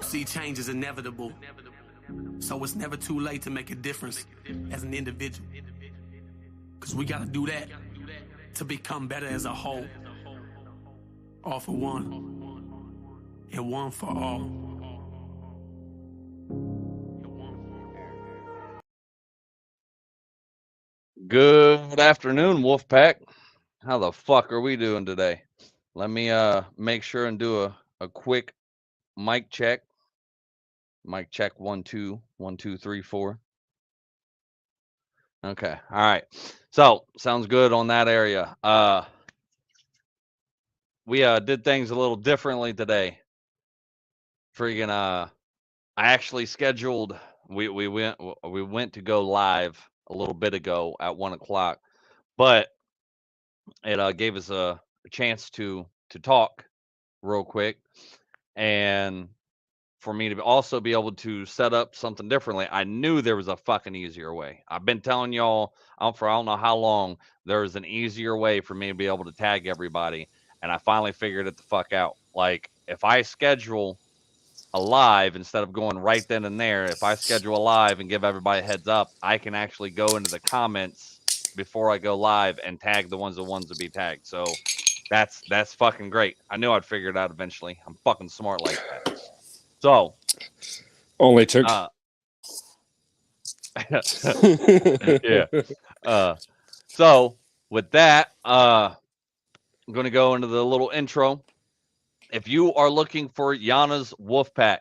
See, change is inevitable. So it's never too late to make a difference as an individual. Because we got to do that to become better as a whole. All for one, and one for all. Good afternoon, Wolfpack. How the fuck are we doing today? Let me make sure and do a quick mic check. Mic check 1 2 1 2 3 4. Okay, all right. So sounds good on that area. We did things a little differently today. Freaking I actually scheduled. We went to go live a little bit ago at 1 o'clock, but it gave us a chance to talk real quick, and for me to also be able to set up something differently. I knew there was a fucking easier way. I've been telling y'all for I don't know how long there is an easier way for me to be able to tag everybody, and I finally figured it the fuck out. Like if I schedule a live instead of going right then and there, if I schedule a live and give everybody a heads up, I can actually go into the comments before I go live and tag the ones to be tagged. So that's fucking great. I knew I'd figure it out eventually. I'm fucking smart like that. So only took yeah. So with that, I'm gonna go into the little intro. If you are looking for Yana's Wolfpack,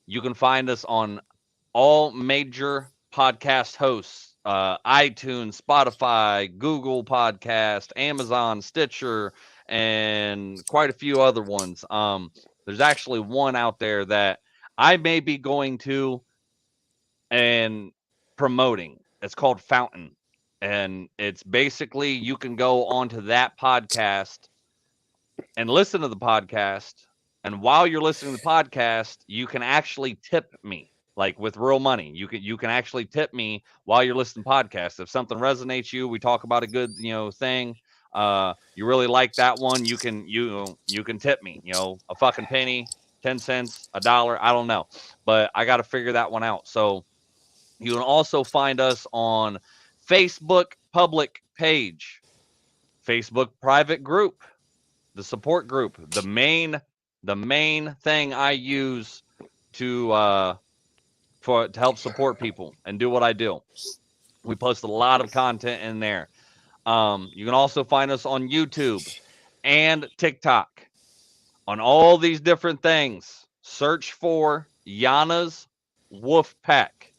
you can find us on all major podcast hosts, iTunes, Spotify, Google Podcast, Amazon, Stitcher, and quite a few other ones. There's actually one out there that I may be going to and promoting. It's called Fountain. And it's basically you can go onto that podcast and listen to the podcast. And while you're listening to the podcast, you can actually tip me, like with real money. You can actually tip me while you're listening to podcasts. If something resonates you, we talk about a good thing. You really like that one, you can tip me. A fucking penny, 10 cents, $1. I don't know, but I got to figure that one out. So you can also find us on Facebook public page, Facebook private group, the support group, the main thing I use to help support people and do what I do. We post a lot of content in there. You can also find us on YouTube and TikTok. On all these different things, search for Yana's Wolfpack.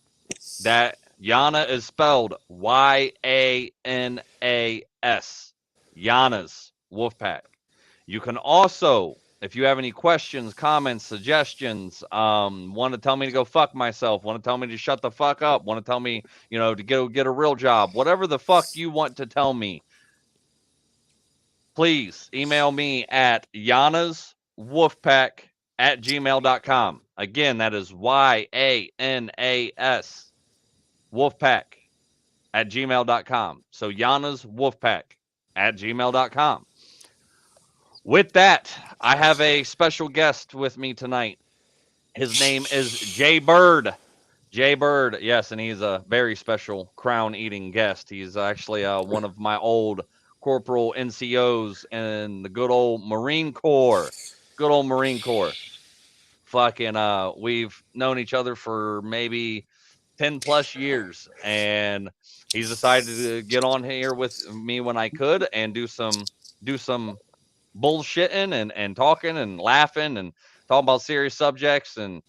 That Yana is spelled Yanas. Yana's Wolfpack. You can also, if you have any questions, comments, suggestions, want to tell me to go fuck myself, want to tell me to shut the fuck up, want to tell me, to go get a real job, whatever the fuck you want to tell me, please email me at yanaswolfpack@gmail.com. Again, that is YANAS wolfpack@gmail.com. So Yana's Wolfpack@gmail.com. With that, I have a special guest with me tonight. His name is Jay Bird. Jay Bird, yes, and he's a very special crown-eating guest. He's actually one of my old corporal NCOs in the good old Marine Corps. Good old Marine Corps. Fucking, we've known each other for maybe 10 plus years, and he's decided to get on here with me when I could and do some bullshitting and talking and laughing and talking about serious subjects and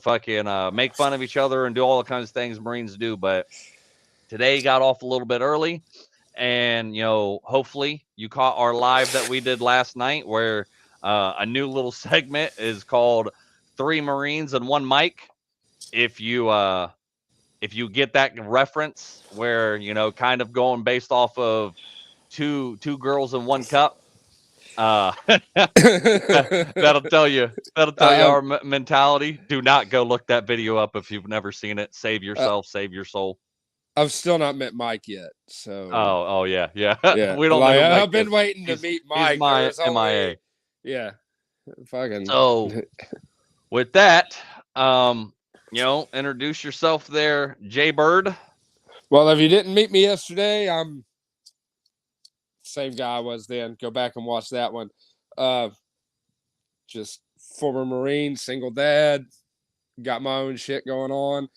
fucking make fun of each other and do all the kinds of things Marines do. But today he got off a little bit early, and hopefully you caught our live that we did last night where a new little segment is called 3 Marines and 1 mic. If you get that reference, where kind of going based off of two girls in 1 cup, that'll tell you our mentality. Do not go look that video up if you've never seen it. Save yourself, save your soul. I've still not met Mike yet, so oh yeah. yeah. We don't like, know. I've been waiting to meet Mike. He's my MIA. Yeah, fucking. So with that, introduce yourself there, Jay Bird. Well, if you didn't meet me yesterday, I'm same guy I was then. Go back and watch that one. Just former Marine, single dad, got my own shit going on.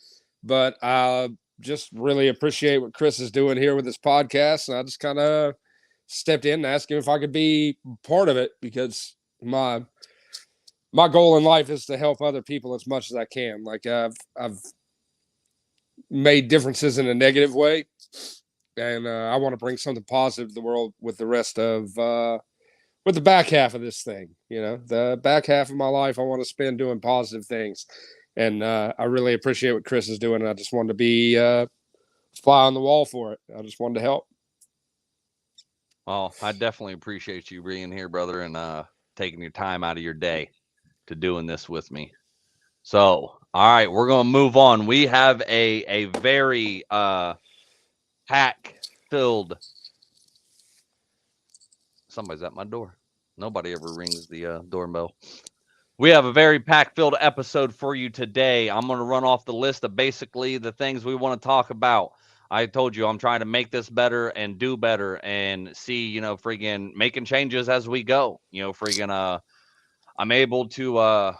But I just really appreciate what Chris is doing here with this podcast. And I just kind of stepped in and asked him if I could be part of it, because my goal in life is to help other people as much as I can. Like I've made differences in a negative way, and I want to bring something positive to the world with the rest of with the back half of this thing. The back half of my life I want to spend doing positive things, and I really appreciate what Chris is doing. And I just wanted to be fly on the wall for it. I just wanted to help. Well, I definitely appreciate you being here, brother, and taking your time out of your day to doing this with me. So, all right, we're going to move on. We have a very pack-filled. Somebody's at my door. Nobody ever rings the doorbell. We have a very pack-filled episode for you today. I'm going to run off the list of basically the things we want to talk about. I told you I'm trying to make this better and do better and see, friggin' making changes as we go. I'm able to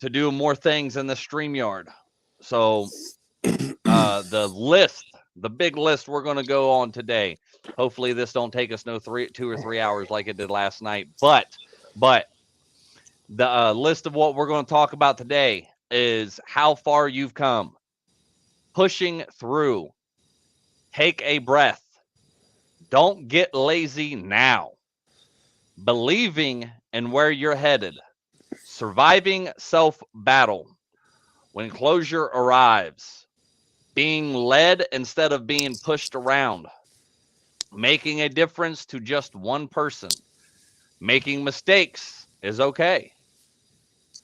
do more things in the StreamYard. So the big list we're going to go on today. Hopefully this don't take us 2 or 3 hours like it did last night. But the list of what we're going to talk about today is how far you've come, pushing through, take a breath, don't get lazy now, believing in where you're headed, surviving self-battle, when closure arrives, being led instead of being pushed around, making a difference to just one person, making mistakes is okay,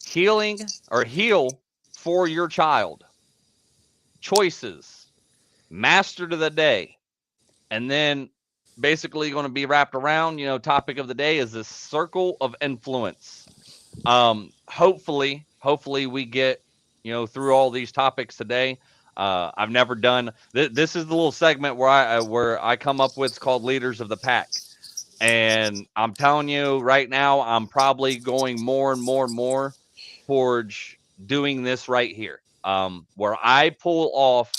heal for your child, choices, master to the day, and then basically going to be wrapped around, topic of the day is the circle of influence. Hopefully we get, through all these topics today. I've never done this is the little segment where I come up with, it's called Leaders of the Pack. And I'm telling you right now, I'm probably going more and more towards doing this right here. Where I pull off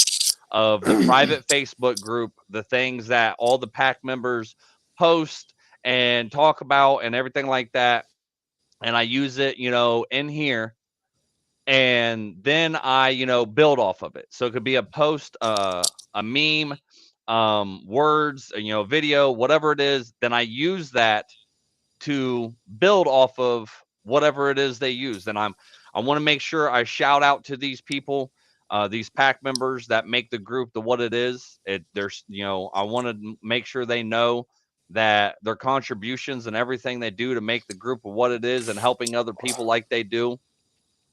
of the private Facebook group, the things that all the pack members post and talk about and everything like that. And I use it, in here. And then I, build off of it. So it could be a post, a meme, words, video, whatever it is. Then I use that to build off of whatever it is they use. And I want to make sure I shout out to these people, these pack members that make the group what it is. I want to make sure they know that their contributions and everything they do to make the group what it is and helping other people like they do,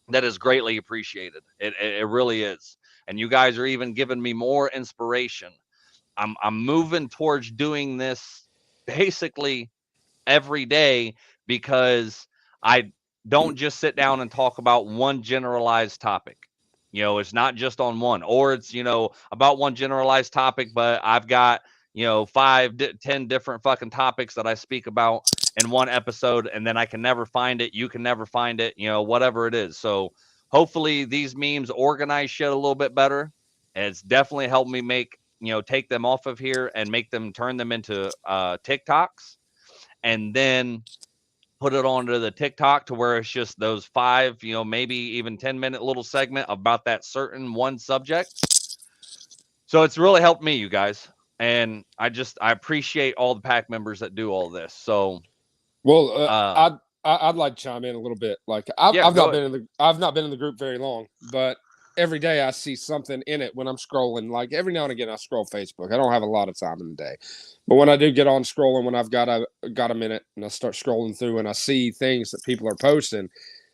that is greatly appreciated. It really is. And you guys are even giving me more inspiration. I'm moving towards doing this basically every day, because I don't just sit down and talk about one generalized topic. It's not just on one, or it's, about one generalized topic, but I've got, 5-10 different fucking topics that I speak about in one episode, and then I can never find it. You can never find it, whatever it is. So hopefully these memes organize shit a little bit better. And it's definitely helped me make, take them off of here and turn them into TikToks, and then put it onto the TikTok to where it's just those 5, maybe even 10-minute little segment about that certain one subject. So it's really helped me, you guys. And I appreciate all the pack members that do all this. So, well, I'd like to chime in a little bit. Like I've not been in the group very long, but every day I see something in it when I'm scrolling. Like every now and again, I scroll Facebook. I don't have a lot of time in the day, but when I do get on scrolling, when I've got a minute and I start scrolling through and I see things that people are posting,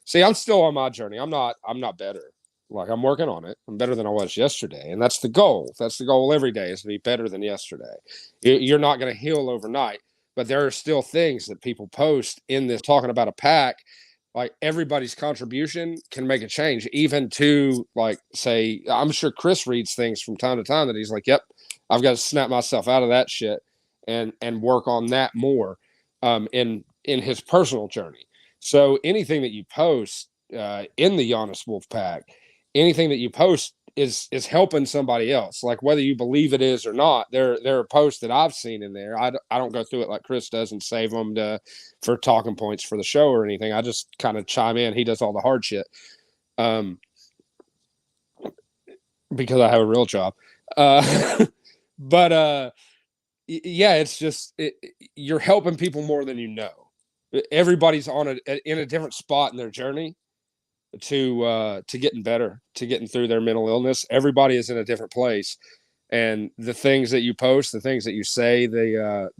see, I'm still on my journey. I'm not better. Like I'm working on it. I'm better than I was yesterday. And that's the goal. That's the goal every day, is to be better than yesterday. You're not going to heal overnight, but there are still things that people post in this talking about a pack like everybody's contribution can make a change, even to like say, I'm sure Chris reads things from time to time that he's like, yep, I've got to snap myself out of that shit and work on that more in his personal journey. So anything that you post in the Giannis Wolf Pack, anything that you post is helping somebody else. Like whether you believe it is or not, there are posts that I've seen in there. I don't go through it like Chris does and save them for talking points for the show or anything. I just kind of chime in. He does all the hard shit. Because I have a real job. But yeah, it's just you're helping people more than you know. Everybody's in a different spot in their journey to getting better, to getting through their mental illness. Everybody is in a different place, and the things that you post, the things that you say, the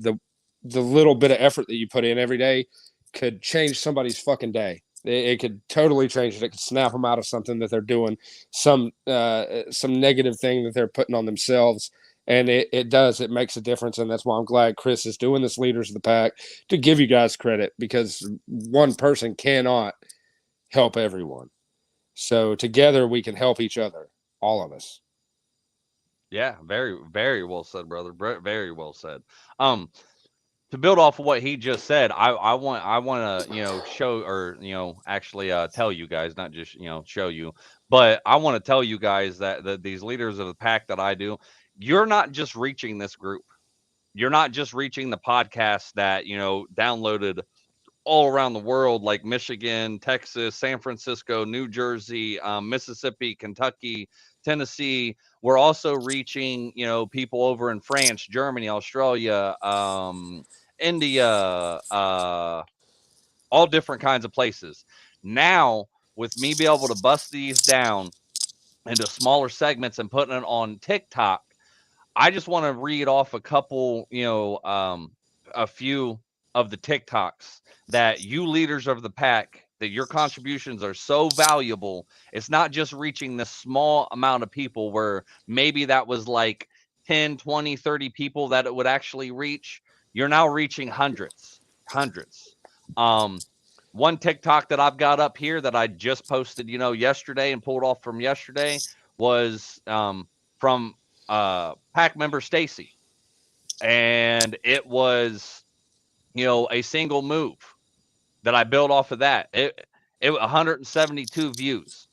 little bit of effort that you put in every day could change somebody's fucking day. It could totally change it. It could snap them out of something that they're doing, some negative thing that they're putting on themselves. And it does. It makes a difference. And that's why I'm glad Chris is doing this Leaders of the Pack, to give you guys credit, because one person cannot help everyone. So together we can help each other, all of us. Yeah, very, very well said, brother. Very well said. To build off of what he just said, I want to, show, or, actually tell you guys, not just, show you, but I want to tell you guys that these Leaders of the Pack that I do, you're not just reaching this group. You're not just reaching the podcast that, downloaded all around the world, like Michigan, Texas, San Francisco, New Jersey, Mississippi, Kentucky, Tennessee. We're also reaching, people over in France, Germany, Australia, India, all different kinds of places. Now, with me being able to bust these down into smaller segments and putting it on TikTok, I just want to read off a couple, a few of the TikToks that you Leaders of the Pack, that your contributions are so valuable. It's not just reaching this small amount of people where maybe that was like 10, 20, 30 people that it would actually reach. You're now reaching hundreds. One TikTok that I've got up here that I just posted, yesterday and pulled off from yesterday was from Pack member Stacy, and it was a single move that I built off of that. It 172 views.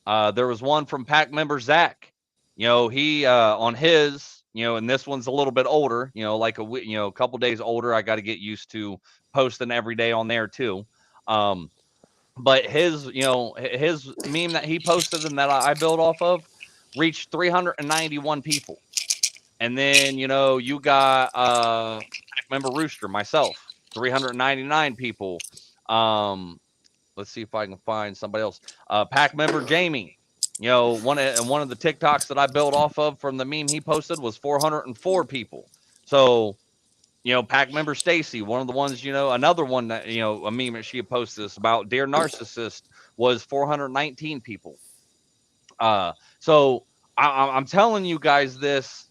There was one from Pack member Zach. He on his, and this one's a little bit older, like a couple days older. I got to get used to posting every day on there too. But his meme that he posted and that I built off of reached 391 people. And then, you got Pack member Rooster, myself, 399 people. Let's see if I can find somebody else. Pack member Jamie, one of the TikToks that I built off of from the meme he posted was 404 people. So, Pack member Stacy, one of the ones, another one that, a meme that she posted about Dear Narcissist was 419 people. So I'm telling you guys this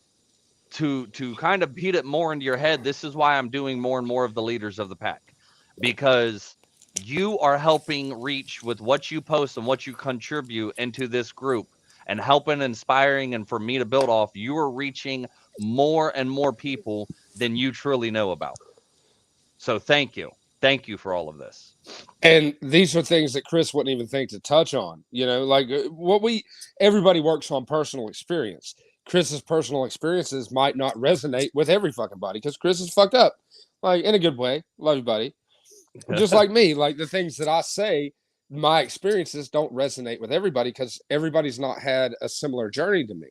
to kind of beat it more into your head. This is why I'm doing more and more of the Leaders of the Pack, because you are helping reach with what you post and what you contribute into this group and helping, inspiring, and for me to build off, you are reaching more and more people than you truly know about. So thank you for all of this. And these are things that Chris wouldn't even think to touch on, like everybody works on personal experience. Chris's personal experiences might not resonate with every fucking body because Chris is fucked up, like in a good way. Love you, buddy. Just like me, like the things that I say, my experiences don't resonate with everybody because everybody's not had a similar journey to me.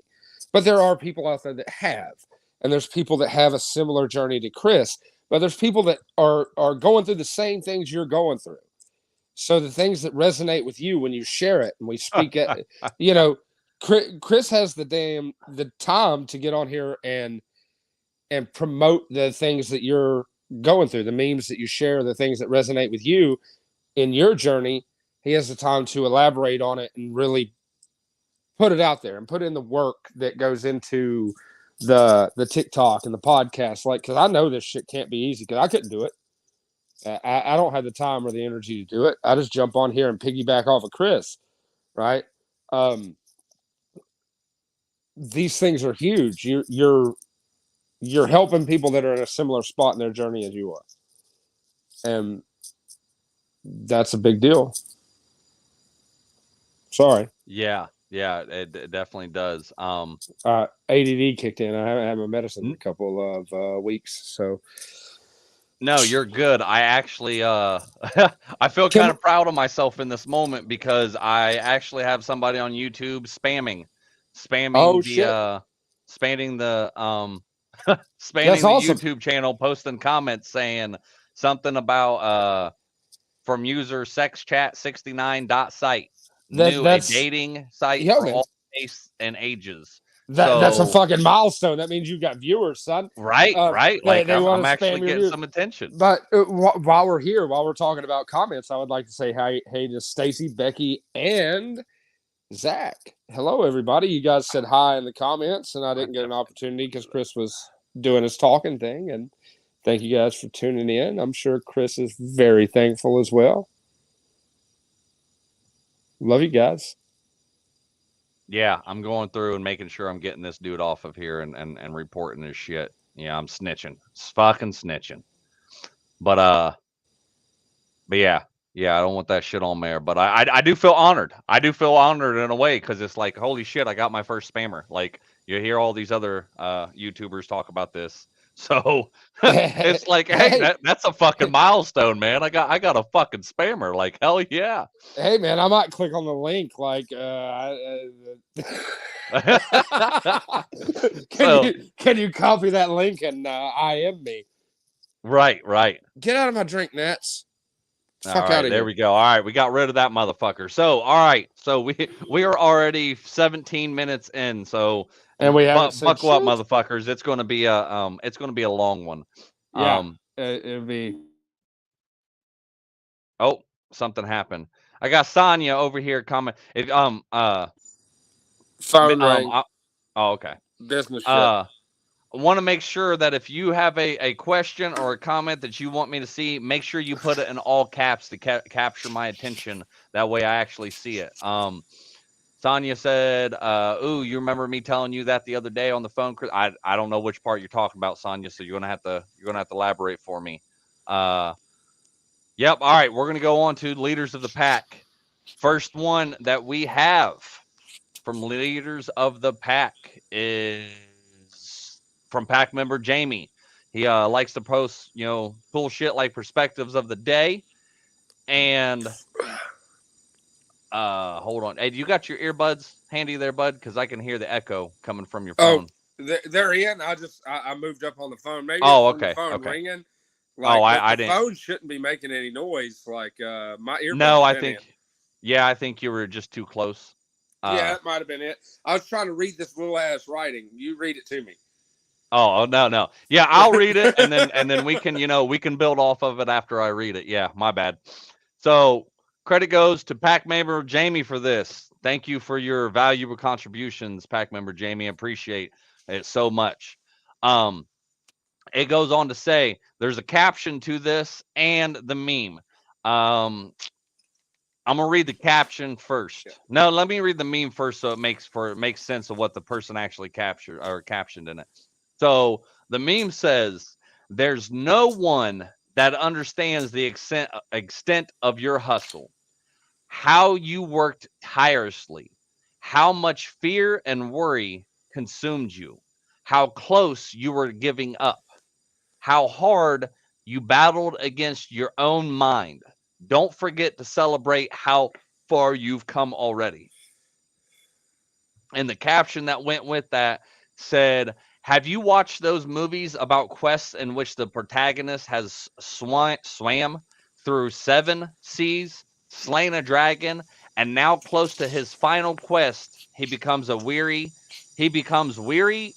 But there are people out there that have, and there's people that have a similar journey to Chris, but there's people that are going through the same things you're going through. So the things that resonate with you when you share it and we speak at, Chris has the time to get on here and promote the things that you're going through, the memes that you share, the things that resonate with you in your journey. He has the time to elaborate on it and really put it out there and put in the work that goes into the TikTok and the podcast. Like, because I know this shit can't be easy because I couldn't do it. I don't have the time or the energy to do it. I just jump on here and piggyback off of Chris, right? These things are huge. You're helping people that are in a similar spot in their journey as you are, and that's a big deal. Sorry. Yeah, it definitely does. ADD kicked in. I haven't had my medicine in a couple of weeks, so. No, you're good. I actually I feel kind of proud of myself in this moment because I actually have somebody on YouTube spamming the spamming the awesome. YouTube channel, posting comments saying something about from user sexchat69.site. That's a dating site for all tastes and ages. That's a fucking milestone. That means you got viewers, son. Right, right. Like I'm actually getting some attention. But while we're here, while we're talking about comments, I would like to say hey to Stacy, Becky, and Zach. Hello, everybody. You guys said hi in the comments, and I didn't get an opportunity because Chris was doing his talking thing. And thank you guys for tuning in. I'm sure Chris is very thankful as well. Love you guys. Yeah, I'm going through and making sure I'm getting this dude off of here and reporting this shit. Yeah, I'm snitching. It's fucking snitching. But yeah, I don't want that shit on there. But I do feel honored. I do feel honored in a way because it's like, holy shit, I got my first spammer. Like you hear all these other YouTubers talk about this. So it's like, hey, that's a fucking milestone, man. I got a fucking spammer. Like, hell yeah. Hey, man, I might click on the link. Like, can you copy that link and IM me? Right. Get out of my drink, Nats. Fuck out of here. There we go. All right, we got rid of that motherfucker. So, all right, so we are already 17 minutes in. So. And we have buckle up, motherfuckers. It's going to be a long one. Yeah, it'll be. Oh, something happened. I got Sonya over here comment. Phone ring. Okay. Business. I want to make sure that if you have a question or a comment that you want me to see, make sure you put it in all caps to capture my attention. That way, I actually see it. Sonya said, ooh, you remember me telling you that the other day on the phone? I don't know which part you're talking about, Sonya, so you're gonna have to elaborate for me. Yep, all right, we're gonna go on to leaders of the pack. First one that we have from leaders of the pack is from pack member Jamie. He likes to post, cool shit like perspectives of the day. And hold on. Hey, you got your earbuds handy there, bud? Because I can hear the echo coming from your phone. Oh, they're in. I moved up on the phone. Maybe okay. The phone ringing. Like, I didn't. The phone shouldn't be making any noise. Like my earbuds. No, I think you were just too close. Yeah, that might have been it. I was trying to read this little ass writing. You read it to me. Oh no. Yeah, I'll read it and then we can build off of it after I read it. Yeah, my bad. So credit goes to pack member Jamie for this. Thank you for your valuable contributions, pack member Jamie. Appreciate it so much. It goes on to say there's a caption to this and the meme. I'm gonna read the caption first. No, let me read the meme first so it makes sense of what the person actually captured or captioned in it. So the meme says, "There's no one that understands the extent of your hustle, how you worked tirelessly, how much fear and worry consumed you, how close you were giving up, how hard you battled against your own mind. Don't forget to celebrate how far you've come already." And the caption that went with that said, "Have you watched those movies about quests in which the protagonist has swam through 7 seas, slain a dragon, and now close to his final quest, he becomes weary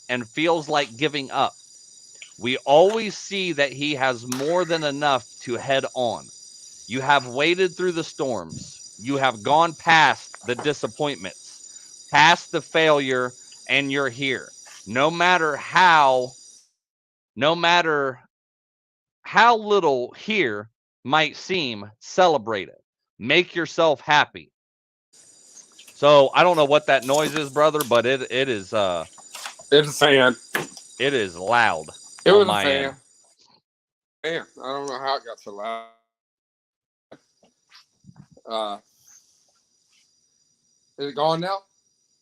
and feels like giving up. We always see that he has more than enough to head on. You have waded through the storms. You have gone past the disappointments, past the failure, and you're here. No matter how little here, might seem, celebrate it. Make yourself happy. So I don't know what that noise is, brother, but it is It's a fan. it is loud It on was a my fan. end. Man, I don't know how it got so loud. Is it gone now?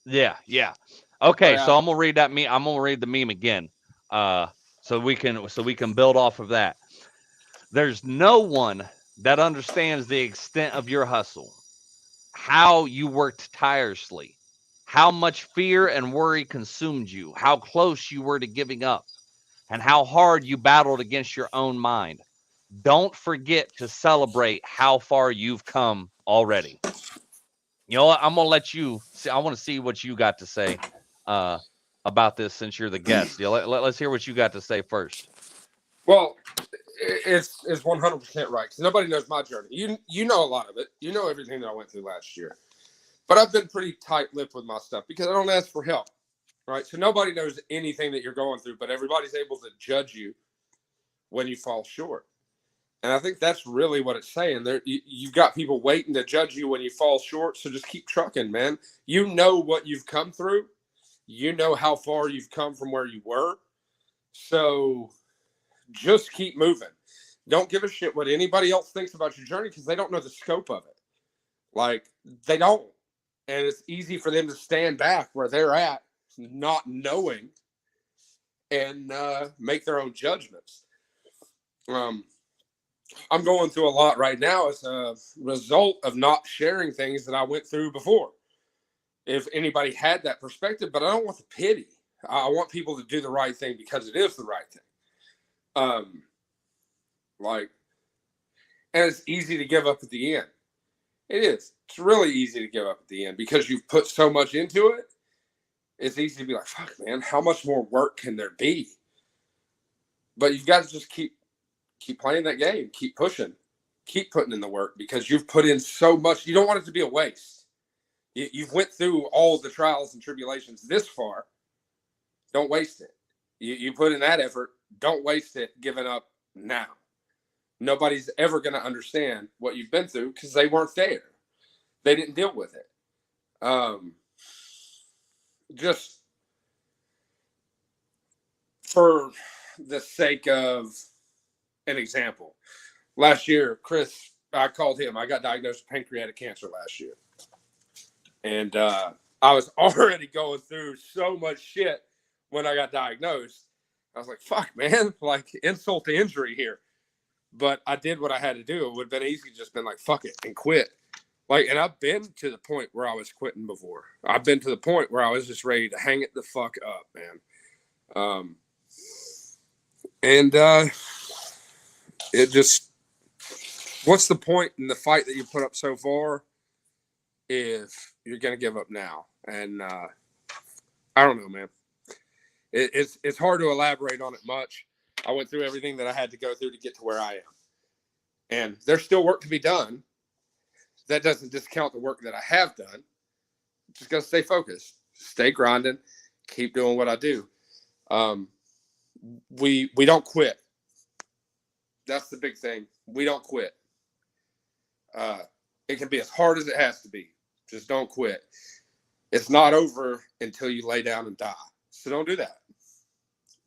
Yeah, yeah. Okay, Yeah. so I'm gonna read that meme. I'm gonna read the meme again. So we can build off of that. There's no one that understands the extent of your hustle, how you worked tirelessly, how much fear and worry consumed you, how close you were to giving up, and how hard you battled against your own mind. Don't forget to celebrate how far you've come already. You know what? I'm gonna let you see. I want to see what you got to say about this since you're the guest. Yeah, let's hear what you got to say first. Well, it's 100% right because nobody knows my journey. You know a lot of it. You know everything that I went through last year. But I've been pretty tight-lipped with my stuff because I don't ask for help, right? So nobody knows anything that you're going through, but everybody's able to judge you when you fall short. And I think that's really what it's saying. You've got people waiting to judge you when you fall short, so just keep trucking, man. You know what you've come through. You know how far you've come from where you were. So just keep moving. Don't give a shit what anybody else thinks about your journey because they don't know the scope of it. Like, they don't. And it's easy for them to stand back where they're at, not knowing, and make their own judgments. I'm going through a lot right now as a result of not sharing things that I went through before. If anybody had that perspective, but I don't want the pity. I want people to do the right thing because it is the right thing. And it's easy to give up at the end. It is. It's really easy to give up at the end because you've put so much into it. It's easy to be like, fuck, man, how much more work can there be? But you've got to just keep playing that game, keep pushing, keep putting in the work because you've put in so much. You don't want it to be a waste. You've went through all the trials and tribulations this far. Don't waste it. You put in that effort. Don't waste it giving up now. Nobody's ever going to understand what you've been through because they weren't there. They didn't deal with it. Just for the sake of an example, last year, Chris, I called him. I got diagnosed with pancreatic cancer last year. And I was already going through so much shit when I got diagnosed. I was like, fuck, man, like insult to injury here. But I did what I had to do. It would have been easy to just been like, fuck it and quit. Like, and I've been to the point where I was quitting before. I've been to the point where I was just ready to hang it the fuck up, man. It just, what's the point in the fight that you put up so far if you're going to give up now? And I don't know, man. It's hard to elaborate on it much. I went through everything that I had to go through to get to where I am. And there's still work to be done. That doesn't discount the work that I have done. Just got to stay focused, stay grinding, keep doing what I do. We don't quit. That's the big thing. We don't quit. It can be as hard as it has to be. Just don't quit. It's not over until you lay down and die. So don't do that.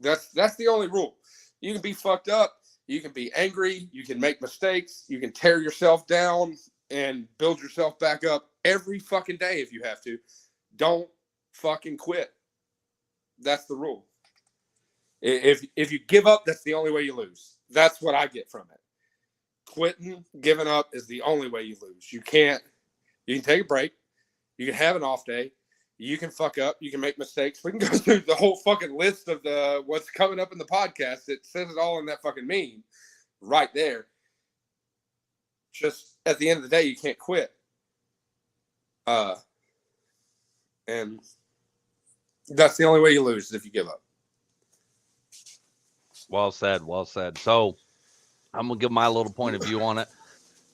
That's the only rule. You can be fucked up. You can be angry. You can make mistakes. You can tear yourself down and build yourself back up every fucking day if you have to. Don't fucking quit. That's the rule. If you give up, that's the only way you lose. That's what I get from it. Quitting, giving up is the only way you lose. You can take a break. You can have an off day. You can fuck up. You can make mistakes. We can go through the whole fucking list of what's coming up in the podcast. It says it all in that fucking meme right there. Just at the end of the day, you can't quit. And that's the only way you lose is if you give up. Well said. Well said. So I'm gonna give my little point of view on it.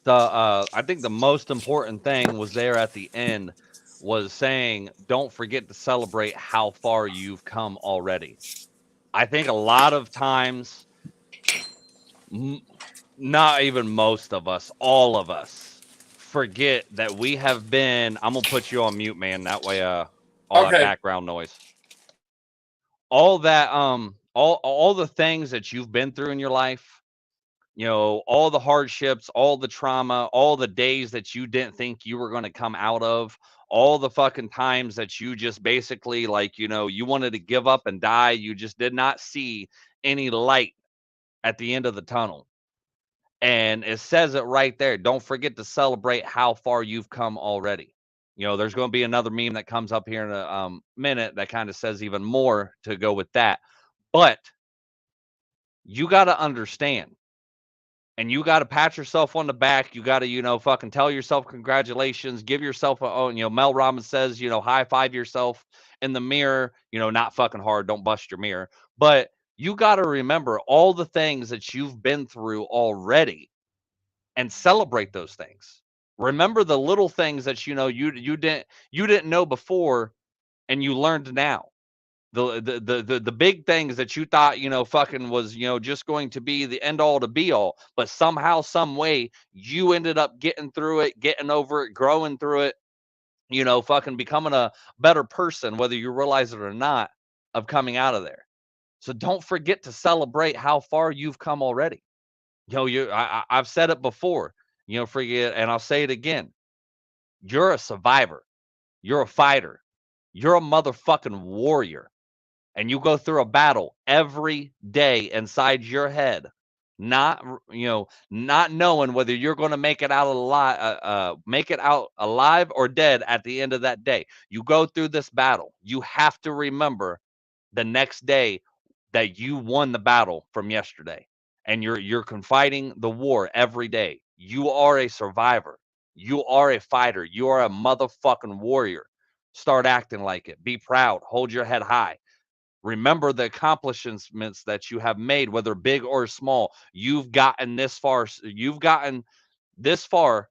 I think the most important thing was there at the end was saying, don't forget to celebrate how far you've come already. I think a lot of times not even most of us, all of us forget that we have been. I'm gonna put you on mute, man. That way, all that Okay. background noise, all that, all the things that you've been through in your life, all the hardships, all the trauma, all the days that you didn't think you were going to come out of, all the fucking times that you just basically like, you wanted to give up and die. You just did not see any light at the end of the tunnel. And it says it right there. Don't forget to celebrate how far you've come already. There's going to be another meme that comes up here in a minute that kind of says even more to go with that. But you got to understand, and you got to pat yourself on the back. You got to, fucking tell yourself congratulations, give yourself a, Mel Robbins says, high five yourself in the mirror, not fucking hard. Don't bust your mirror. But you got to remember all the things that you've been through already and celebrate those things. Remember the little things that, you didn't know before and you learned now. The big things that you thought, fucking was, just going to be the end all to be all, but somehow, some way you ended up getting through it, getting over it, growing through it, fucking becoming a better person, whether you realize it or not, of coming out of there. So don't forget to celebrate how far you've come already. I've said it before, forget, and I'll say it again. You're a survivor. You're a fighter. You're a motherfucking warrior. And you go through a battle every day inside your head, not not knowing whether you're going to make it out alive or dead at the end of that day. You go through this battle. You have to remember the next day that you won the battle from yesterday, and you're confiding the war every day. You are a survivor. You are a fighter. You are a motherfucking warrior. Start acting like it. Be proud. Hold your head high. Remember the accomplishments that you have made, whether big or small. You've gotten this far. You've gotten this far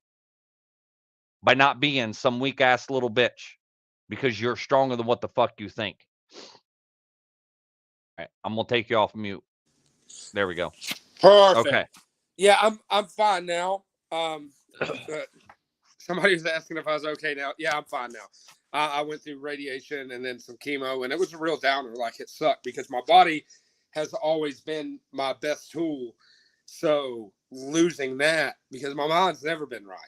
by not being some weak ass little bitch, because you're stronger than what the fuck you think. All right, I'm gonna take you off mute. There we go. Perfect. Okay. Yeah, I'm fine now. Somebody was asking if I was okay now. Yeah, I'm fine now. I went through radiation and then some chemo, and it was a real downer. Like, it sucked because my body has always been my best tool. So losing that, because my mind's never been right,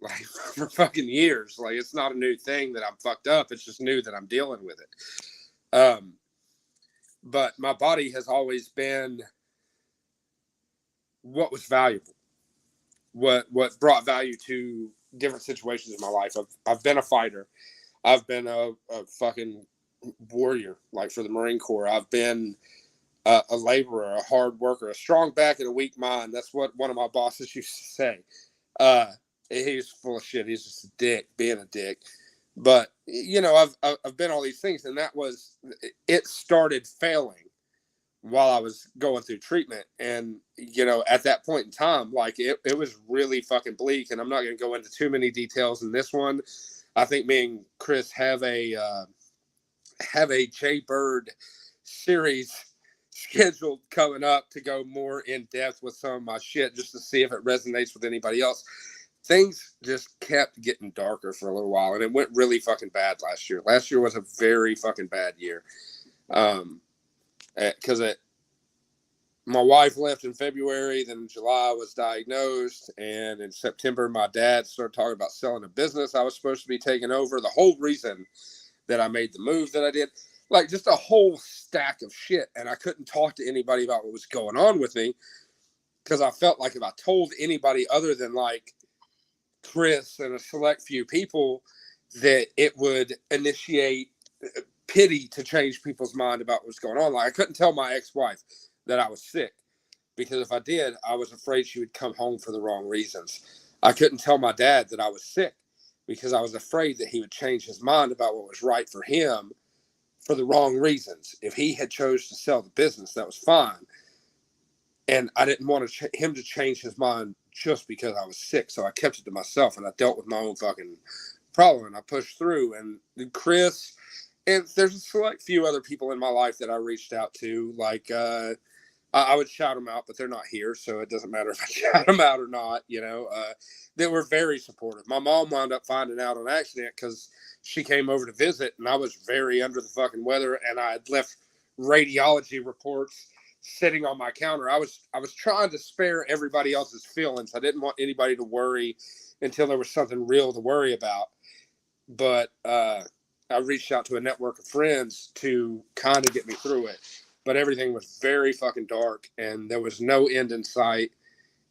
like, for fucking years. Like, it's not a new thing that I'm fucked up. It's just new that I'm dealing with it. But my body has always been what was valuable, what brought value to different situations in my life. I've been a fighter. I've been a fucking warrior, like, for the Marine Corps. I've been a laborer, a hard worker, a strong back and a weak mind. That's what one of my bosses used to say. He's full of shit. He's just a dick, being a dick. But I've been all these things, and it started failing while I was going through treatment. And at that point in time, like, it was really fucking bleak. And I'm not going to go into too many details in this one. I think me and Chris have a Jay Bird series scheduled coming up to go more in depth with some of my shit, just to see if it resonates with anybody else. Things just kept getting darker for a little while, and it went really fucking bad last year. Last year was a very fucking bad year. Because my wife left in February, then in July I was diagnosed, and in September my dad started talking about selling a business I was supposed to be taking over. The whole reason that I made the move that I did, like, just a whole stack of shit, and I couldn't talk to anybody about what was going on with me, because I felt like if I told anybody other than, like, Chris and a select few people, that it would initiate pity to change people's mind about what's going on. Like, I couldn't tell my ex-wife that I was sick, because if I did, I was afraid she would come home for the wrong reasons. I couldn't tell my dad that I was sick, because I was afraid that he would change his mind about what was right for him for the wrong reasons. If he had chose to sell the business, that was fine. And I didn't want him to change his mind just because I was sick. So I kept it to myself, and I dealt with my own fucking problem, and I pushed through. And Chris, and there's a select few other people in my life that I reached out to, like I would shout them out, but they're not here, so it doesn't matter if I shout them out or not. They were very supportive. My mom wound up finding out on accident because she came over to visit, and I was very under the fucking weather, and I had left radiology reports sitting on my counter. I was trying to spare everybody else's feelings. I didn't want anybody to worry until there was something real to worry about. But I reached out to a network of friends to kind of get me through it. But everything was very fucking dark, and there was no end in sight.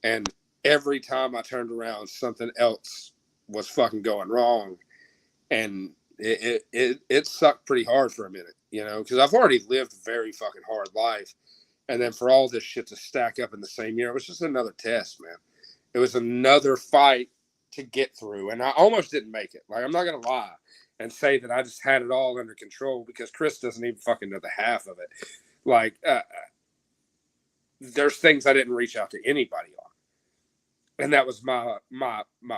And every time I turned around, something else was fucking going wrong. And it sucked pretty hard for a minute, because I've already lived a very fucking hard life. And then for all this shit to stack up in the same year, it was just another test, man. It was another fight to get through. And I almost didn't make it. Like, I'm not going to lie and say that I just had it all under control, because Chris doesn't even fucking know the half of it. Like, there's things I didn't reach out to anybody on, and that was my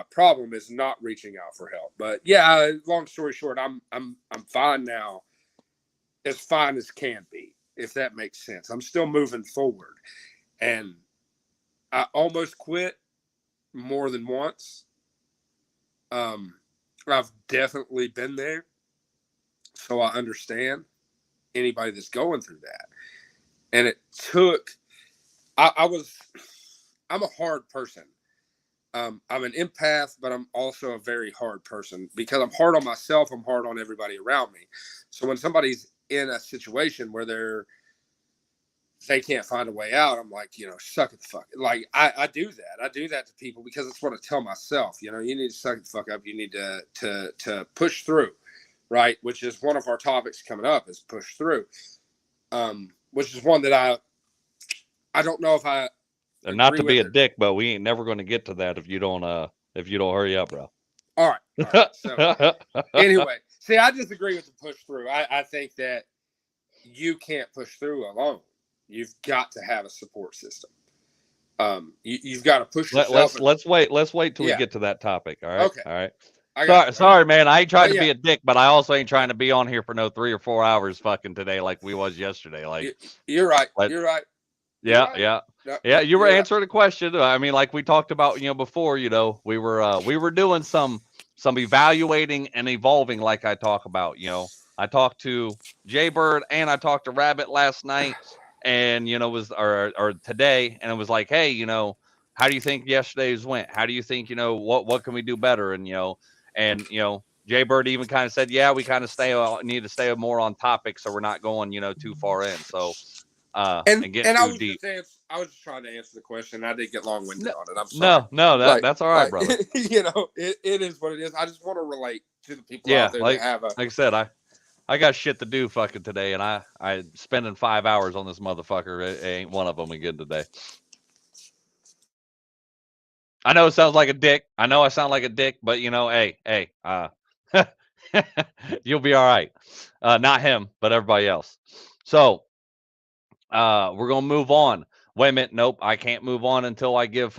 problem, is not reaching out for help. But yeah, long story short, I'm fine now, as fine as can be, if that makes sense. I'm still moving forward, and I almost quit more than once. I've definitely been there, so I understand anybody that's going through that. And it took, I'm a hard person. I'm an empath, but I'm also a very hard person, because I'm hard on myself. I'm hard on everybody around me. So when somebody's in a situation where they can't find a way out, I'm like, suck it the fuck. Like, I do that. I do that to people because it's what I tell myself. You need to suck it the fuck up. You need to push through, right? Which is one of our topics coming up, is push through. Which is one that I don't know if I. And not to be a dick, but we ain't never going to get to that if you don't hurry up, bro. All right. So anyway, see, I disagree with the push through. I think that you can't push through alone. You've got to have a support system. You've got to push yourself. Let's wait till we get to that topic. All right. Okay. All right. Sorry, man. I ain't trying to be a dick, but I also ain't trying to be on here for no 3 or 4 hours fucking today like we was yesterday. Like, you're right. You're right. Yeah. You were answering a question. I mean, like we talked about, before, we were doing some evaluating and evolving, like I talk about. I talked to Jaybird and I talked to Rabbit last night, and or today, and it was like, hey, how do you think yesterday's went? How do you think, what can we do better? And Jaybird even kind of said, yeah, we kind of need to stay more on topic, so we're not going, too far in. So and too deep. I was just trying to answer the question. I didn't get long-winded on it. I'm sorry. No, that's all right, brother. It is what it is. I just want to relate to the people out there that have like I said, I got shit to do fucking today, and I spending 5 hours on this motherfucker. It ain't one of them again today. I know it sounds like a dick. I know I sound like a dick, but hey, you'll be all right. Not him, but everybody else. So we're gonna move on. Wait a minute, nope, I can't move on until I give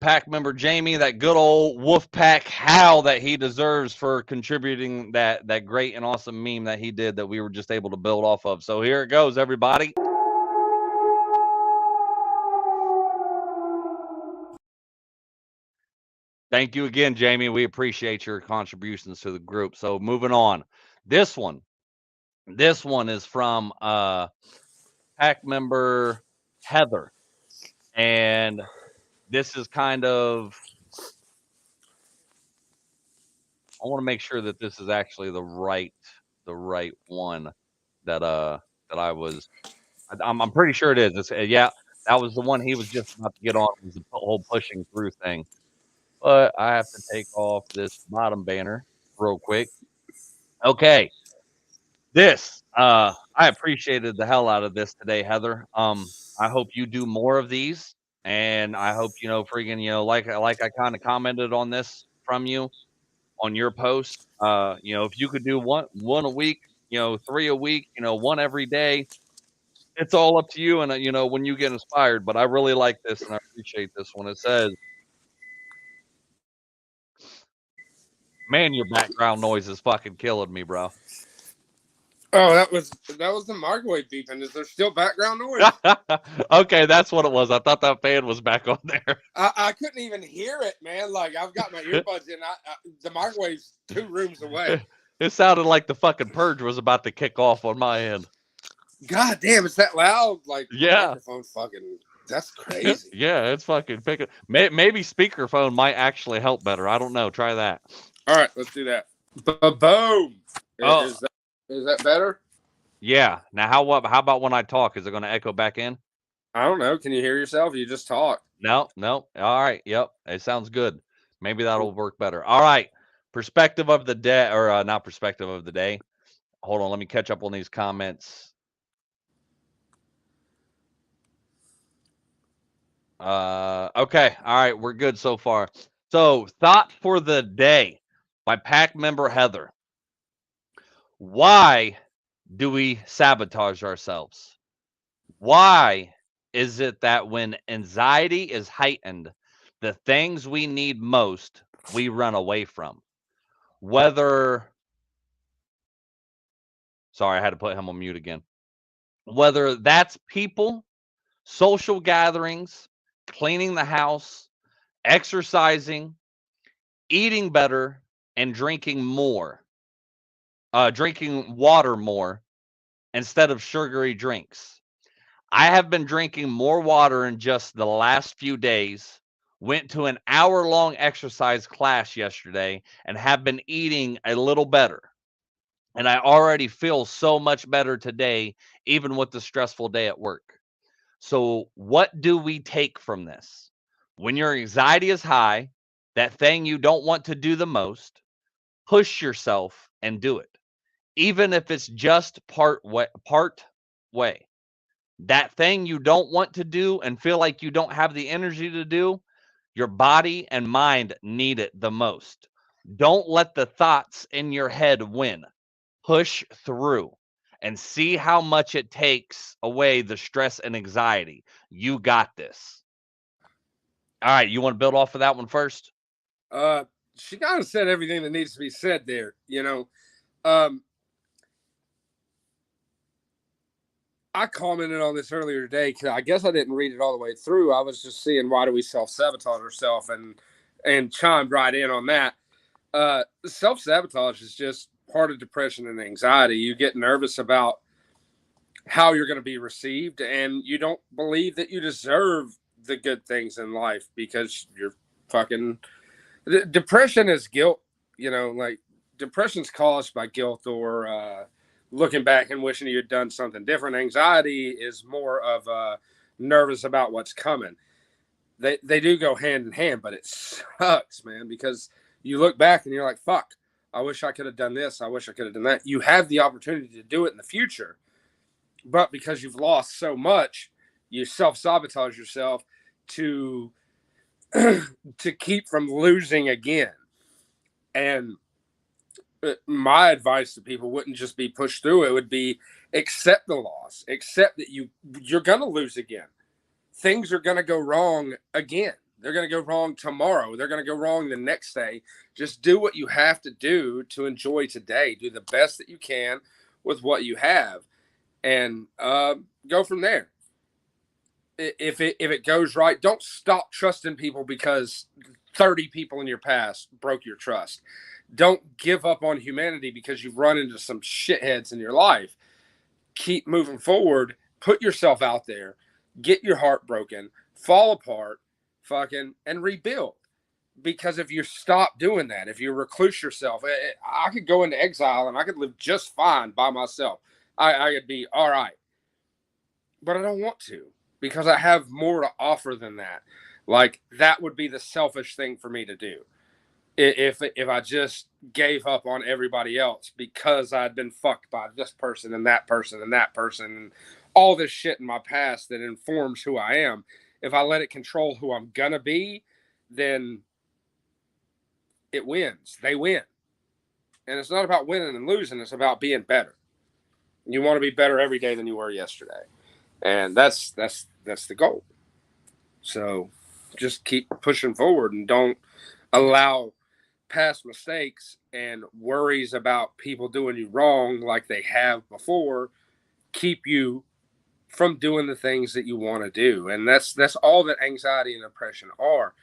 pack member Jamie that good old Wolfpack howl that he deserves for contributing that great and awesome meme that he did that we were just able to build off of. So here it goes, everybody. Thank you again, Jamie. We appreciate your contributions to the group. So moving on. This one is from pack member Heather. And this is kind of, I want to make sure that this is actually the right one that I'm pretty sure it is. That was the one he was just about to get on, was the whole pushing through thing. But I have to take off this bottom banner real quick. Okay. This, I appreciated the hell out of this today, Heather. I hope you do more of these, and I hope, like I kind of commented on this from you on your post. If you could do one a week, 3 a week, one every day, it's all up to you. And, when you get inspired, but I really like this and I appreciate this one. It says, man, your background noise is fucking killing me, bro. Oh, that was the microwave beeping. Is there still background noise? Okay, that's what it was. I thought that fan was back on there. I couldn't even hear it, man. Like I've got my earbuds in. The microwave's 2 rooms away. It sounded like the fucking purge was about to kick off on my end. God damn, it's that loud. Like Yeah. microphone fucking. That's crazy. Yeah, it's fucking picking. Maybe speakerphone might actually help better. I don't know. Try that. All right, let's do that. Boom. Oh. Is that better? Yeah. Now, how about when I talk? Is it going to echo back in? I don't know. Can you hear yourself? You just talk. No. All right. Yep. It sounds good. Maybe that'll work better. All right. Perspective of the day, or not perspective of the day. Hold on. Let me catch up on these comments. Okay. All right. We're good so far. So, thought for the day by PAC member Heather. Why do we sabotage ourselves? Why is it that when anxiety is heightened, the things we need most, we run away from? Sorry, I had to put him on mute again. Whether that's people, social gatherings, cleaning the house, exercising, eating better, and drinking water more instead of sugary drinks. I have been drinking more water in just the last few days, went to an hour-long exercise class yesterday, and have been eating a little better. And I already feel so much better today, even with the stressful day at work. So what do we take from this? When your anxiety is high, that thing you don't want to do the most, push yourself and do it. Even if it's just part way. That thing you don't want to do and feel like you don't have the energy to do, your body and mind need it the most. Don't let the thoughts in your head win. Push through and see how much it takes away the stress and anxiety. You got this. All right, you want to build off of that one first? She kind of said everything that needs to be said there, I commented on this earlier today because I guess I didn't read it all the way through. I was just seeing why do we self-sabotage ourselves and chimed right in on that. Self-sabotage is just part of depression and anxiety. You get nervous about how you're going to be received, and you don't believe that you deserve the good things in life because you're fucking... Depression is guilt, like depression's caused by guilt or looking back and wishing you'd done something different. Anxiety is more of nervous about what's coming. They do go hand in hand, but it sucks, man, because you look back and you're like, fuck, I wish I could have done this. I wish I could have done that. You have the opportunity to do it in the future, but because you've lost so much, you self-sabotage yourself to keep from losing again. And my advice to people wouldn't just be push through. It would be accept the loss, accept that you're going to lose again. Things are going to go wrong again. They're going to go wrong tomorrow. They're going to go wrong the next day. Just do what you have to do to enjoy today. Do the best that you can with what you have and go from there. If it goes right, don't stop trusting people because 30 people in your past broke your trust. Don't give up on humanity because you've run into some shitheads in your life. Keep moving forward. Put yourself out there. Get your heart broken. Fall apart. Fucking and rebuild. Because if you stop doing that, if you recluse yourself, I could go into exile and I could live just fine by myself. I could be all right. But I don't want to because I have more to offer than that. Like that would be the selfish thing for me to do. If I just gave up on everybody else because I'd been fucked by this person and that person and that person and all this shit in my past that informs who I am. If I let it control who I'm gonna be, then it wins. They win. And it's not about winning and losing. It's about being better. You want to be better every day than you were yesterday. And that's the goal. So just keep pushing forward and don't allow past mistakes and worries about people doing you wrong like they have before keep you from doing the things that you want to do. And that's all that anxiety and depression are.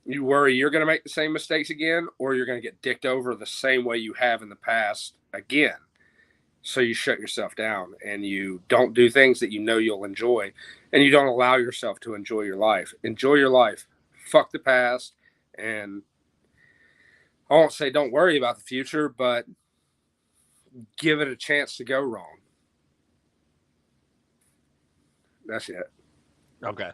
You worry you're going to make the same mistakes again, or you're going to get dicked over the same way you have in the past again. So you shut yourself down and you don't do things that you know you'll enjoy, and you don't allow yourself to enjoy your life. Enjoy your life. Fuck the past. And I won't say don't worry about the future, but give it a chance to go wrong. That's it. Okay.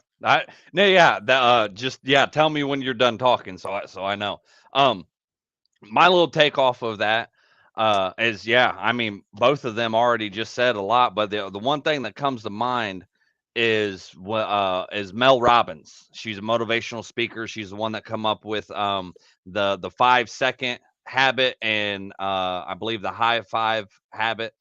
Tell me when you're done talking so I know. My little takeoff of that is I mean, both of them already just said a lot, but the one thing that comes to mind is Mel Robbins. She's a motivational speaker. She's the one that come up with the 5-second habit and I believe the high five habit.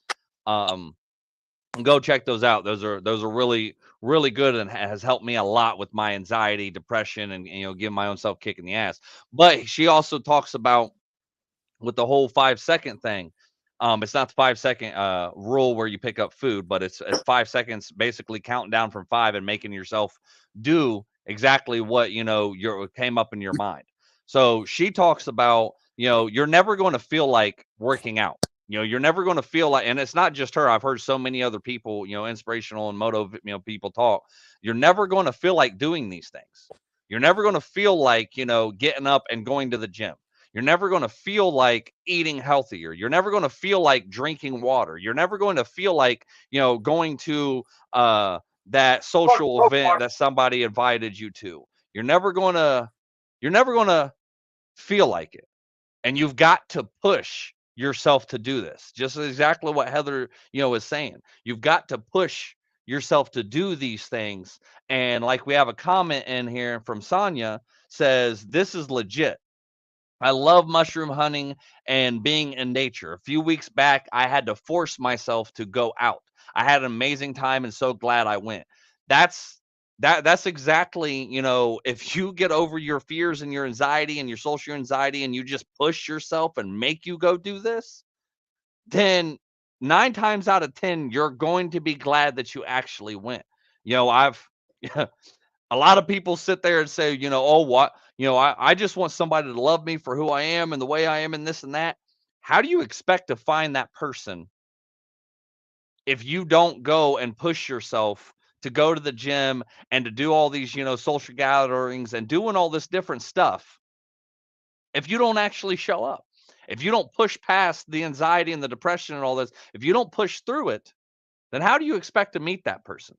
Go check those out. Those are really, really good and has helped me a lot with my anxiety, depression, and giving my own self kick in the ass. But she also talks about with the whole 5-second thing. It's not the 5-second rule where you pick up food, but it's 5 seconds, basically counting down from 5 and making yourself do exactly what came up in your mind. So she talks about you're never going to feel like working out. You're never going to feel like, and it's not just her. I've heard so many other people, inspirational and moto, people talk. You're never going to feel like doing these things. You're never going to feel like, getting up and going to the gym. You're never going to feel like eating healthier. You're never going to feel like drinking water. You're never going to feel like, going to that social event that somebody invited you to. You're never going to feel like it. And you've got to push yourself to do this. Just exactly what Heather, is saying. You've got to push yourself to do these things. And like we have a comment in here from Sonia says, this is legit. I love mushroom hunting and being in nature. A few weeks back, I had to force myself to go out. I had an amazing time and so glad I went. That's exactly, if you get over your fears and your anxiety and your social anxiety and you just push yourself and make you go do this, then 9 times out of 10, you're going to be glad that you actually went. I've a lot of people sit there and say, oh, what? I just want somebody to love me for who I am and the way I am and this and that. How do you expect to find that person if you don't go and push yourself to go to the gym and to do all these, social gatherings and doing all this different stuff? If you don't actually show up, if you don't push past the anxiety and the depression and all this, if you don't push through it, then how do you expect to meet that person?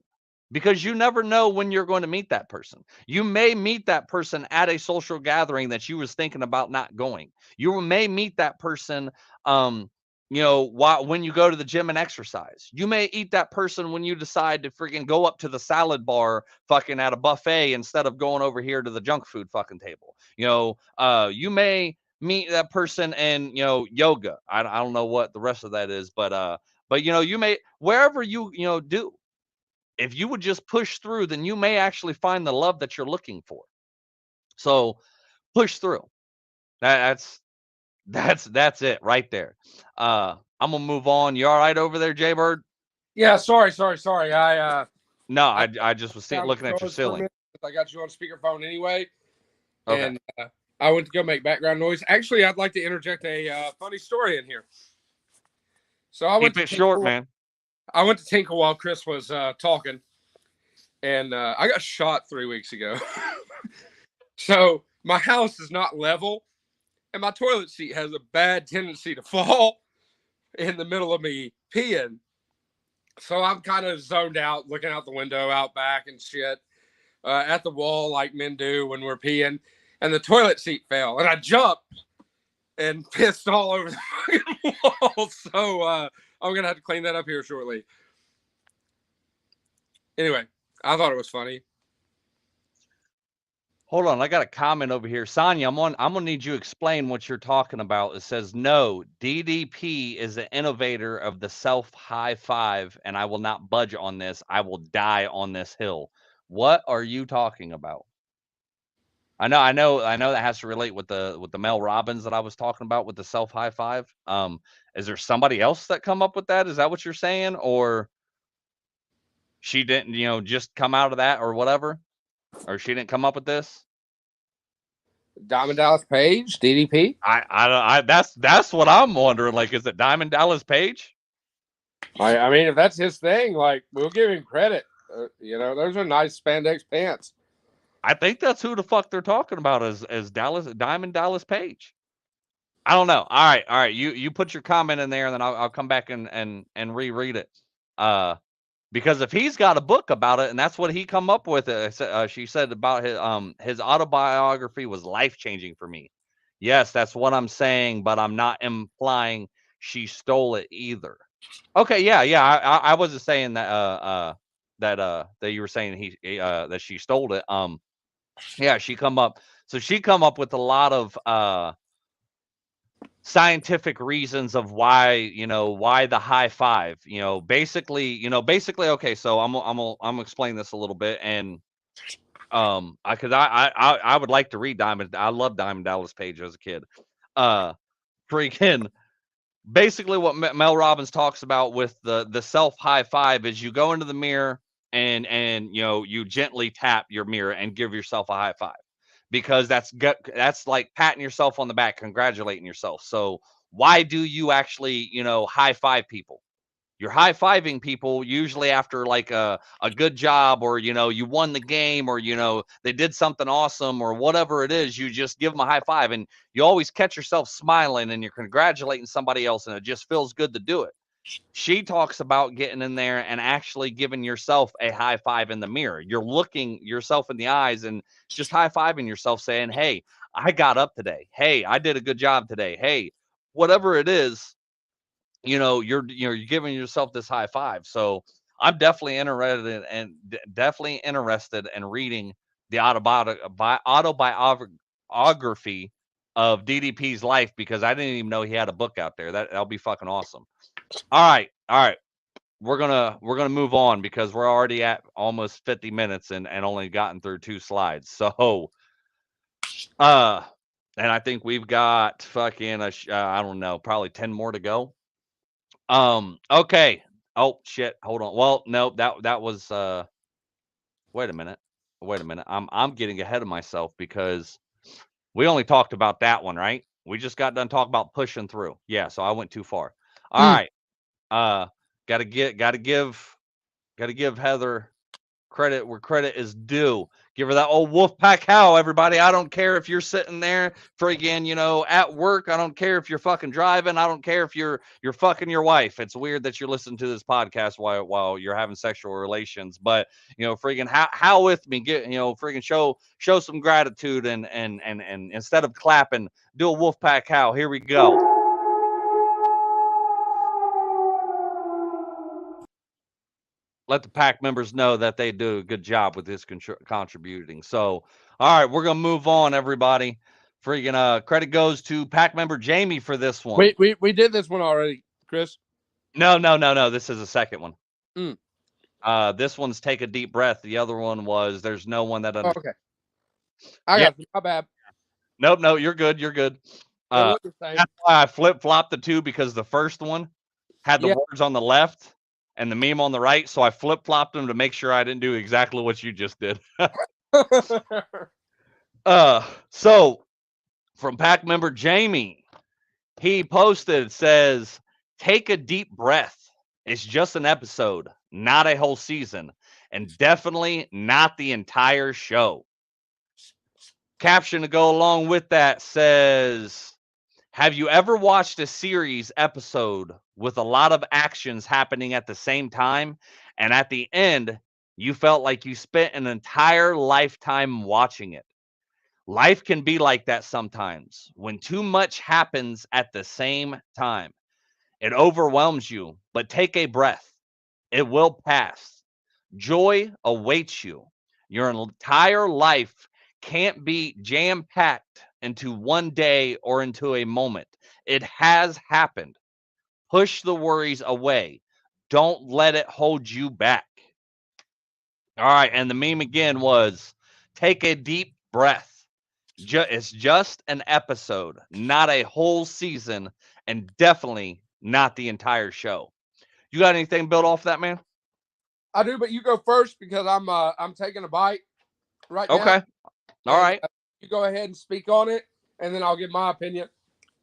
Because you never know when you're going to meet that person. You may meet that person at a social gathering that you was thinking about not going. You may meet that person, when you go to the gym and exercise. You may eat that person when you decide to freaking go up to the salad bar fucking at a buffet instead of going over here to the junk food fucking table. You may meet that person in, yoga. I don't know what the rest of that is, but you may, wherever you do. If you would just push through, then you may actually find the love that you're looking for. So push through. That's it right there. I'm gonna move on. You all right over there, Jaybird? Yeah, sorry. I just was looking at your ceiling. I got you on speakerphone anyway. Okay. And I went to go make background noise. Actually, I'd like to interject a funny story in here. So I keep it short, man. I went to Tinkle while Chris was talking, and I got shot 3 weeks ago. So my house is not level, and my toilet seat has a bad tendency to fall in the middle of me peeing. So I'm kind of zoned out, looking out the window, out back and shit, at the wall like men do when we're peeing, and the toilet seat fell, and I jumped and pissed all over the fucking wall. So I'm going to have to clean that up here shortly. Anyway, I thought it was funny. Hold on, I got a comment over here. Sonia, I'm going to need you to explain what you're talking about. It says, no, DDP is the innovator of the self high five, and I will not budge on this. I will die on this hill. What are you talking about? I know that has to relate with the Mel Robbins that I was talking about with the self high five. Is there somebody else that come up with that? Is that what you're saying, or she didn't, just come out of that or whatever, or she didn't come up with this? Diamond Dallas Page, DDP. I that's what I'm wondering. Like, is it Diamond Dallas Page? I mean, if that's his thing, like, we'll give him credit. Those are nice spandex pants. I think that's who the fuck they're talking about as Diamond Dallas Page. I don't know. All right. You put your comment in there, and then I'll come back and reread it. Because if he's got a book about it, and that's what he come up with, she said about his autobiography was life changing for me. Yes, that's what I'm saying, but I'm not implying she stole it either. Okay, yeah. I wasn't saying that that you were saying that she stole it. Yeah, she come up with a lot of scientific reasons of why the high five. Basically, okay, so I'm explaining this a little bit. And because I would like to read Diamond. I love Diamond Dallas Page as a kid. Freaking basically what Mel Robbins talks about with the self high five is you go into the mirror and you gently tap your mirror and give yourself a high five, because that's like patting yourself on the back, congratulating yourself. So why do you actually high five people? You're high fiving people usually after like a good job, or you won the game, or they did something awesome, or whatever it is. You just give them a high five, and you always catch yourself smiling, and you're congratulating somebody else, and it just feels good to do it. She talks about getting in there and actually giving yourself a high five in the mirror. You're looking yourself in the eyes and just high fiving yourself, saying, hey, I got up today. Hey, I did a good job today. Hey, whatever it is, you're giving yourself this high five. So I'm definitely interested in reading the autobiography of DDP's life, because I didn't even know he had a book out there. That'll be fucking awesome. All right. We're gonna move on, because we're already at almost 50 minutes and only gotten through 2 slides. So and I think we've got fucking I don't know, probably 10 more to go. Okay. Oh shit, hold on. Well, no, that was wait a minute. I'm getting ahead of myself, because we only talked about that one, right? We just got done talking about pushing through. Yeah, so I went too far. All right. Gotta give Heather credit where credit is due. Give her that old Wolfpack howl, everybody. I don't care if you're sitting there friggin', at work. I don't care if you're fucking driving. I don't care if you're fucking your wife. It's weird that you're listening to this podcast while you're having sexual relations. But friggin' howl with me. Get friggin' show some gratitude, and instead of clapping, do a Wolfpack howl. Here we go. Let the pack members know that they do a good job with this contributing. So, all right, we're gonna move on, everybody. Freaking credit goes to pack member Jamie for this one. Wait, we did this one already, Chris. No. This is the second one. This one's take a deep breath. The other one was there's no one that. Okay. I got you. My bad. Nope. No, you're good. You're good. That's why I flip-flopped the two, because the first one had the words on the left and the meme on the right, so I flip-flopped them to make sure I didn't do exactly what you just did. So from pack member Jamie, he posted, says, take a deep breath. It's just an episode, not a whole season, and definitely not the entire show. Caption to go along with that says, have you ever watched a series episode with a lot of actions happening at the same time, and at the end, you felt like you spent an entire lifetime watching it? Life can be like that sometimes, when too much happens at the same time. It overwhelms you, but take a breath. It will pass. Joy awaits you. Your entire life can't be jam-packed into one day or into a moment. It has happened. Push the worries away. Don't let it hold you back. All right, and the meme again was, take a deep breath. It's just an episode, not a whole season, and definitely not the entire show. You got anything built off that, man? I do, but you go first because I'm taking a bite right now. Okay. All right. You go ahead and speak on it, and then I'll give my opinion.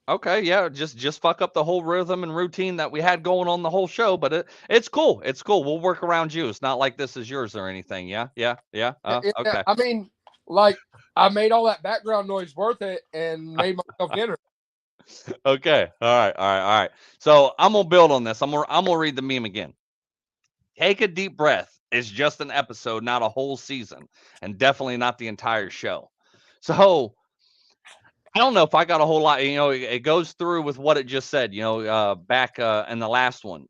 Okay, yeah, just fuck up the whole rhythm and routine that we had going on the whole show, but it's cool. It's cool. We'll work around you. It's not like this is yours or anything. Yeah. Okay. I mean, like, I made all that background noise worth it and made myself dinner. Okay. All right. So I'm gonna build on this. I'm gonna read the meme again. Take a deep breath. It's just an episode, not a whole season, and definitely not the entire show. So I don't know if I got a whole lot. It goes through with what it just said. Back in the last one.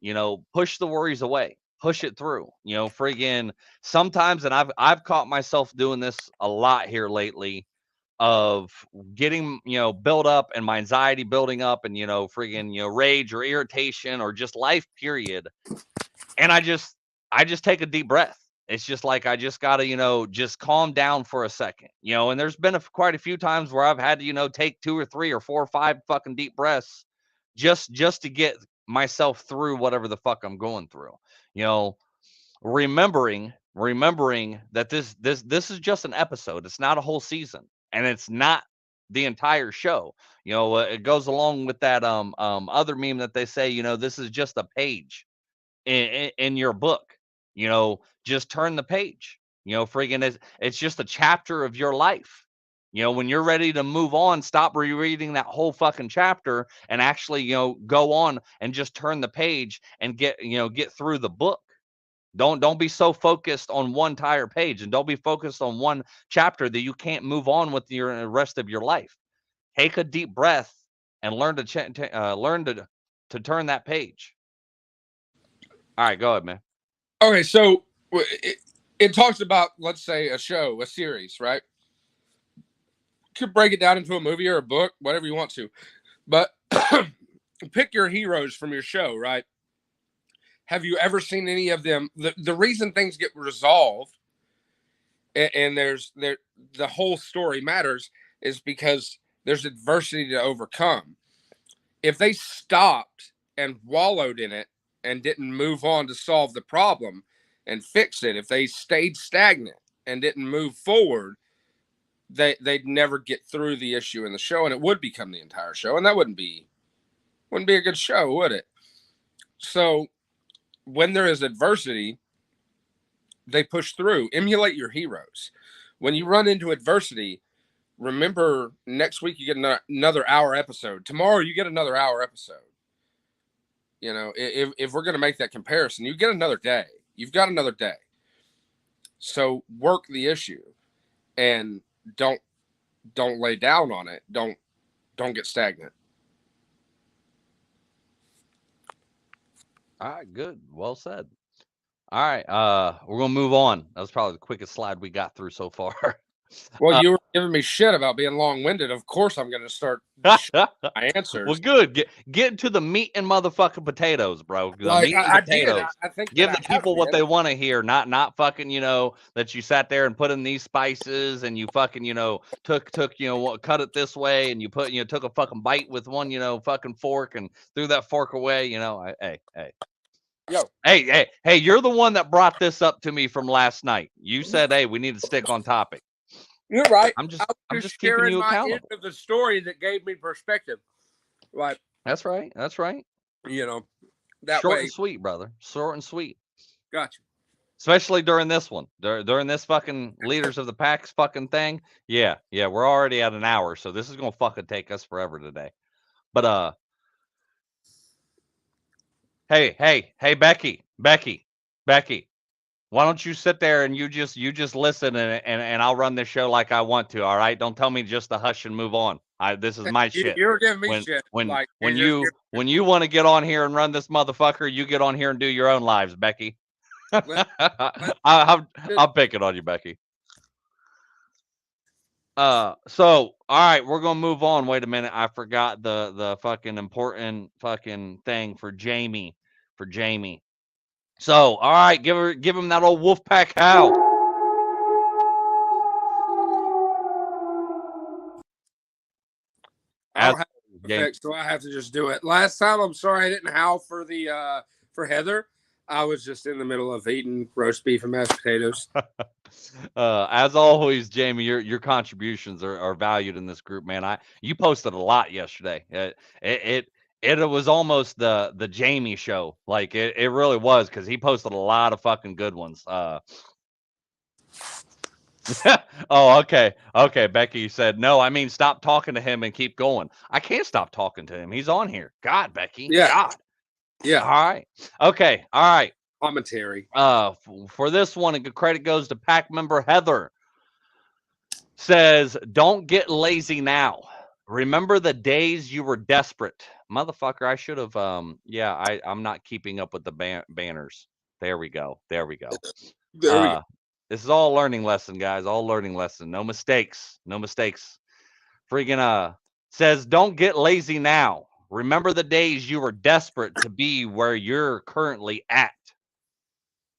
Push the worries away, push it through. Friggin' sometimes, and I've caught myself doing this a lot here lately, of getting built up and my anxiety building up, and friggin' rage or irritation or just life period, and I just take a deep breath. It's just like I just gotta, just calm down for a second, and there's been quite a few times where I've had to, take 2 or 3 or 4 or 5 fucking deep breaths just to get myself through whatever the fuck I'm going through. Remembering that this is just an episode. It's not a whole season, and it's not the entire show. It goes along with that other meme that they say, this is just a page in your book. Just turn the page. Friggin' it's just a chapter of your life. When you're ready to move on, stop rereading that whole fucking chapter and actually, go on and just turn the page and get through the book. Don't be so focused on one entire page, and don't be focused on one chapter that you can't move on with your rest of your life. Take a deep breath and learn to turn that page. All right, go ahead, man. Okay, so it talks about, let's say, a series, right? You could break it down into a movie or a book, whatever you want to. But pick your heroes from your show, right? Have you ever seen any of them? The reason things get resolved and the whole story matters is because there's adversity to overcome. If they stopped and wallowed in it and didn't move on to solve the problem and fix it, if they stayed stagnant and didn't move forward, they'd never get through the issue in the show, and it would become the entire show, and that wouldn't be a good show, would it? So when there is adversity, they push through. Emulate your heroes. When you run into adversity, remember, next week you get another hour episode. Tomorrow you get another hour episode. If we're going to make that comparison, you get another day. You've got another day. So work the issue and don't lay down on it. Don't get stagnant. All right, good. Well said. All right, we're gonna move on. That was probably the quickest slide we got through so far. Well, you were giving me shit about being long-winded. Of course, I'm going to start my answers. Well, good. Get into the meat and motherfucking potatoes, bro. The meat and potatoes. I think give the people what they want to hear, not fucking, that you sat there and put in these spices and you fucking, took, cut it this way and you took a fucking bite with one, fucking fork and threw that fork away. Hey. Yo. Hey, you're the one that brought this up to me from last night. You said, hey, we need to stick on topic. You're right. I'm just keeping you accountable. End of the story that gave me perspective. Right. That's right. That short way. And sweet, brother. Short and sweet. Gotcha. Especially during this one. During this fucking Leaders of the Packs fucking thing. Yeah. We're already at an hour, so this is gonna fucking take us forever today. But Hey, Becky. Why don't you sit there and you just listen and I'll run this show like I want to, all right? Don't tell me just to hush and move on. This is my shit. You're giving me shit. When you want to get on here and run this motherfucker, you get on here and do your own lives, Becky. I'll pick it on you, Becky. So all right, we're gonna move on. Wait a minute, I forgot the fucking important fucking thing for Jamie. So, all right, give him that old Wolfpack howl. I don't have effects, so I have to just do it. Last time, I'm sorry I didn't howl for the for Heather. I was just in the middle of eating roast beef and mashed potatoes. As always, Jamie, your contributions are valued in this group, man. You posted a lot yesterday. It was almost the Jamie show. Like it really was, because he posted a lot of fucking good ones. Oh, okay. Becky said, no, I mean, stop talking to him and keep going. I can't stop talking to him. He's on here. God, Becky. Yeah. God. Yeah. All right. Okay. All right. Commentary. For this one, credit goes to pack member Heather. Says, don't get lazy now. Remember the days you were desperate. Motherfucker, I should have, I'm not keeping up with the banners. There we go. There we go. This is all a learning lesson, guys. All learning lesson. No mistakes. No mistakes. Freaking says, don't get lazy now. Remember the days you were desperate to be where you're currently at.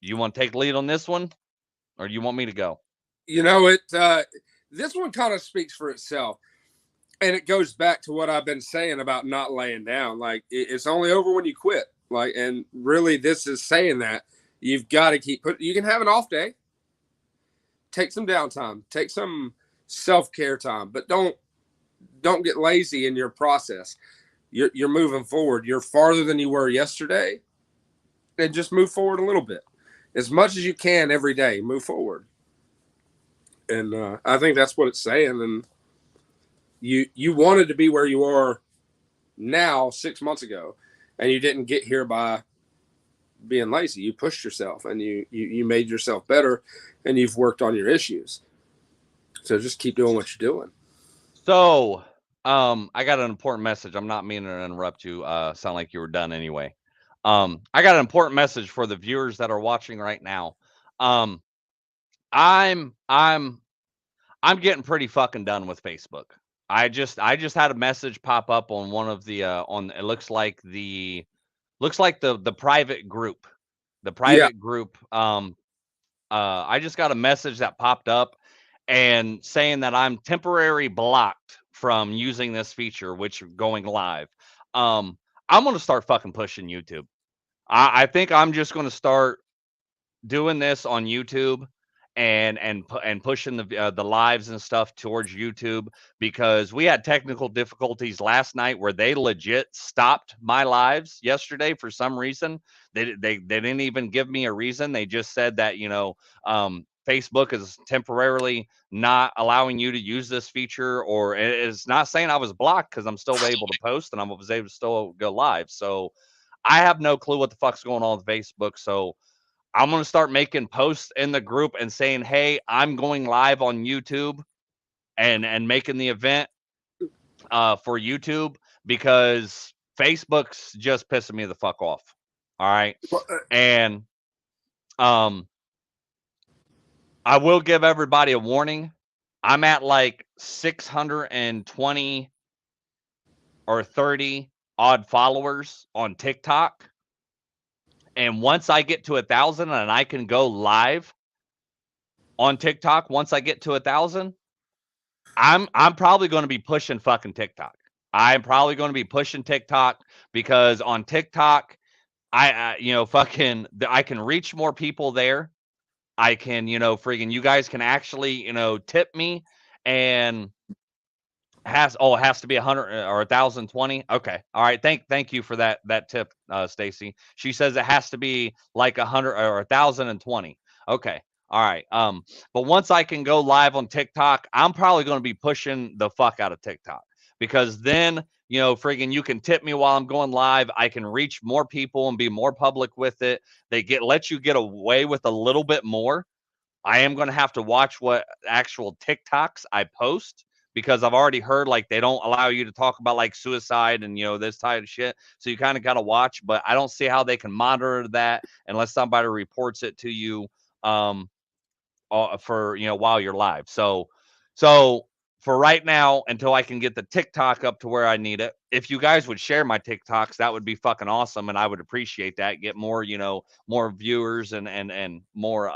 You want to take lead on this one, or do you want me to go? You know, this one kind of speaks for itself, and it goes back to what I've been saying about not laying down. Like, it's only over when you quit. Like, and really, this is saying that you've got to keep putting. You can have an off day. Take some downtime, take some self-care time, but don't get lazy in your process. You're moving forward. You're farther than you were yesterday, and just move forward a little bit, as much as you can every day. Move forward, and I think that's what it's saying. And you wanted to be where you are now 6 months ago, and you didn't get here by being lazy. You pushed yourself, and you made yourself better, and you've worked on your issues. So just keep doing what you're doing. So I got an important message. I'm not meaning to interrupt you. Sound like you were done anyway. I got an important message for the viewers that are watching right now. I'm getting pretty fucking done with Facebook. I just had a message pop up on one of the it looks like the private group. The private group. I just got a message that popped up and saying that I'm temporarily blocked from using this feature, which going live. I'm gonna start fucking pushing YouTube. I think I'm just gonna start doing this on YouTube and pushing the lives and stuff towards YouTube, because we had technical difficulties last night where they legit stopped my lives yesterday for some reason. They didn't even give me a reason. They just said that, Facebook is temporarily not allowing you to use this feature, or it's not saying I was blocked, because I'm still able to post and I was able to still go live. So I have no clue what the fuck's going on with Facebook. So I'm going to start making posts in the group and saying, hey, I'm going live on YouTube, and making the event for YouTube, because Facebook's just pissing me the fuck off. All right. And I will give everybody a warning. I'm at like 620 or 30 odd followers on TikTok. And once I get to 1,000 and I can go live on TikTok, once I get to 1,000, I'm probably going to be pushing fucking TikTok. I'm probably going to be pushing TikTok, because on TikTok, I can reach more people there. I can, friggin' you guys can actually, tip me, and it has to be 100 or 1,020. Okay. All right. Thank you for that tip, Stacy. She says it has to be like 100 or 1,020. Okay. All right. But once I can go live on TikTok, I'm probably going to be pushing the fuck out of TikTok, because then, friggin' you can tip me while I'm going live. I can reach more people and be more public with it. Let you get away with a little bit more. I am going to have to watch what actual TikToks I post, because I've already heard like they don't allow you to talk about like suicide and, this type of shit. So you kind of got to watch, but I don't see how they can monitor that unless somebody reports it to you for, while you're live. So for right now, until I can get the TikTok up to where I need it, if you guys would share my TikToks, that would be fucking awesome, and I would appreciate that. Get more, more viewers and more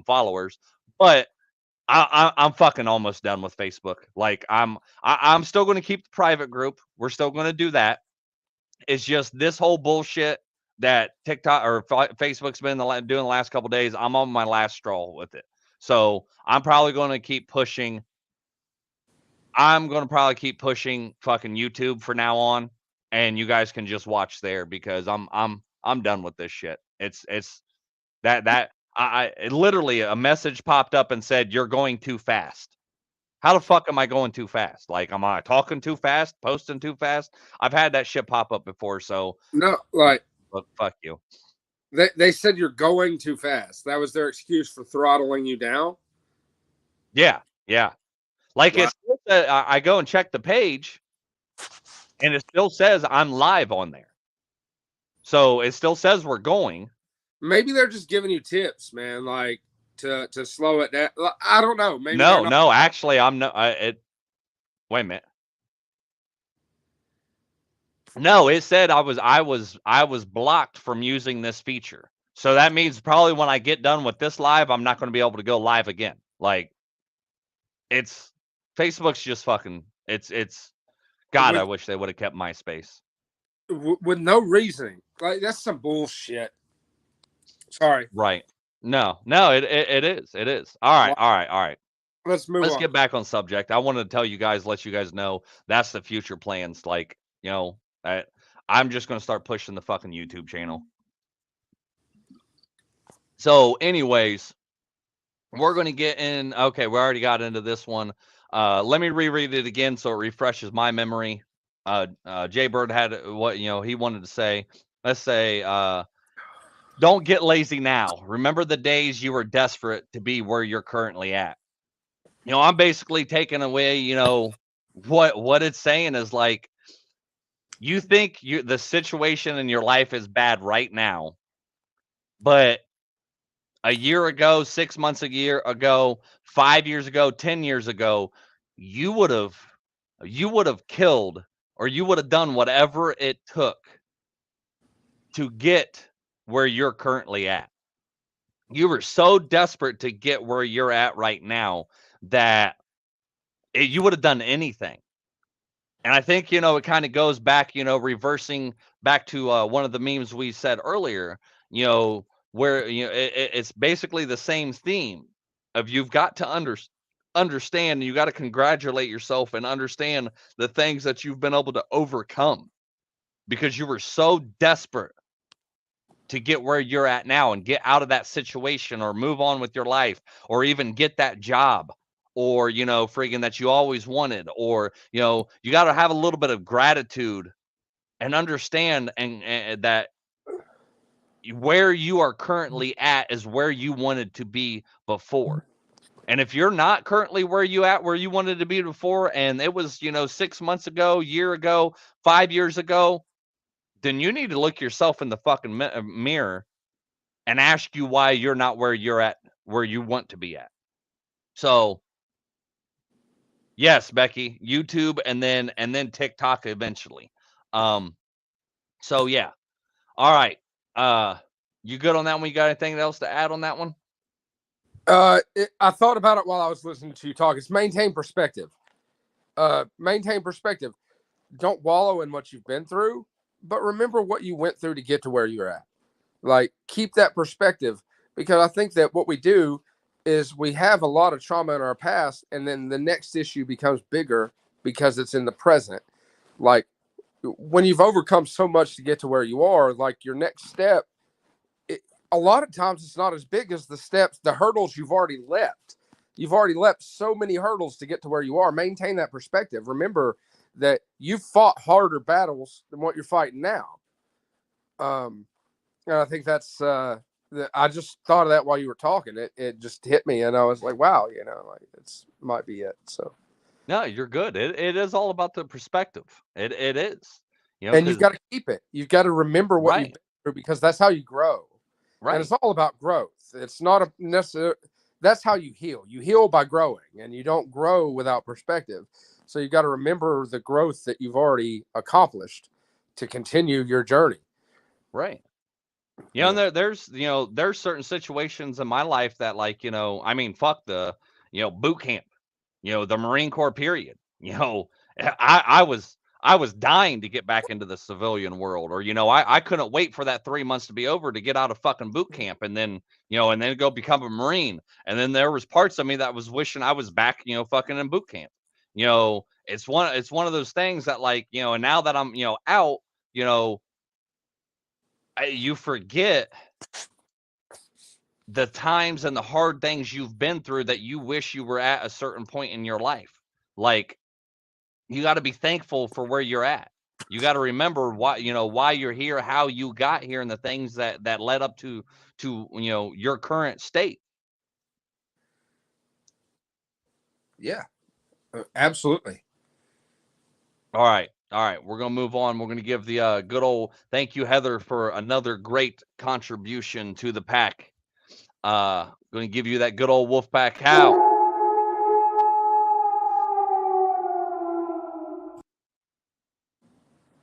followers. But I'm fucking almost done with Facebook. Like I'm still going to keep the private group. We're still going to do that. It's just this whole bullshit that TikTok or Facebook's been doing the last couple of days. I'm on my last straw with it. So I'm probably going to keep pushing. I'm going to probably keep pushing fucking YouTube for now on, and you guys can just watch there because I'm done with this shit. It's that it literally a message popped up and said you're going too fast. How the fuck am I going too fast? Like, am I talking too fast, posting too fast? I've had that shit pop up before, so No, like fuck you. they said you're going too fast. That was their excuse for throttling you down. Yeah. Like Wow. it's I go and check the page, and it still says I'm live on there. So it still says we're going. Maybe they're just giving you tips, man. Like to slow it down. I don't know. Maybe No. Actually, I'm no. Wait a minute. No, it said I was blocked from using this feature. So that means probably when I get done with this live, I'm not going to be able to go live again. Like, it's Facebook's just fucking. It's. God, I wish they would have kept MySpace. With no reasoning. Like that's some bullshit. Sorry. Right. No. It is. All right. Let's move Let's on. get back on subject. I wanted to tell you guys, let you guys know that's the future plans. Like, I'm just going to start pushing the fucking YouTube channel. So, anyways, we're going to get in. Okay, we already got into this one. Let me reread it again so it refreshes my memory. Jay Bird had what he wanted to say. Let's say, don't get lazy now. Remember the days you were desperate to be where you're currently at. I'm basically taking away, what it's saying is like, you think the situation in your life is bad right now, but a year ago, 6 months ago, 5 years ago, 10 years ago, you would have killed, or you would have done whatever it took to get where you're currently at. You were so desperate to get where you're at right now that you would have done anything. And I think, it kind of goes back, reversing back to one of the memes we said earlier, where, it's basically the same theme of you've got to understand, and you got to congratulate yourself and understand the things that you've been able to overcome because you were so desperate to get where you're at now and get out of that situation or move on with your life or even get that job or, friggin' that you always wanted, or, you got to have a little bit of gratitude and understand and that where you are currently at is where you wanted to be before. And if you're not currently where you wanted to be before, and it was, 6 months ago, year ago, 5 years ago, then you need to look yourself in the fucking mirror and ask you why you're not where you're at, where you want to be at. So, yes, Becky, YouTube and then TikTok eventually. So yeah. All right. You good on that one? You got anything else to add on that one? I thought about it while I was listening to you talk. It's maintain perspective. Maintain perspective. Don't wallow in what you've been through, but remember what you went through to get to where you're at. Like, keep that perspective, because I think that what we do is we have a lot of trauma in our past, and then the next issue becomes bigger because it's in the present. Like, when you've overcome so much to get to where you are, like your next step, a lot of times it's not as big as the hurdles you've already leapt. You've already leapt so many hurdles to get to where you are. Maintain that perspective. Remember that you've fought harder battles than what you're fighting now. And I think that's, I just thought of that while you were talking. It just hit me, and I was like, wow, like it's might be it. So. No, you're good. It is all about the perspective. It is. And you've got to keep it. You've got to remember what you've been through, because that's how you grow. Right. And it's all about growth. It's not a necessary. That's how you heal. You heal by growing, and you don't grow without perspective. So you've got to remember the growth that you've already accomplished to continue your journey. Right. And there's certain situations in my life that, like, I mean, fuck the, boot camp, the Marine Corps period. I was dying to get back into the civilian world, or I couldn't wait for that 3 months to be over to get out of fucking boot camp and then go become a Marine. And then there was parts of me that was wishing I was back, fucking in boot camp. It's one of those things that, like, and now that I'm, out, you forget the times and the hard things you've been through that you wish you were at a certain point in your life. Like, you got to be thankful for where you're at. You got to remember why you're here, how you got here, and the things that led up to your current state. Yeah, absolutely. All right. We're going to move on. We're going to give the good old thank you, Heather, for another great contribution to the pack. Going to give you that good old Wolfpack how.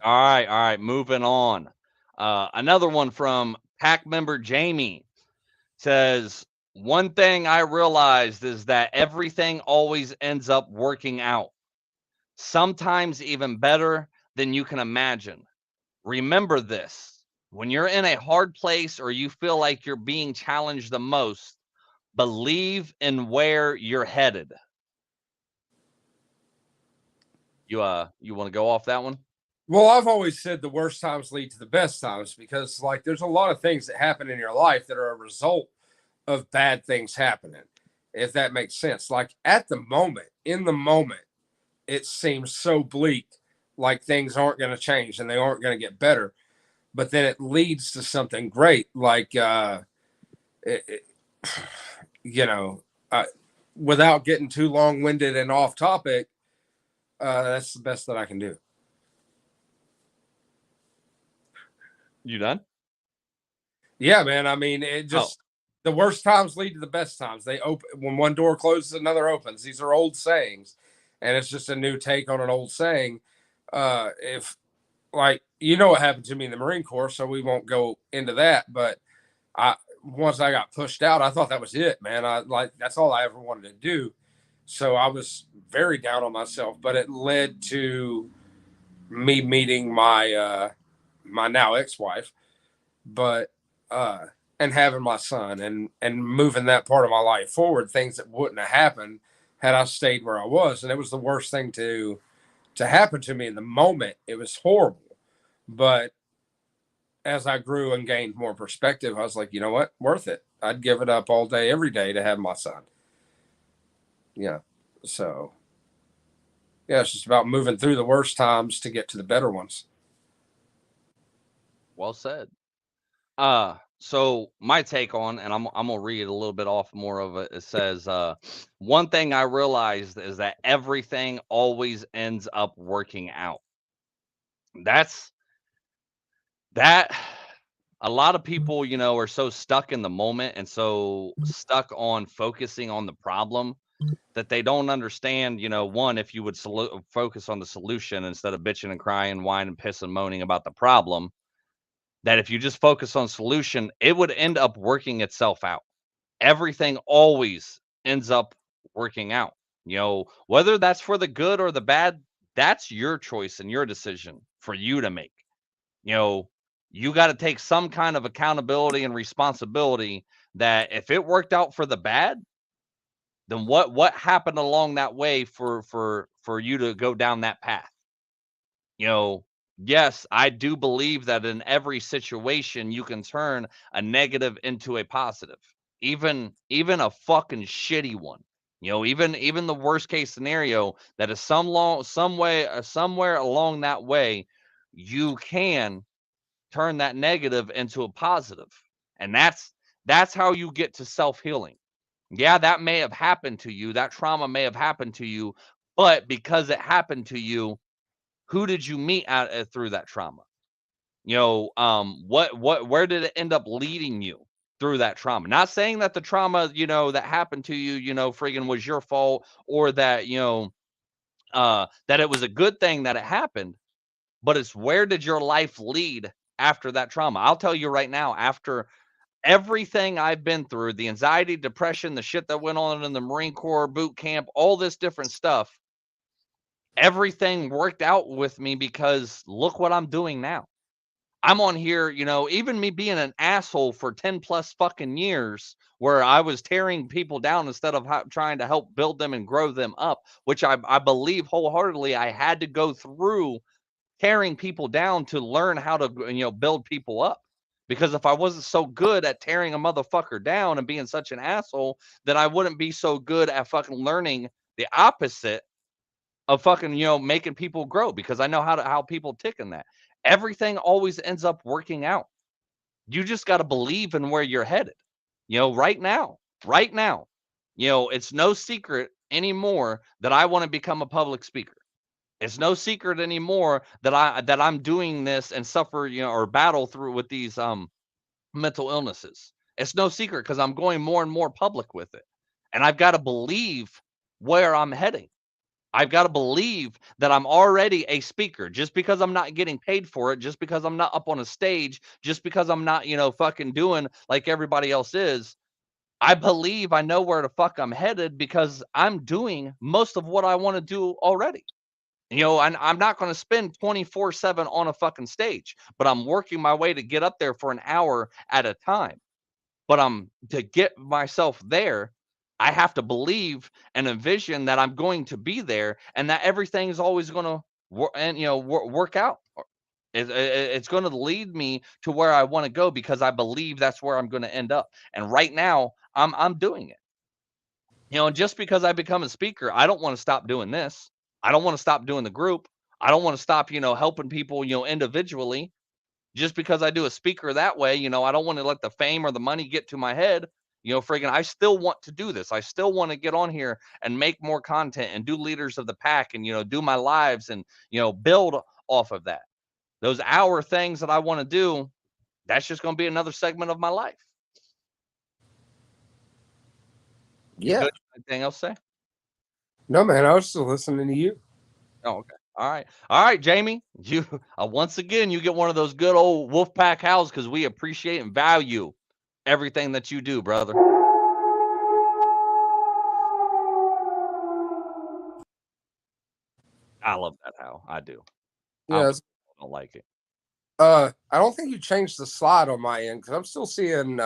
All right. Moving on. Another one from pack member Jamie says, one thing I realized is that everything always ends up working out. Sometimes even better than you can imagine. Remember this. When you're in a hard place or you feel like you're being challenged the most, believe in where you're headed. You want to go off that one? Well, I've always said the worst times lead to the best times, because, like, there's a lot of things that happen in your life that are a result of bad things happening, if that makes sense. Like, in the moment, it seems so bleak, like things aren't going to change and they aren't going to get better. But then it leads to something great, like, without getting too long-winded and off topic, that's the best that I can do. You done? Yeah, man. I mean, the worst times lead to the best times. They open when one door closes, another opens. These are old sayings, and it's just a new take on an old saying. If, like, what happened to me in the Marine Corps, so we won't go into that. But once I got pushed out, I thought that was it, man. That's all I ever wanted to do. So I was very down on myself, but it led to me meeting my my now ex-wife, but and having my son and moving that part of my life forward, things that wouldn't have happened had I stayed where I was. And it was the worst thing to happen to me in the moment. It was horrible. But as I grew and gained more perspective, I was like, you know what? Worth it. I'd give it up all day, every day to have my son. Yeah. So, yeah, it's just about moving through the worst times to get to the better ones. Well said. So my take on, and I'm gonna read a little bit off more of it. It says, one thing I realized is that everything always ends up working out. That's that. A lot of people, are so stuck in the moment and so stuck on focusing on the problem that they don't understand, one, if you would focus on the solution instead of bitching and crying, whining, pissing, moaning about the problem, that if you just focus on solution, it would end up working itself out. Everything always ends up working out. Whether that's for the good or the bad, that's your choice and your decision for you to make. You got to take some kind of accountability and responsibility that if it worked out for the bad, then what happened along that way for you to go down that path? Yes, I do believe that in every situation you can turn a negative into a positive, even a fucking shitty one. Even the worst case scenario, that is somewhere along that way, you can turn that negative into a positive. And that's how you get to self-healing. Yeah, that may have happened to you. That trauma may have happened to you, but because it happened to you, who did you meet through that trauma? Where did it end up leading you through that trauma? Not saying that the trauma, that happened to you, friggin' was your fault, or that, that it was a good thing that it happened, but it's where did your life lead after that trauma? I'll tell you right now, after everything I've been through, the anxiety, depression, the shit that went on in the Marine Corps boot camp, all this different stuff, everything worked out with me because look what I'm doing now. I'm on here, you know, even me being an asshole for 10 plus fucking years where I was tearing people down instead of trying to help build them and grow them up, which I believe wholeheartedly I had to go through tearing people down to learn how to, you know, build people up. Because if I wasn't so good at tearing a motherfucker down and being such an asshole, then I wouldn't be so good at fucking learning the opposite of fucking, you know, making people grow, because I know how people tick in that. Everything always ends up working out. You just got to believe in where you're headed. You know, right now, you know, it's no secret anymore that I want to become a public speaker. It's no secret anymore that I'm doing this and suffer, you know, or battle through with these mental illnesses. It's no secret because I'm going more and more public with it. And I've got to believe where I'm heading. I've got to believe that I'm already a speaker. Just because I'm not getting paid for it, just because I'm not up on a stage, just because I'm not, you know, fucking doing like everybody else is, I believe I know where the fuck I'm headed because I'm doing most of what I want to do already. You know, I'm not going to spend 24/7 on a fucking stage, but I'm working my way to get up there for an hour at a time. But to get myself there, I have to believe and envision that I'm going to be there and that everything is always going to work out. It's going to lead me to where I want to go because I believe that's where I'm going to end up. And right now, I'm doing it. You know, and just because I become a speaker, I don't want to stop doing this. I don't want to stop doing the group. I don't want to stop, you know, helping people, you know, individually. Just because I do a speaker that way, you know, I don't want to let the fame or the money get to my head. You know, friggin', I still want to do this. I still want to get on here and make more content and do Leaders of the Pack and, you know, do my lives and, you know, build off of that. Those hour things that I want to do, that's just going to be another segment of my life. Yeah. Anything else to say? No, man, I was still listening to you. Oh, okay. All right, Jamie. You once again, you get one of those good old Wolfpack howls because we appreciate and value everything that you do, brother. I love that howl. I do. Yeah, I don't like it. I don't think you changed the slide on my end because I'm still seeing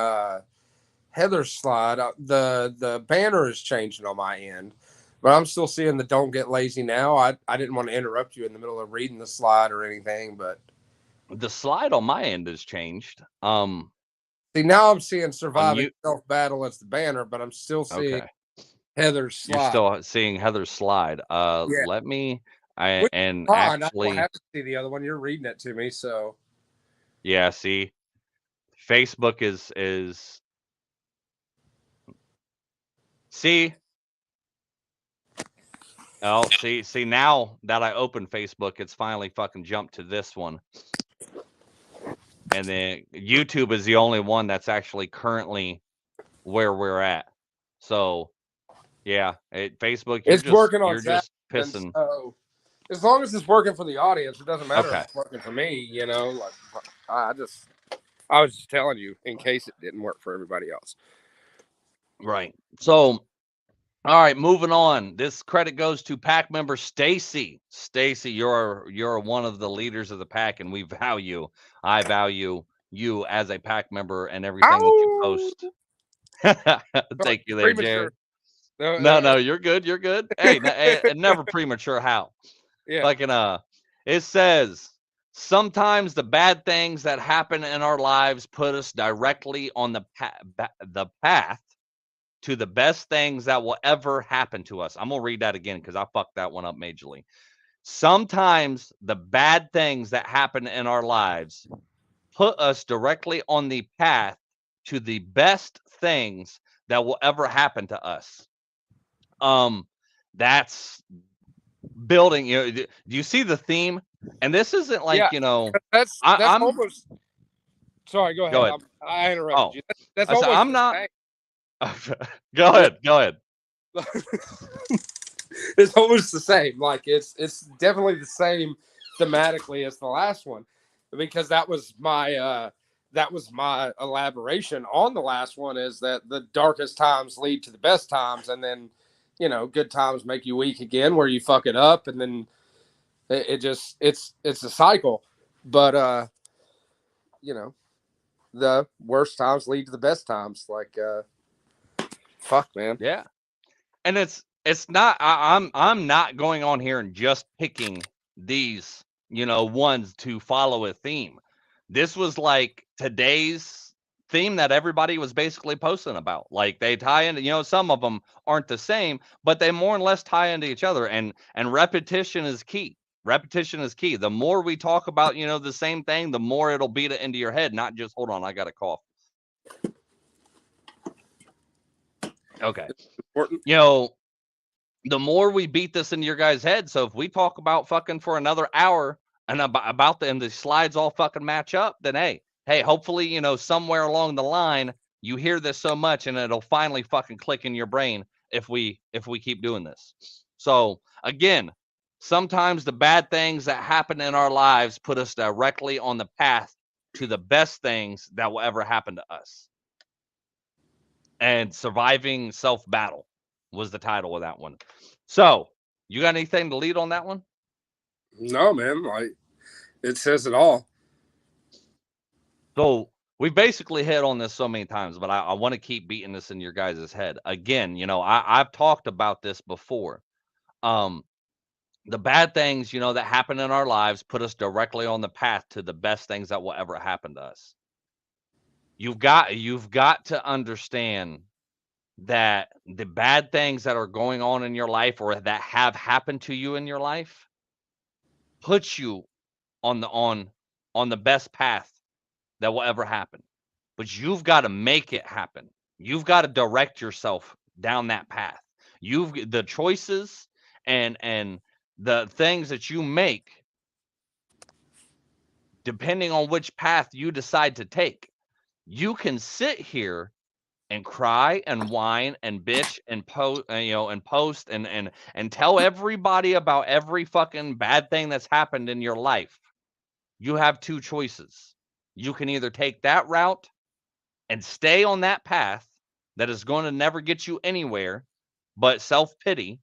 Heather's slide. The banner is changing on my end, but I'm still seeing the "Don't Get Lazy Now." I didn't want to interrupt you in the middle of reading the slide or anything, but the slide on my end has changed. See, now I'm seeing "Surviving Self-Battle" as the banner, but I'm still seeing Heather's slide. You're still seeing Heather's slide. Yeah. Let me. Actually, I don't have to see the other one. You're reading it to me, so yeah. See, Facebook is. See. Oh, see. Now that I open Facebook, it's finally fucking jumped to this one, and then YouTube is the only one that's actually currently where we're at. So, yeah, Facebook. It's working on. You're just pissing. So, as long as it's working for the audience, it doesn't matter if it's working for me. You know, like I was just telling you in case it didn't work for everybody else. Right. So, all right, moving on. This credit goes to pack member Stacy. Stacy, you're one of the leaders of the pack, and we value. I value you as a pack member and everything that you post. Thank you there, Jared. No, you're good. You're good. Hey, never premature how. Yeah. Fucking it says sometimes the bad things that happen in our lives put us directly on the path to the best things that will ever happen to us. I'm gonna read that again because I fucked that one up majorly. Sometimes the bad things that happen in our lives put us directly on the path to the best things that will ever happen to us. That's building. You know, do you see the theme? And this isn't like, you know, that's almost. Sorry, go ahead. Go ahead. I interrupted you. That's almost. I'm not. Go ahead. It's almost the same. Like it's definitely the same thematically as the last one, because that was my that was my elaboration on the last one, is that the darkest times lead to the best times. And then, good times make you weak again, where you fuck it up. And then it's a cycle. But, the worst times lead to the best times. Like, fuck, man. Yeah. And it's not, I'm not going on here and just picking these, ones to follow a theme. This was like today's theme that everybody was basically posting about. Like they tie into, some of them aren't the same, but they more or less tie into each other. And repetition is key. Repetition is key. The more we talk about, the same thing, the more it'll beat it into your head, not just, hold on, I got a cough. Okay. Important. The more we beat this into your guys' head. So if we talk about fucking for another hour and about the, and the slides all fucking match up, then hey, hopefully, somewhere along the line, you hear this so much and it'll finally fucking click in your brain if we keep doing this. So again, sometimes the bad things that happen in our lives put us directly on the path to the best things that will ever happen to us. And Surviving Self-Battle was the title of that one. So, you got anything to lead on that one? No, man. Like, it says it all. So, we basically hit on this so many times, but I want to keep beating this in your guys' head. Again, I've talked about this before. The bad things, that happen in our lives put us directly on the path to the best things that will ever happen to us. You've got to understand that the bad things that are going on in your life or that have happened to you in your life puts you on the best path that will ever happen. But you've got to make it happen. You've got to direct yourself down that path. The choices and the things that you make, depending on which path you decide to take. You can sit here and cry and whine and bitch and post, and tell everybody about every fucking bad thing that's happened in your life. You have two choices. You can either take that route and stay on that path that is going to never get you anywhere but self-pity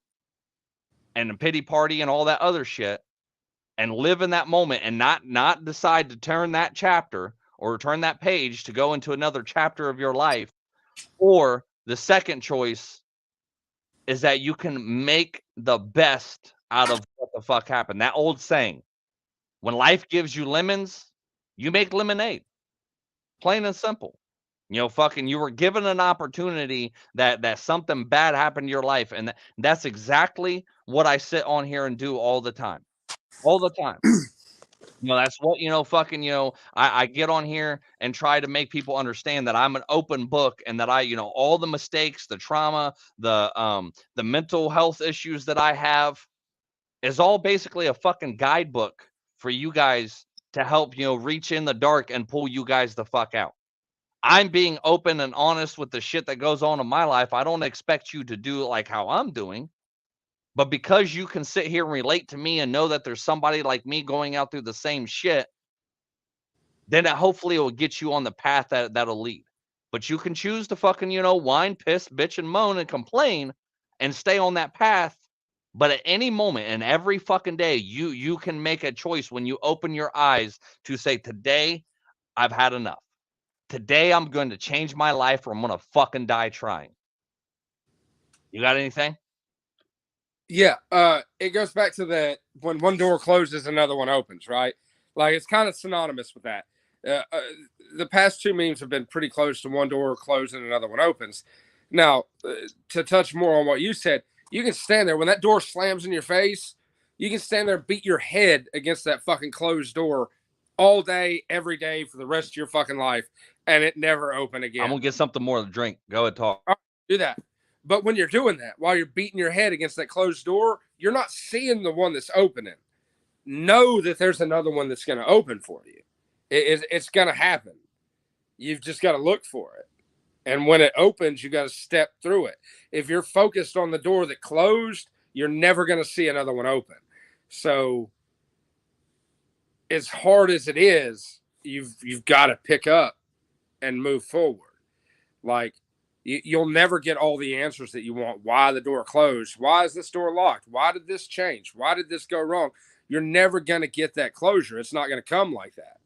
and a pity party and all that other shit, and live in that moment and not decide to turn that chapter or turn that page to go into another chapter of your life. Or the second choice is that you can make the best out of what the fuck happened. That old saying, when life gives you lemons, you make lemonade. Plain and simple. You were given an opportunity that something bad happened to your life. And that's exactly what I sit on here and do all the time. All the time. That's what, I get on here and try to make people understand that I'm an open book and that all the mistakes, the trauma, the mental health issues that I have is all basically a fucking guidebook for you guys to help, reach in the dark and pull you guys the fuck out. I'm being open and honest with the shit that goes on in my life. I don't expect you to do it like how I'm doing. But because you can sit here and relate to me and know that there's somebody like me going out through the same shit, then hopefully it will get you on the path that'll lead. But you can choose to fucking, whine, piss, bitch, and moan and complain and stay on that path. But at any moment and every fucking day, you can make a choice when you open your eyes to say, today, I've had enough. Today, I'm going to change my life or I'm going to fucking die trying. You got anything? Yeah, it goes back to that when one door closes, another one opens, right? Like, it's kind of synonymous with that. The past two memes have been pretty close to one door closing, another one opens. Now, to touch more on what you said, you can stand there. When that door slams in your face, you can stand there and beat your head against that fucking closed door all day, every day for the rest of your fucking life, and it never open again. I'm going to get something more to drink. Go ahead, talk. Do that. But when you're doing that, while you're beating your head against that closed door, you're not seeing the one that's opening. Know that there's another one that's going to open for you. It's going to happen. You've just got to look for it. And when it opens, you got to step through it. If you're focused on the door that closed, you're never going to see another one open. So as hard as it is, you've got to pick up and move forward. Like, you'll never get all the answers that you want. Why the door closed? Why is this door locked? Why did this change? Why did this go wrong? You're never going to get that closure. It's not going to come like that.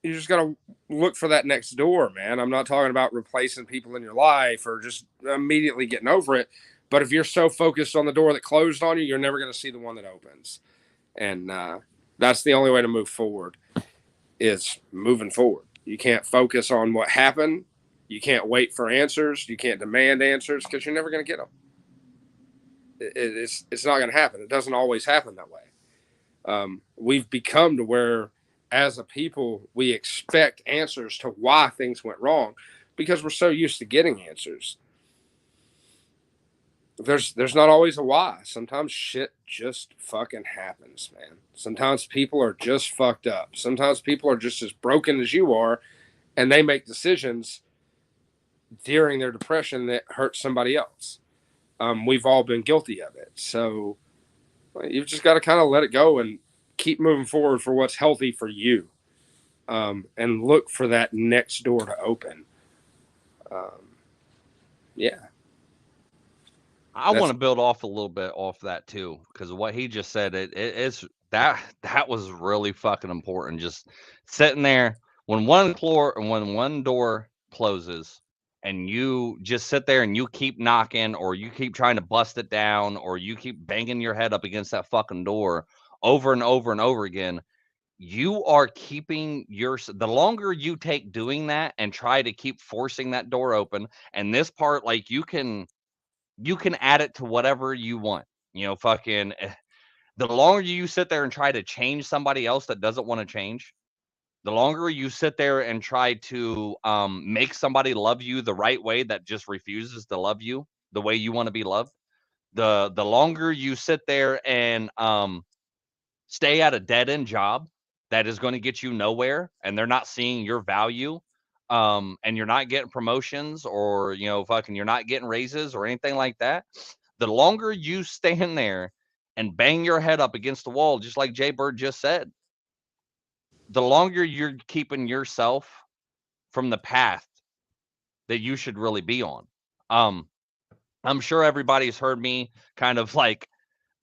You just got to look for that next door, man. I'm not talking about replacing people in your life or just immediately getting over it. But if you're so focused on the door that closed on you, you're never going to see the one that opens. And that's the only way to move forward, is moving forward. You can't focus on what happened. You can't wait for answers. You can't demand answers because you're never going to get them. It's not going to happen. It doesn't always happen that way. We've become to where, as a people, we expect answers to why things went wrong because we're so used to getting answers. There's not always a why. Sometimes shit just fucking happens, man. Sometimes people are just fucked up. Sometimes people are just as broken as you are, and they make decisions during their depression that hurt somebody else. We've all been guilty of it. So you've just got to kind of let it go and keep moving forward for what's healthy for you, and look for that next door to open. Yeah. I want to build off a little bit off that too, because what he just said, it's that was really fucking important. Just sitting there when one door closes, and you just sit there and you keep knocking, or you keep trying to bust it down, or you keep banging your head up against that fucking door over and over and over again. You are keeping the longer you take doing that and try to keep forcing that door open, and this part, like, you can add it to whatever you want. Fucking the longer you sit there and try to change somebody else that doesn't want to change, the longer you sit there and try to make somebody love you the right way that just refuses to love you the way you want to be loved, the longer you sit there and stay at a dead-end job that is going to get you nowhere, and they're not seeing your value, and you're not getting promotions, or you're not getting raises or anything like that, the longer you stand there and bang your head up against the wall, just like Jay Bird just said, the longer you're keeping yourself from the path that you should really be on. I'm sure everybody's heard me kind of like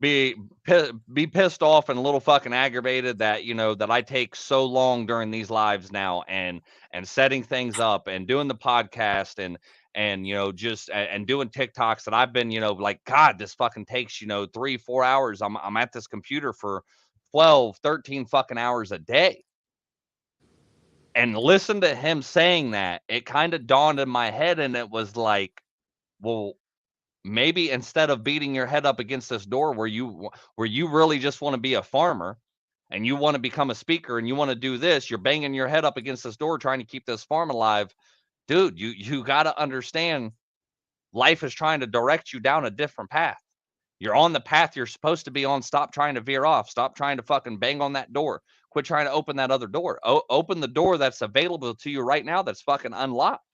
be pissed off and a little fucking aggravated that that I take so long during these lives now, and setting things up and doing the podcast and just and doing TikToks, that I've been like, God, this fucking takes 3-4 hours. I'm at this computer for 12-13 fucking hours a day. And listen to him saying that, it kind of dawned in my head, and it was like, well, maybe instead of beating your head up against this door where you really just want to be a farmer, and you want to become a speaker, and you want to do this, you're banging your head up against this door trying to keep this farm alive. Dude, you got to understand, life is trying to direct you down a different path. You're on the path you're supposed to be on. Stop trying to veer off. Stop trying to fucking bang on that door. Quit trying to open that other door. Open the door that's available to you right now that's fucking unlocked.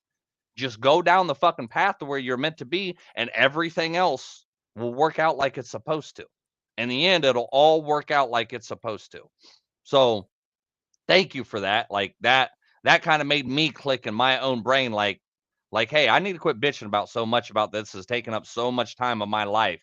Just go down the fucking path to where you're meant to be, and everything else will work out like it's supposed to. In the end, it'll all work out like it's supposed to. So thank you for that. Like, that kind of made me click in my own brain, like, hey, I need to quit bitching about so much about this. Is taking up so much time of my life,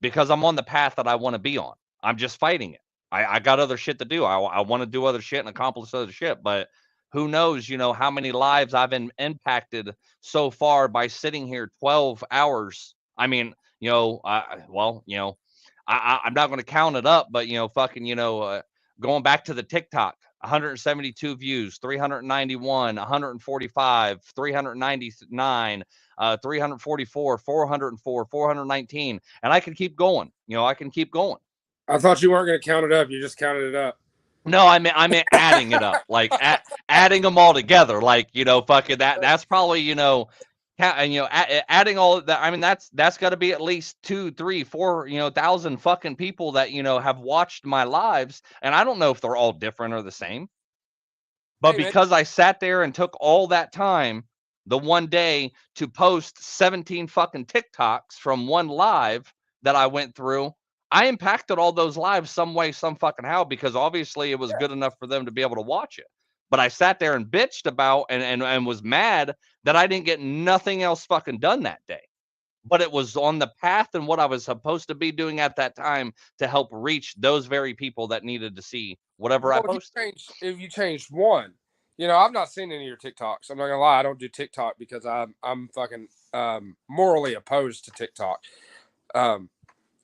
because I'm on the path that I want to be on. I'm just fighting it. I got other shit to do. I want to do other shit and accomplish other shit, but who knows, how many lives I've been impacted so far by sitting here 12 hours. I mean, I'm not going to count it up, but, going back to the TikTok, 172 views, 391, 145, 399, 344, 404, 419, and I can keep going. I can keep going. I thought you weren't going to count it up. You just counted it up. No, I meant adding it up, like adding them all together, like fucking that's probably adding all of that. I mean, that's got to be at least 2, 3, 4 1,000 fucking people that have watched my lives, and I don't know if they're all different or the same, but because I sat there and took all that time the one day to post 17 fucking TikToks from one live that I went through, I impacted all those lives some way, some fucking how, because obviously it was good enough for them to be able to watch it. but I sat there and bitched about and was mad that I didn't get nothing else fucking done that day. But it was on the path and what I was supposed to be doing at that time to help reach those very people that needed to see whatever I posted. If you changed one, I've not seen any of your TikToks. I'm not gonna lie, I don't do TikTok because I'm fucking morally opposed to TikTok,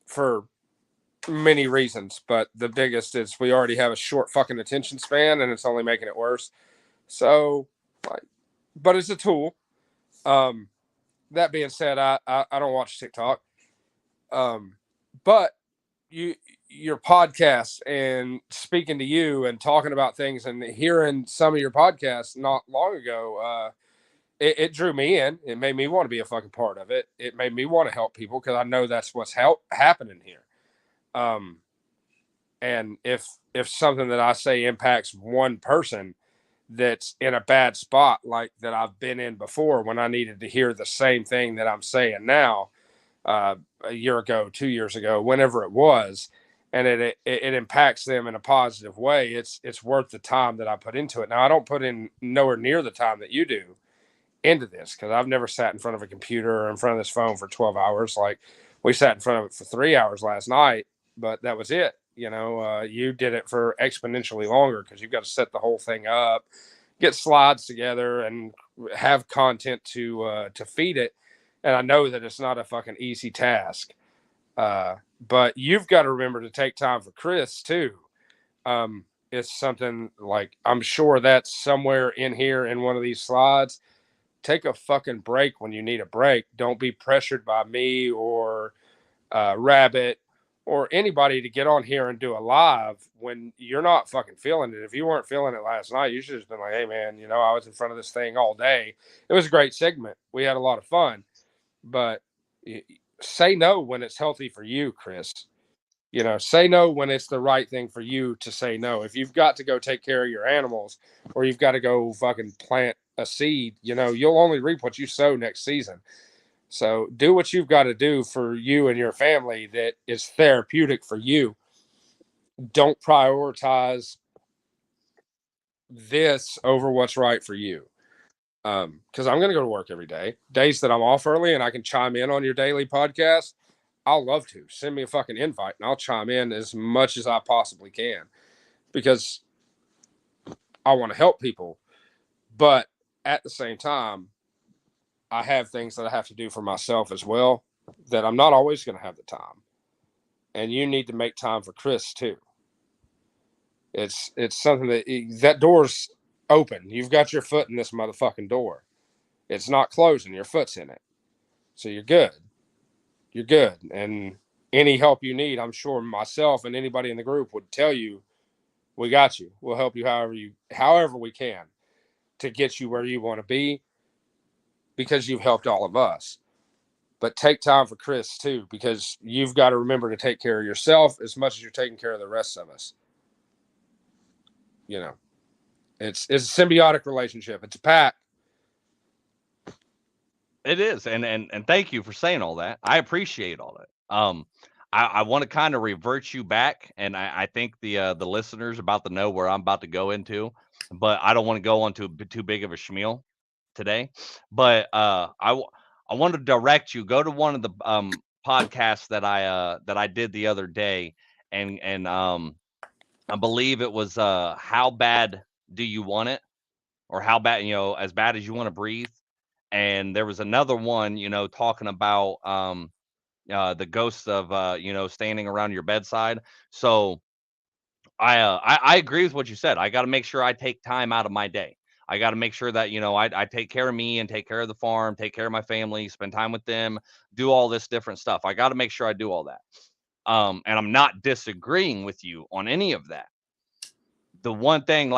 for many reasons. But the biggest is we already have a short fucking attention span, and it's only making it worse. So, but it's a tool. That being said, I don't watch TikTok. But your podcast and speaking to you and talking about things and hearing some of your podcasts not long ago, it drew me in. It made me want to be a fucking part of it. It made me want to help people because I know that's what's happening here. And if something that I say impacts one person that's in a bad spot like that I've been in before when I needed to hear the same thing that I'm saying now, a year ago, 2 years ago, whenever it was, and it impacts them in a positive way, it's worth the time that I put into it. Now, I don't put in nowhere near the time that you do into this because I've never sat in front of a computer or in front of this phone for 12 hours. Like we sat in front of it for 3 hours last night, but that was it. You did it for exponentially longer because you've got to set the whole thing up, get slides together, and have content to feed it. And I know that it's not a fucking easy task. But you've got to remember to take time for Chris too. It's something like, I'm sure that's somewhere in here in one of these slides. Take a fucking break when you need a break. Don't be pressured by me or Rabbit or anybody to get on here and do a live when you're not fucking feeling it. If you weren't feeling it last night, you should have been like, hey man, I was in front of this thing all day. It was a great segment. We had a lot of fun, but say no when it's healthy for you, Chris. Say no when it's the right thing for you to say no. If you've got to go take care of your animals or you've got to go fucking plant a seed, you'll only reap what you sow next season. So do what you've got to do for you and your family that is therapeutic for you. Don't prioritize this over what's right for you. Because I'm going to go to work every day. Days that I'm off early and I can chime in on your daily podcast, I'll love to. Send me a fucking invite and I'll chime in as much as I possibly can because I want to help people. But at the same time, I have things that I have to do for myself as well that I'm not always going to have the time. And you need to make time for Chris too. It's something that door's open. You've got your foot in this motherfucking door. It's not closing. Your foot's in it. So you're good. You're good. And any help you need, I'm sure myself and anybody in the group would tell you, we got you. We'll help you however we can to get you where you want to be because you've helped all of us. But take time for Chris too, because you've got to remember to take care of yourself as much as you're taking care of the rest of us. It's a symbiotic relationship. It's a pact. It is, and thank you for saying all that. I appreciate all that. I want to kind of revert you back, and I think the listeners about to know where I'm about to go into, but I don't want to go on to too big of a schmeal today. But I want to direct you. Go to one of the podcasts that I did the other day, and I believe it was How Bad Do You Want It, or How Bad, as bad as you want to breathe. And there was another one, talking about the ghosts of standing around your bedside. So I agree with what you said. I got to make sure I take time out of my day. I got to make sure that I take care of me and take care of the farm, take care of my family, spend time with them, do all this different stuff. I got to make sure I do all that. And I'm not disagreeing with you on any of that. The one thing,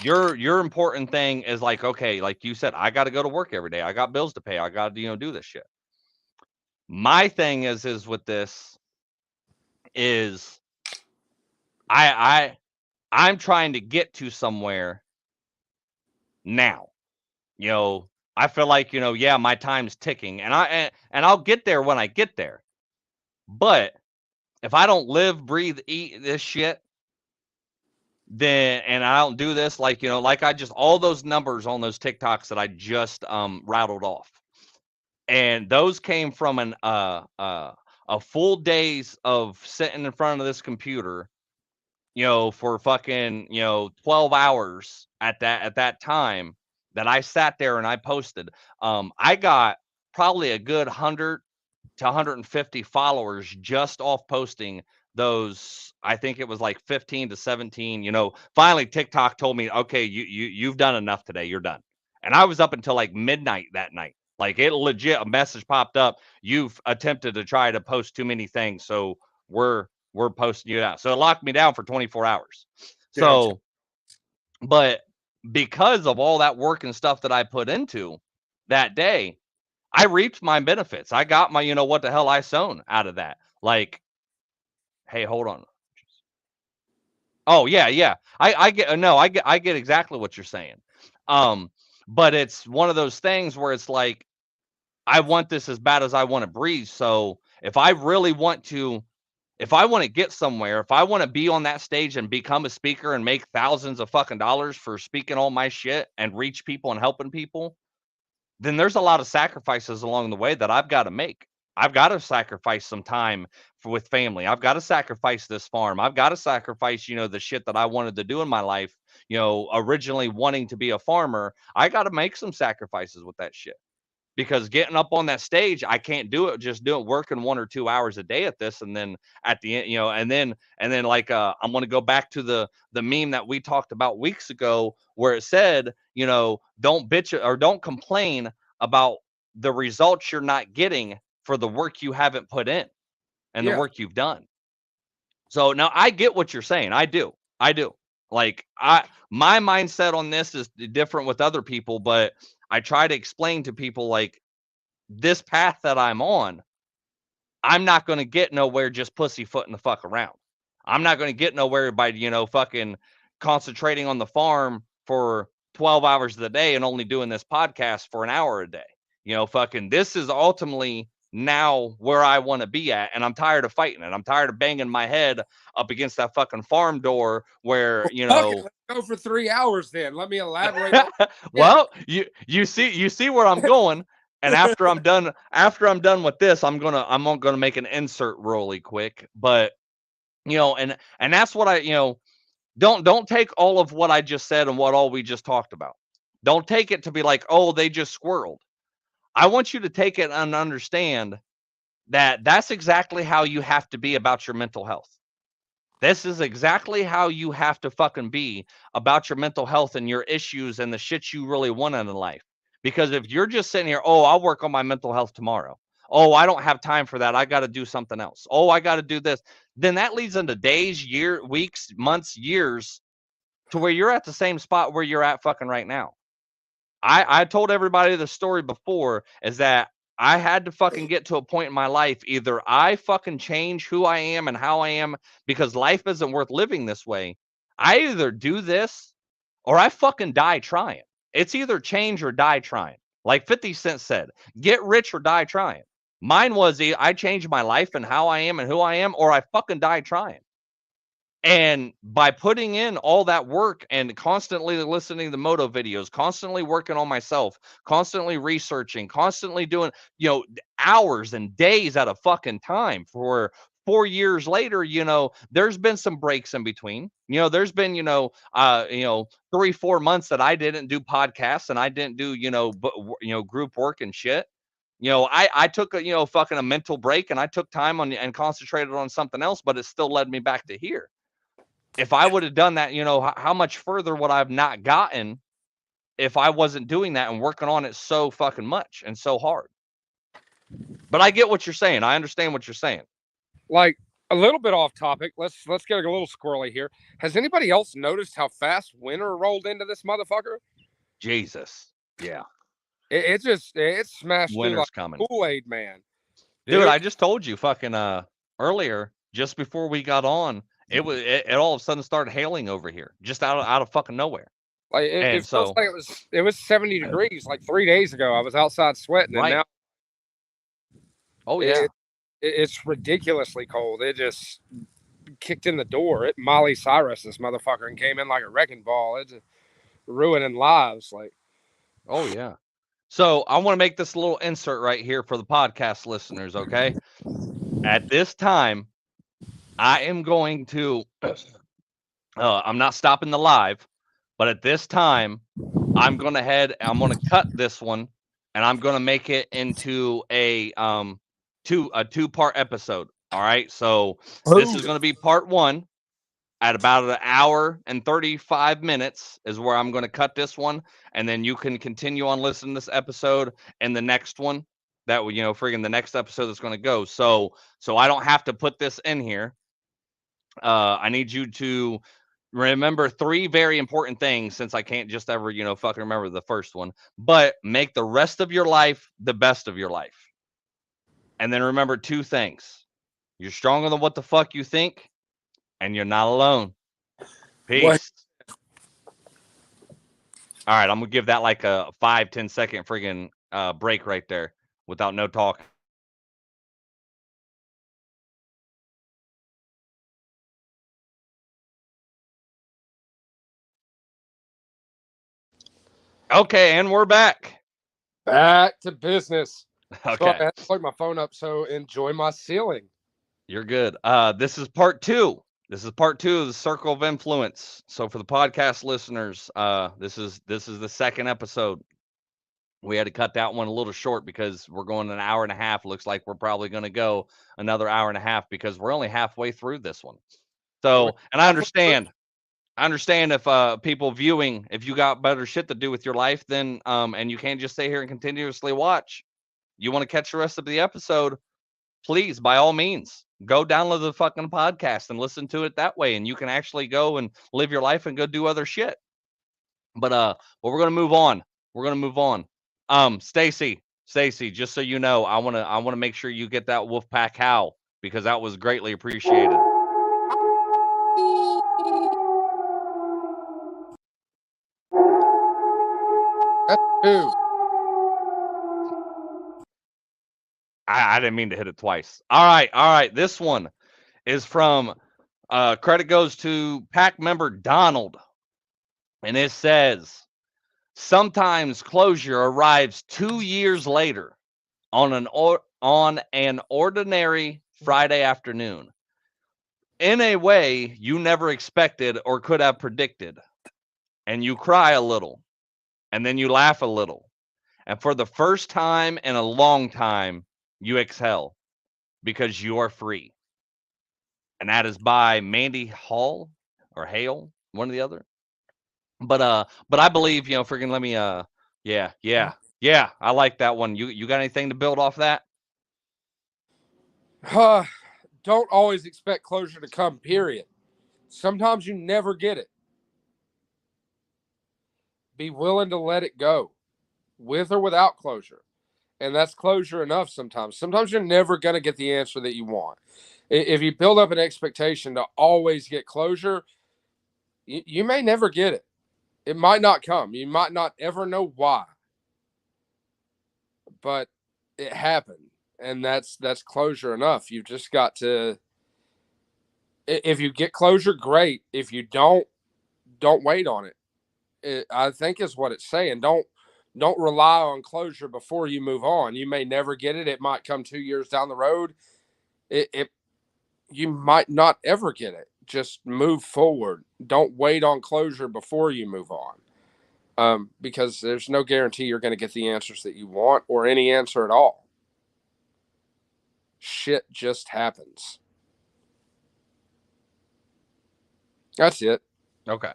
your important thing is like, okay, like you said, I got to go to work every day. I got bills to pay. I got to, do this shit. My thing is with this is I'm trying to get to somewhere now. I feel like, yeah, my time's ticking and I'll get there when I get there. But if I don't live, breathe, eat this shit, then, and I don't do this like, like I just, all those numbers on those TikToks that I just rattled off. And those came from a full days of sitting in front of this computer, for fucking, 12 hours at that time that I sat there and I posted. I got probably a good 100 to 150 followers just off posting those. I think it was like 15 to 17. Finally TikTok told me, okay, you've done enough today. You're done. And I was up until like midnight that night. Like, it legit, a message popped up. You've attempted to try to post too many things, so we're posting you out. So it locked me down for 24 hours. So, but because of all that work and stuff that I put into that day, I reaped my benefits. I got my, what the hell I sown out of that. Like, hey, hold on. Oh yeah. I get exactly what you're saying. But it's one of those things where it's like, I want this as bad as I want to breathe. So if I really want to, if I want to get somewhere, if I want to be on that stage and become a speaker and make thousands of fucking dollars for speaking all my shit and reach people and helping people, then there's a lot of sacrifices along the way that I've got to make. I've got to sacrifice some time with family. I've got to sacrifice this farm. I've got to sacrifice, the shit that I wanted to do in my life, originally wanting to be a farmer. I got to make some sacrifices with that shit. Because getting up on that stage, I can't do it. Just do it working 1 or 2 hours a day at this, and then at the end, and then like I'm going to go back to the meme that we talked about weeks ago, where it said, don't bitch or don't complain about the results you're not getting for the work you haven't put in and the work you've done. So now I get what you're saying. I do. Like, my mindset on this is different with other people, but I try to explain to people, like, this path that I'm on, I'm not going to get nowhere just pussyfooting the fuck around. I'm not going to get nowhere by, fucking concentrating on the farm for 12 hours of the day and only doing this podcast for an hour a day. Fucking, this is ultimately now where I want to be at, and I'm tired of fighting it. I'm tired of banging my head up against that fucking farm door where, let's go for 3 hours then. Let me elaborate. Well, you see where I'm going. And after I'm done with this, I'm gonna make an insert really quick. But and that's what I, don't take all of what I just said and what all we just talked about. Don't take it to be like, oh, they just squirreled. I want you to take it and understand that that's exactly how you have to be about your mental health. This is exactly how you have to fucking be about your mental health and your issues and the shit you really want in life. Because if you're just sitting here, oh, I'll work on my mental health tomorrow. Oh, I don't have time for that. I got to do something else. Oh, I got to do this. Then that leads into days, weeks, months, years, to where you're at the same spot where you're at fucking right now. I told everybody the story before, is that I had to fucking get to a point in my life. Either I fucking change who I am and how I am, because life isn't worth living this way. I either do this or I fucking die trying. It's either change or die trying. Like 50 Cent said, get rich or die trying. Mine was I change my life and how I am and who I am, or I fucking die trying. And by putting in all that work and constantly listening to moto videos, constantly working on myself, constantly researching, constantly doing, hours and days at a fucking time for 4 years later, there's been some breaks in between. There's been, 3-4 months that I didn't do podcasts and I didn't do, group work and shit. I took a, fucking a mental break, and I took time on and concentrated on something else, but it still led me back to here. If I would have done that, how much further would I have not gotten if I wasn't doing that and working on it so fucking much and so hard? But I get what you're saying. I understand what you're saying. Like, a little bit off topic. Let's get a little squirrely here. Has anybody else noticed how fast winter rolled into this motherfucker? Jesus. Yeah. It smashed Winter's through like coming. Kool-Aid, man. Dude, I just told you fucking earlier, just before we got on, it all of a sudden started hailing over here, just out of fucking nowhere. Like it feels like it was 70 degrees like 3 days ago. I was outside sweating, and now it's ridiculously cold. It just kicked in the door. It Miley Cyrus this motherfucker and came in like a wrecking ball. It's ruining lives. Like, Oh yeah. So I want to make this little insert right here for the podcast listeners. Okay. At this time, I am going to. I'm not stopping the live, but at this time, I'm going to cut this one, and I'm going to make it into a two-part episode. All right. So this is going to be part 1. At about an hour and 35 minutes is where I'm going to cut this one, and then you can continue on listening to this episode and the next one that friggin' the next episode that's going to go. So I don't have to put this in here. I need you to remember 3 very important things, since I can't just ever fucking remember the first one. But make the rest of your life the best of your life, and then remember 2 things: you're stronger than what the fuck you think, and you're not alone. Peace. What? All right, I'm gonna give that like a 5-10 second friggin' break right there without no talk. Okay, and we're back. Back to business. Okay. So I had to plug my phone up, so enjoy my ceiling. You're good. This is part 2. This is part 2 of the Circle of Influence. So for the podcast listeners, this is the second episode. We had to cut that one a little short because we're going an hour and a half. Looks like we're probably going to go another hour and a half because we're only halfway through this one. So, and I understand if people viewing, if you got better shit to do with your life, then and you can't just stay here and continuously watch. You want to catch the rest of the episode, please, by all means, go download the fucking podcast and listen to it that way, and you can actually go and live your life and go do other shit. But we're gonna move on. Stacy, just so you know, I wanna make sure you get that Wolfpack howl, because that was greatly appreciated. That's 2. I didn't mean to hit it twice. All right. This one is from credit goes to pack member Donald, and it says, sometimes closure arrives 2 years later on an ordinary Friday afternoon, in a way you never expected or could have predicted, and you cry a little, and then you laugh a little, and for the first time in a long time, you exhale because you are free. And that is by Mandy Hall or Hale, one or the other. But I believe, freaking let me yeah, I like that one. You got anything to build off that? Don't always expect closure to come, period. Sometimes you never get it. Be willing to let it go, with or without closure. And that's closure enough sometimes. Sometimes you're never going to get the answer that you want. If you build up an expectation to always get closure, you may never get it. It might not come. You might not ever know why. But it happened. And that's closure enough. You've just got to, if you get closure, great. If you don't wait on it. I think is what it's saying. Don't rely on closure before you move on. You may never get it. It might come 2 years down the road. You might not ever get it. Just move forward. Don't wait on closure before you move on. Because there's no guarantee you're going to get the answers that you want or any answer at all. Shit just happens. That's it. Okay.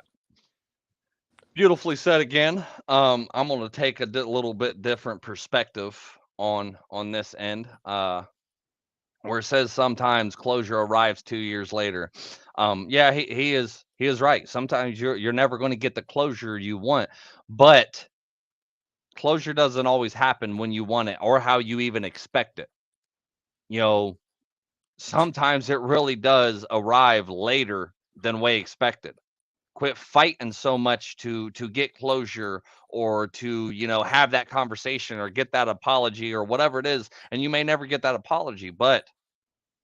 Beautifully said again. I'm going to take a little bit different perspective on this end, where it says sometimes closure arrives 2 years later. Yeah, he is right. Sometimes you're never going to get the closure you want, but closure doesn't always happen when you want it or how you even expect it. Sometimes it really does arrive later than we expected. Quit fighting so much to get closure or to have that conversation or get that apology or whatever it is, and you may never get that apology, but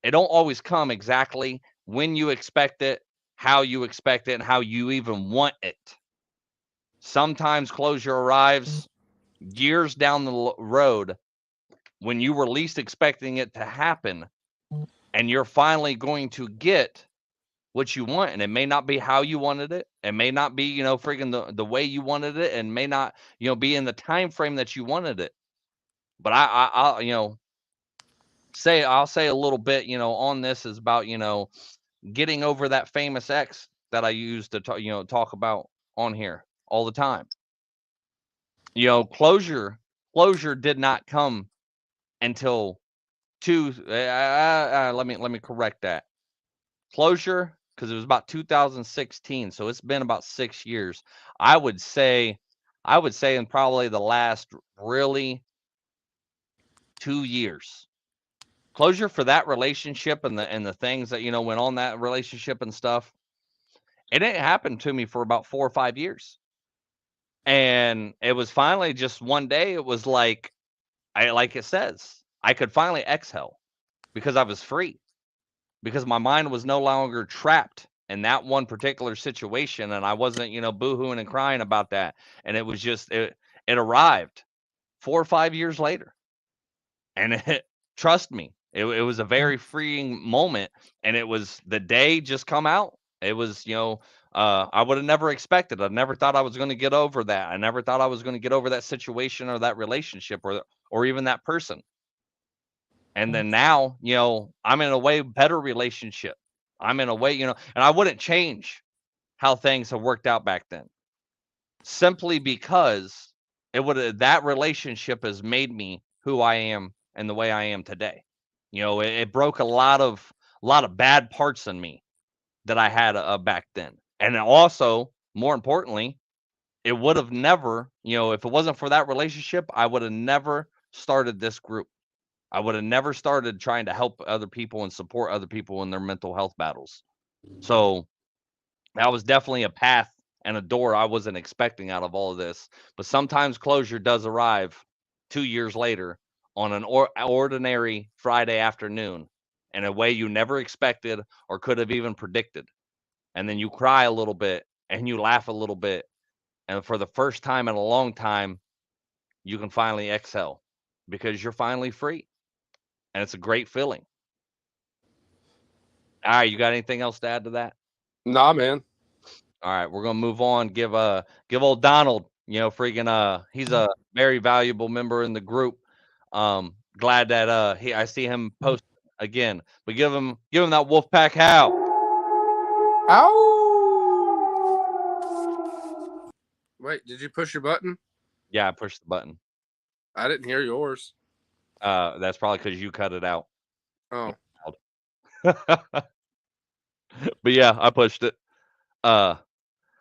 it don't always come exactly when you expect it, how you expect it, and how you even want it. Sometimes closure arrives years down the road when you were least expecting it to happen, and you're finally going to get what you want. And it may not be how you wanted it. It may not be, freaking the way you wanted it, and may not, be in the time frame that you wanted it. But I'll say a little bit, on this is about, getting over that famous ex that I used to talk about on here all the time. Closure did not come until let me correct that. Closure, because it was about 2016, so it's been about 6 years. I would say in probably the last really 2 years. Closure for that relationship and the things that went on that relationship and stuff. It didn't happen to me for about 4 or 5 years. And it was finally just one day, it was like it says, I could finally exhale because I was free. Because my mind was no longer trapped in that one particular situation, and I wasn't, boo-hooing and crying about that. And it was just it arrived 4 or 5 years later. And trust me, it was a very freeing moment, and it was the day just come out. It was, I would have never expected. I never thought I was going to get over that. I never thought I was going to get over that situation or that relationship or even that person. And then now, I'm in a way better relationship. I'm in a way, and I wouldn't change how things have worked out back then. Simply because that relationship has made me who I am and the way I am today. It broke a lot of bad parts in me that I had back then. And also, more importantly, it would have never, if it wasn't for that relationship, I would have never started this group. I would have never started trying to help other people and support other people in their mental health battles. So that was definitely a path and a door I wasn't expecting out of all of this. But sometimes closure does arrive 2 years later on an ordinary Friday afternoon in a way you never expected or could have even predicted. And then you cry a little bit and you laugh a little bit. And for the first time in a long time, you can finally exhale because you're finally free. And it's a great feeling. All right, you got anything else to add to that? Nah, man. All right, we're gonna move on. Give old Donald, freaking he's a very valuable member in the group. Glad that I see him post again. But give him that Wolfpack howl. Ow! Wait, did you push your button? Yeah, I pushed the button. I didn't hear yours. That's probably because you cut it out. Oh. But yeah, I pushed it.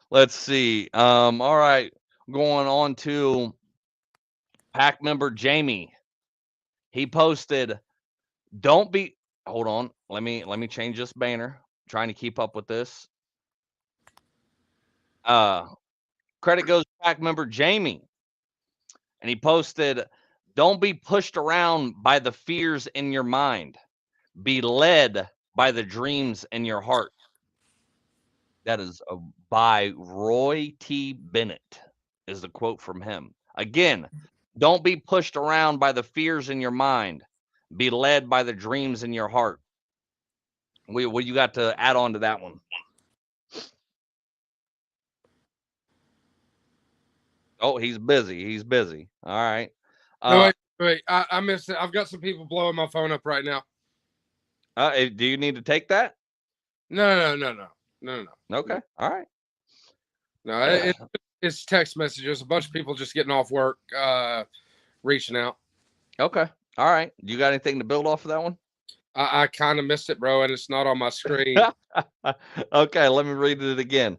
Let's see. All right, going on to pack member Jamie. He posted, "Don't be." Hold on. Let me change this banner. I'm trying to keep up with this. Credit goes to pack member Jamie, and he posted, "Don't be pushed around by the fears in your mind. Be led by the dreams in your heart." That is by Roy T. Bennett, is the quote from him. Again, don't be pushed around by the fears in your mind. Be led by the dreams in your heart. What you got to add on to that one? Oh, he's busy. He's busy. All right. No, wait. I missed it. I've got some people blowing my phone up right now. Do you need to take that? No. Okay. All right. No, it's text messages. A bunch of people just getting off work, reaching out. Okay. All right. You got anything to build off of that one? I kind of missed it, bro, and it's not on my screen. Okay, let me read it again.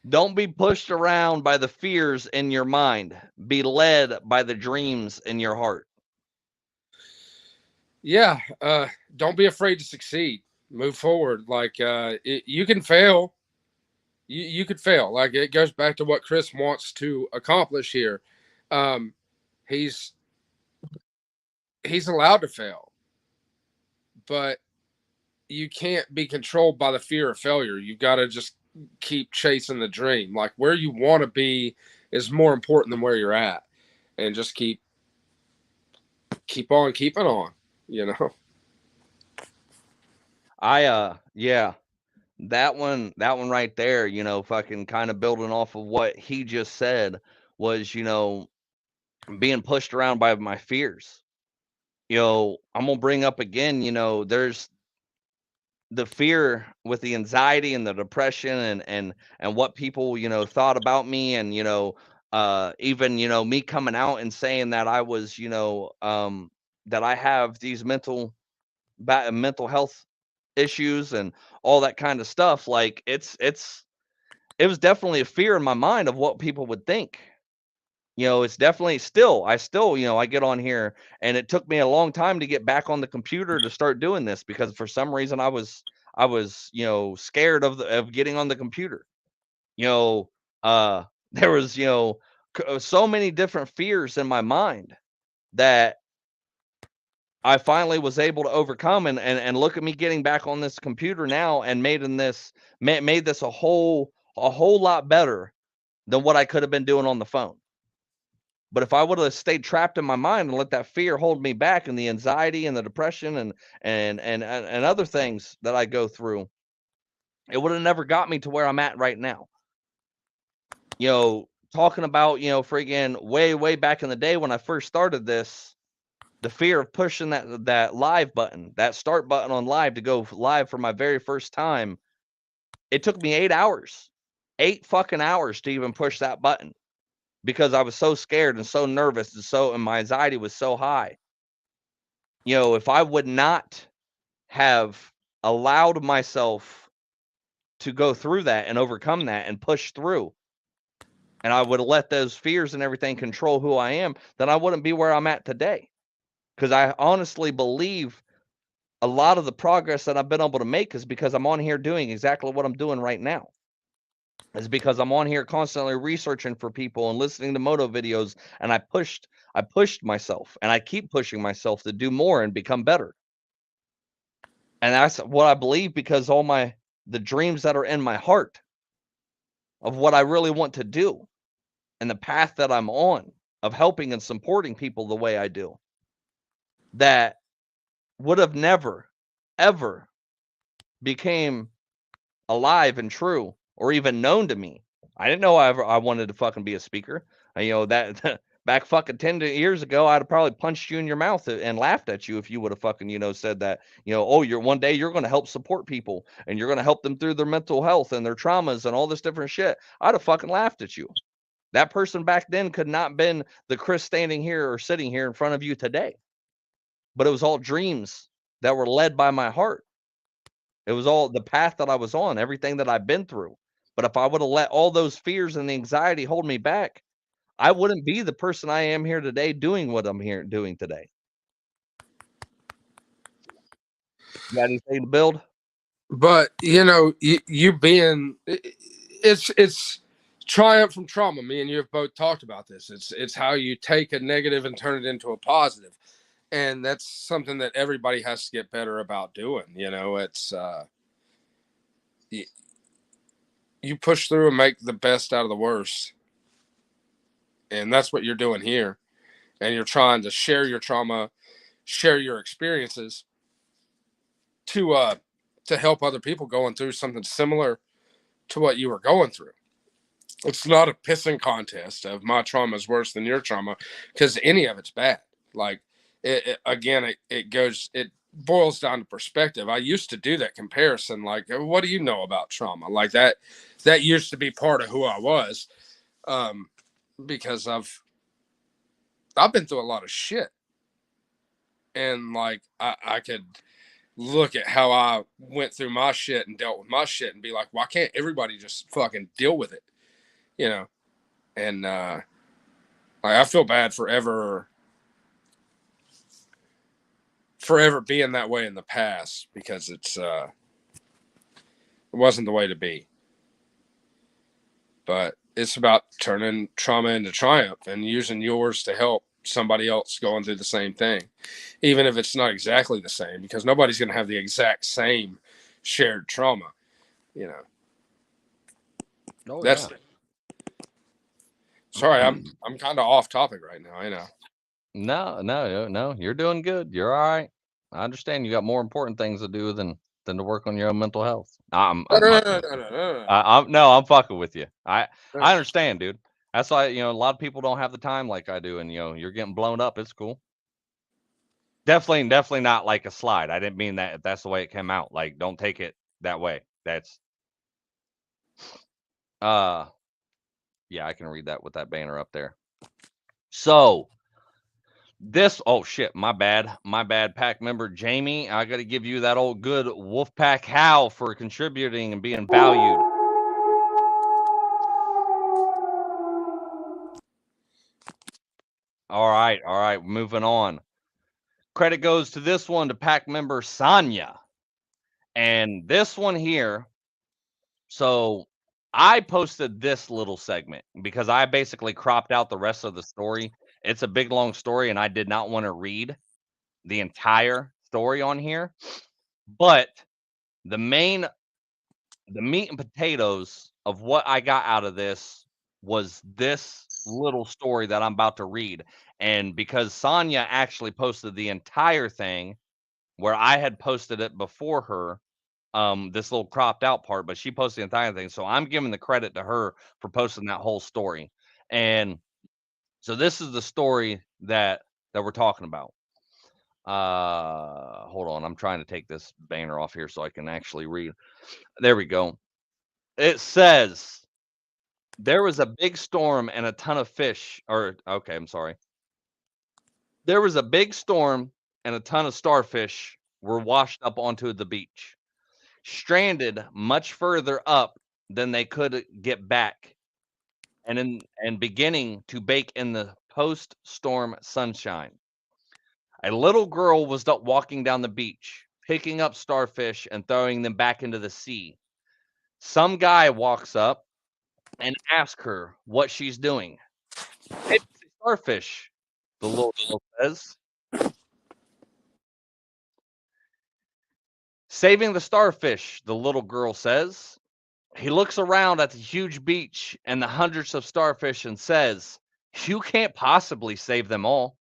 Don't be pushed around by the fears in your mind. Be led by the dreams in your heart. Yeah. Don't be afraid to succeed. Move forward. Like you can fail. You could fail. Like it goes back to what Chris wants to accomplish here. He's allowed to fail, but you can't be controlled by the fear of failure. You've got to just keep chasing the dream. Like where you want to be is more important than where you're at, and just keep on keeping on, you know. Yeah, that one right there, fucking kind of building off of what he just said was, being pushed around by my fears. I'm gonna bring up again, there's the fear with the anxiety and the depression and what people, thought about me, and even, me coming out and saying that I was, that I have these mental health issues and all that kind of stuff. Like it was definitely a fear in my mind of what people would think. It's definitely I still, I get on here, and it took me a long time to get back on the computer to start doing this, because for some reason I was, scared of getting on the computer. You know, there was, so many different fears in my mind that I finally was able to overcome, and look at me getting back on this computer now, and made this a whole lot better than what I could have been doing on the phone. But if I would have stayed trapped in my mind and let that fear hold me back, and the anxiety and the depression and other things that I go through, it would have never got me to where I'm at right now. Talking about, friggin' way back in the day when I first started this, the fear of pushing that live button, that start button on live, to go live for my very first time, it took me 8 hours, 8 fucking hours to even push that button, because I was so scared and so nervous, and my anxiety was so high. If I would not have allowed myself to go through that and overcome that and push through, and I would have let those fears and everything control who I am, then I wouldn't be where I'm at today. Because I honestly believe a lot of the progress that I've been able to make is because I'm on here doing exactly what I'm doing right now. Is because I'm on here constantly researching for people and listening to moto videos, and I pushed myself, and I keep pushing myself to do more and become better. And that's what I believe, because the dreams that are in my heart of what I really want to do, and the path that I'm on of helping and supporting people the way I do, that would have never, ever became alive and true, or even known to me. I didn't know I wanted to fucking be a speaker. That back fucking 10 years ago, I'd have probably punched you in your mouth and laughed at you if you would have fucking, said that, oh, one day you're going to help support people, and you're going to help them through their mental health and their traumas and all this different shit. I'd have fucking laughed at you. That person back then could not been the Chris standing here or sitting here in front of you today. But it was all dreams that were led by my heart. It was all the path that I was on, everything that I've been through. But if I would have let all those fears and the anxiety hold me back, I wouldn't be the person I am here today, doing what I'm here doing today. You got anything to build? But you being, it's triumph from trauma. Me and you have both talked about this. It's how you take a negative and turn it into a positive. And that's something that everybody has to get better about doing. It's you push through and make the best out of the worst. And that's what you're doing here. And you're trying to share your trauma, share your experiences to help other people going through something similar to what you were going through. It's not a pissing contest of my trauma is worse than your trauma, because any of it's bad. Like it boils down to perspective. I used to do that comparison. Like, what do you know about trauma? Like that used to be part of who I was. Because I've been through a lot of shit, and like I could look at how I went through my shit and dealt with my shit and be like, why can't everybody just fucking deal with it? And I feel bad forever being that way in the past, because it wasn't the way to be. But it's about turning trauma into triumph and using yours to help somebody else going through the same thing, even if it's not exactly the same, because nobody's going to have the exact same shared trauma, you know. Oh, That's sorry, I'm kind of off topic right now. I know. No, you're doing good. You're all right. I understand you got more important things to do than to work on your own mental health. I'm fucking with you. I understand, dude. That's why, a lot of people don't have the time like I do, and you're getting blown up. It's cool. Definitely not like a slide. I didn't mean that if that's the way it came out. Like, don't take it that way. That's yeah, I can read that with that banner up there. So oh shit, my bad pack member Jamie, I got to give you that old good Wolfpack howl for contributing and being valued. All right, moving on. Credit goes to this one to pack member Sonia, and this one here. So I posted this little segment because I basically cropped out the rest of the story. It's a big long story, and I did not want to read the entire story on here. But the meat and potatoes of what I got out of this was this little story that I'm about to read. And because Sonia actually posted the entire thing, where I had posted it before her, this little cropped out part, but she posted the entire thing. So I'm giving the credit to her for posting that whole story. And so this is the story that we're talking about. Hold on, I'm trying to take this banner off here so I can actually read. There we go. It says there was a big storm and a ton of fish, I'm sorry. There was a big storm and a ton of starfish were washed up onto the beach, stranded much further up than they could get back, and beginning to bake in the post-storm sunshine. A little girl was walking down the beach, picking up starfish and throwing them back into the sea. Some guy walks up and asks her what she's doing. It's starfish, the little girl says. Saving the starfish, the little girl says. He looks around at the huge beach and the hundreds of starfish and says, "You can't possibly save them all.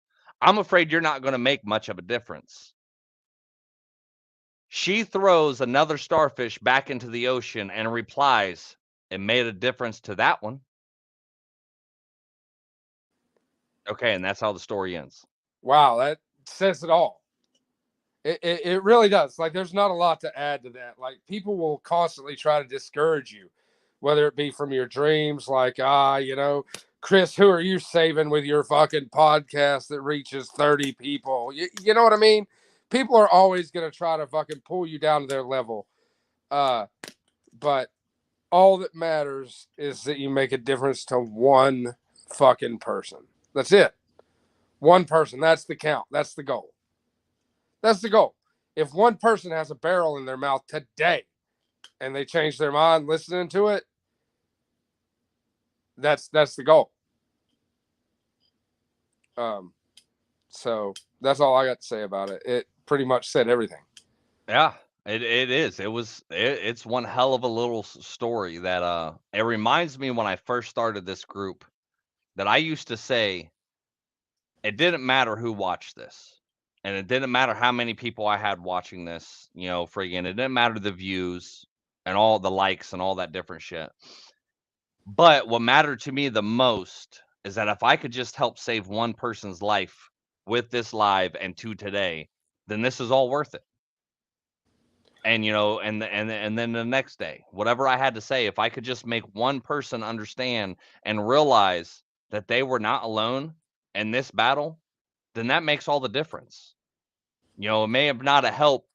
I'm afraid you're not going to make much of a difference." She throws another starfish back into the ocean and replies, "It made a difference to that one." Okay, and that's how the story ends. Wow, that says it all. It really does. Like, there's not a lot to add to that. Like, people will constantly try to discourage you, whether it be from your dreams, like, Chris, who are you saving with your fucking podcast that reaches 30 people? You know what I mean? People are always going to try to fucking pull you down to their level. But all that matters is that you make a difference to one fucking person. That's it. One person. That's the count. That's the goal. That's the goal. If one person has a barrel in their mouth today and they change their mind listening to it, that's the goal. So that's all I got to say about it. It pretty much said everything. Yeah, it is. It's one hell of a little story that it reminds me when I first started this group that I used to say it didn't matter who watched this. And it didn't matter how many people I had watching this, friggin', it didn't matter the views and all the likes and all that different shit. But what mattered to me the most is that if I could just help save one person's life with this live and to today, then this is all worth it. And and then the next day, whatever I had to say, if I could just make one person understand and realize that they were not alone in this battle, then that makes all the difference. It may have not have helped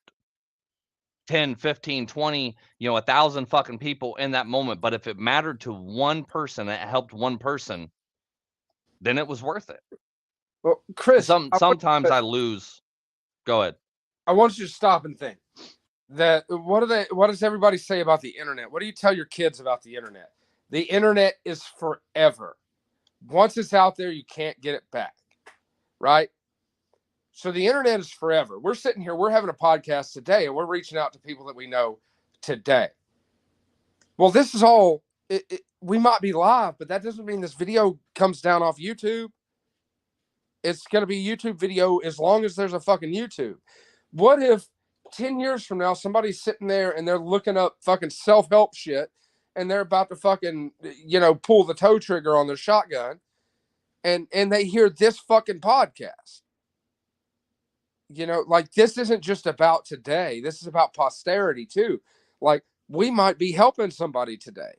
10, 15, 20, 1,000 fucking people in that moment, but if it mattered to one person, it helped one person, then it was worth it. Well, Chris, sometimes I lose. Go ahead. I want you to stop and think that what does everybody say about the internet? What do you tell your kids about the internet? The internet is forever. Once it's out there, you can't get it back. right? So the internet is forever. We're sitting here, we're having a podcast today, and we're reaching out to people that we know today. Well, this is all, we might be live, but that doesn't mean this video comes down off YouTube. It's going to be a YouTube video as long as there's a fucking YouTube. What if 10 years from now, somebody's sitting there and they're looking up fucking self-help shit and they're about to fucking, pull the toe trigger on their shotgun and they hear this fucking podcast? Like, this isn't just about today. This is about posterity too. Like, we might be helping somebody today,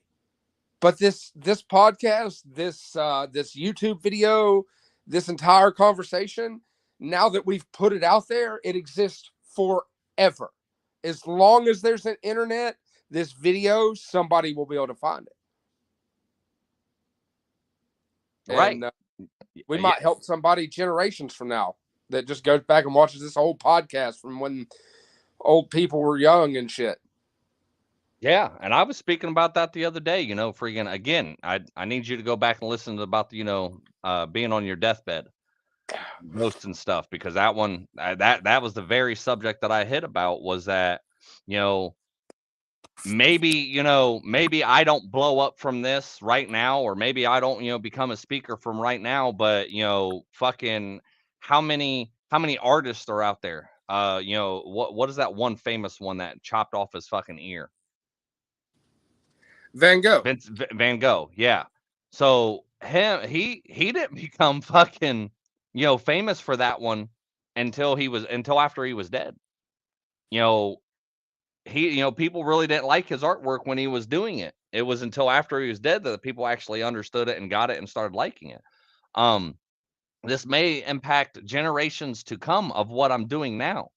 but this podcast, this YouTube video, this entire conversation, now that we've put it out there, it exists forever. As long as there's an internet, this video, somebody will be able to find it. Right. And, we might help somebody generations from now that just goes back and watches this whole podcast from when old people were young and shit. Yeah, and I was speaking about that the other day. Freaking again. I need you to go back and listen to about the being on your deathbed, ghosts and stuff, because that one that was the very subject that I hit about, was that maybe I don't blow up from this right now, or maybe I don't become a speaker from right now, but fucking how many artists are out there? What is that one famous one that chopped off his fucking ear? Van Gogh. Van Gogh, yeah. So he didn't become fucking famous for that one until after he was dead. People really didn't like his artwork when he was doing it. It was until after he was dead that people actually understood it and got it and started liking it. This may impact generations to come of what I'm doing now.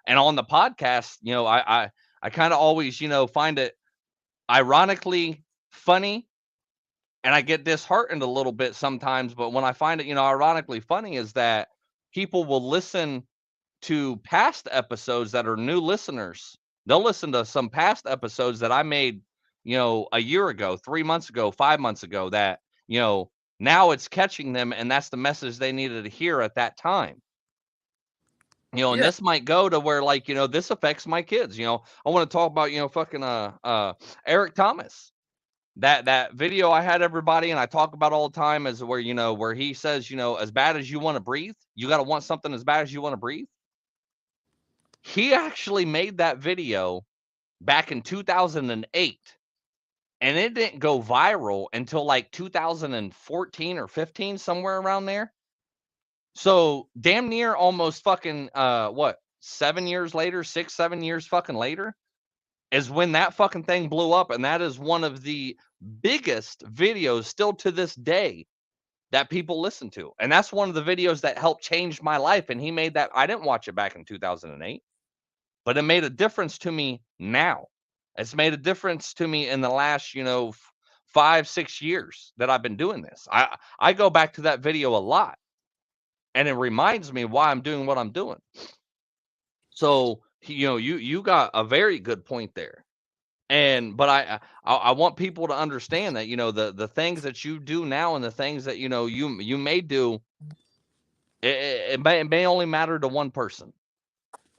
And on the podcast, I kind of always find it ironically funny, and I get disheartened a little bit sometimes, but when I find it ironically funny, is that people will listen to past episodes that are new listeners. They'll listen to some past episodes that I made a year ago, 3 months ago, 5 months ago, that now it's catching them, and that's the message they needed to hear at that time. And this might go to where, like, this affects my kids. I want to talk about, fucking Eric Thomas. That video I had, everybody, and I talk about all the time, is where, where he says, as bad as you want to breathe, you got to want something as bad as you want to breathe. He actually made that video back in 2008, and it didn't go viral until like 2014 or 15, somewhere around there. So damn near almost fucking 7 years later, 6-7 years fucking later, is when that fucking thing blew up. And that is one of the biggest videos still to this day that people listen to. And that's one of the videos that helped change my life. And he made that. I didn't watch it back in 2008, but it made a difference to me now. It's made a difference to me in the last 5-6 years that I've been doing this. I go back to that video a lot, and it reminds me why I'm doing what I'm doing. So, you got a very good point there. But I want people to understand that, the things that you do now and the things that, you may do, it may only matter to one person.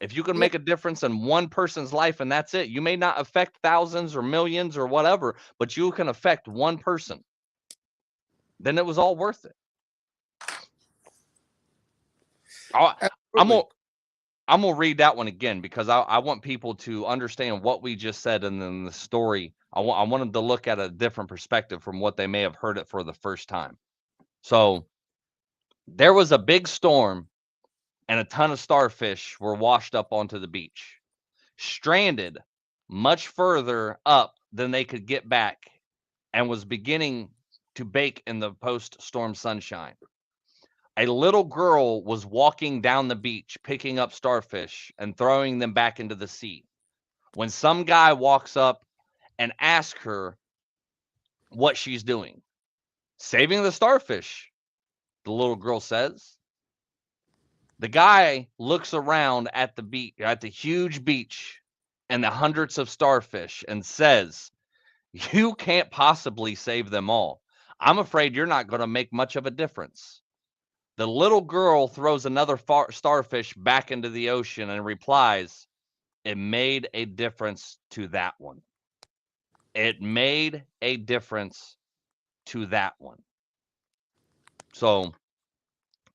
If you can make a difference in one person's life and that's it, you may not affect thousands or millions or whatever, but you can affect one person. Then it was all worth it. I'm gonna read that one again, because I want people to understand what we just said, and then the story. I want them to look at a different perspective from what they may have heard it for the first time. So there was a big storm, and a ton of starfish were washed up onto the beach, stranded much further up than they could get back, and was beginning to bake in the post-storm sunshine. A little girl was walking down the beach, picking up starfish and throwing them back into the sea, when some guy walks up and asks her what she's doing. Saving the starfish, the little girl says. The guy looks around at the beach, at the huge beach and the hundreds of starfish, and says, "You can't possibly save them all. I'm afraid you're not going to make much of a difference." The little girl throws another starfish back into the ocean and replies, "It made a difference to that one. It made a difference to that one." So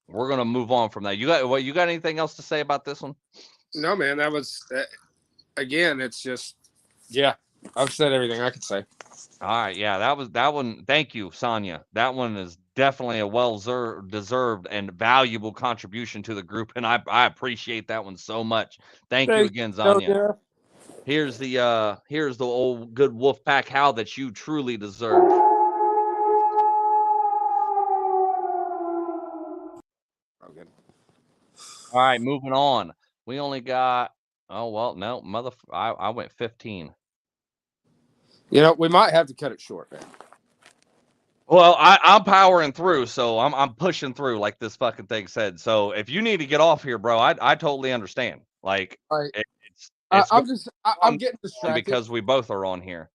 we're gonna move on from that. You got anything else to say about this one? No, man, that was again. It's just, yeah, I've said everything I could say. All right, yeah, that one. Thank you, Sonya. That one is definitely a well-deserved and valuable contribution to the group, and I appreciate that one so much. Thank you again, Sonya. Here's the old good Wolfpack howl that you truly deserve. Okay. All right, moving on. We only got, oh well, no, I went 15. You know, we might have to cut it short, man. Well, I'm powering through, so I'm pushing through like this fucking thing said. So if you need to get off here, bro, I totally understand. Like Right. it's I'm getting distracted because we both are on here.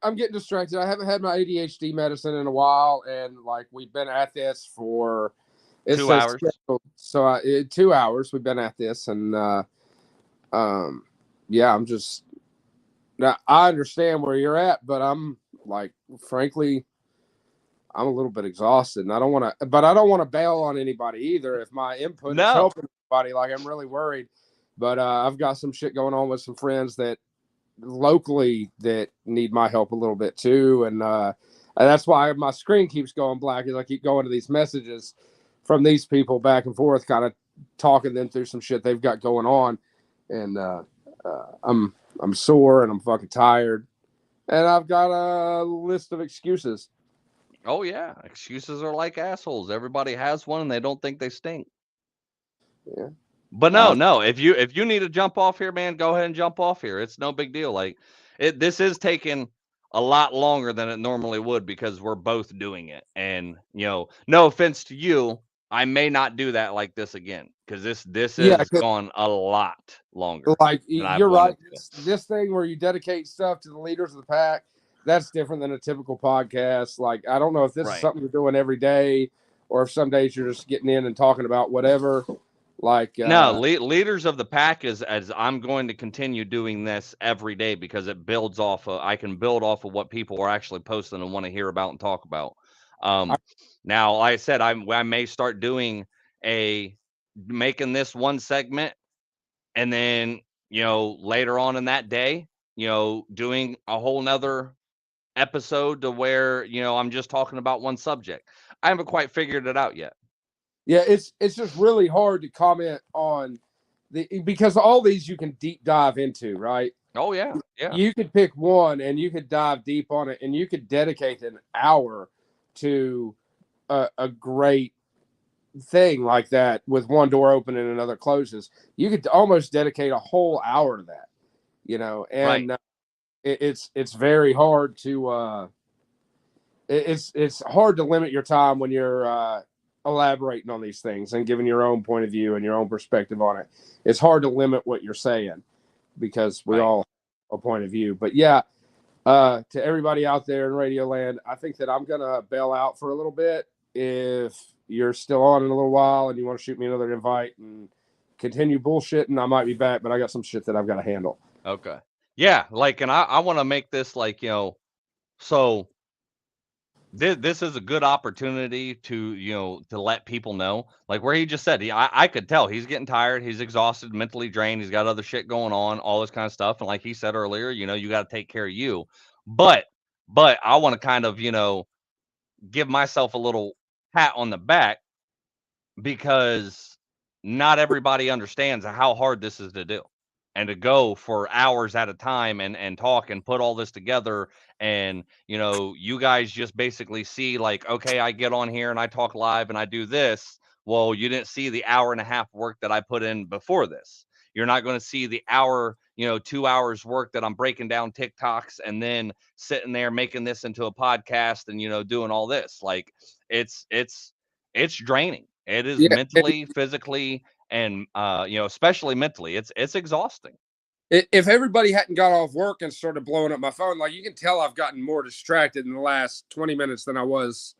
I'm getting distracted. I haven't had my ADHD medicine in a while, and like we've been at this for 2 hours. So 2 hours we've been at this, and yeah, I'm just now. I understand where you're at, but I'm like, frankly, I'm a little bit exhausted, and I don't want to bail on anybody either. If my input is helping anybody, like I'm really worried. But I've got some shit going on with some friends that locally that need my help a little bit too, and that's why my screen keeps going black, is I keep going to these messages from these people back and forth, kind of talking them through some shit they've got going on, and I'm sore and I'm fucking tired, and I've got a list of excuses. Oh yeah, excuses are like assholes. Everybody has one, and they don't think they stink. Yeah. But no. If you need to jump off here, man, go ahead and jump off here. It's no big deal. Like this is taking a lot longer than it normally would because we're both doing it. And no offense to you, I may not do that like this again because this has gone a lot longer. Like you're right. This thing where you dedicate stuff to the leaders of the pack, that's different than a typical podcast. Like I don't know if this is something you're doing every day, or if some days you're just getting in and talking about whatever. Like no, leaders of the pack is as I'm going to continue doing this every day because it builds off of, I can build off of what people are actually posting and want to hear about and talk about. Now, like I said, I may start doing making this one segment, and then later on in that day, doing a whole nother episode to where I'm just talking about one subject. I haven't quite figured it out yet. Yeah, it's just really hard to comment on because all these you can deep dive into, right? Oh yeah. You could pick one and you could dive deep on it, and you could dedicate an hour to a great thing like that with one door open and another closes. You could almost dedicate a whole hour to that, and it's very hard to it's hard to limit your time when you're elaborating on these things and giving your own point of view and your own perspective on it. It's hard to limit what you're saying because we all have a point of view. But yeah, to everybody out there in Radio Land, I think that I'm gonna bail out for a little bit. If you're still on in a little while and you want to shoot me another invite and continue bullshitting, I might be back, but I got some shit that I've got to handle. Okay. Yeah, and I want to make this so this is a good opportunity to let people know, like where he just said, I could tell he's getting tired, he's exhausted, mentally drained, he's got other shit going on, all this kind of stuff. And like he said earlier, you got to take care of you. But I want to kind of, give myself a little pat on the back because not everybody understands how hard this is to do. And to go for hours at a time and talk and put all this together, and you guys just basically see like, okay, I get on here and I talk live and I do this. Well, you didn't see the hour and a half work that I put in before this. You're not going to see the hour, 2 hours work that I'm breaking down TikToks and then sitting there making this into a podcast and doing all this. Like it's draining. It is mentally, physically, and especially mentally, it's exhausting. If everybody hadn't got off work and started blowing up my phone, like you can tell I've gotten more distracted in the last 20 minutes than I was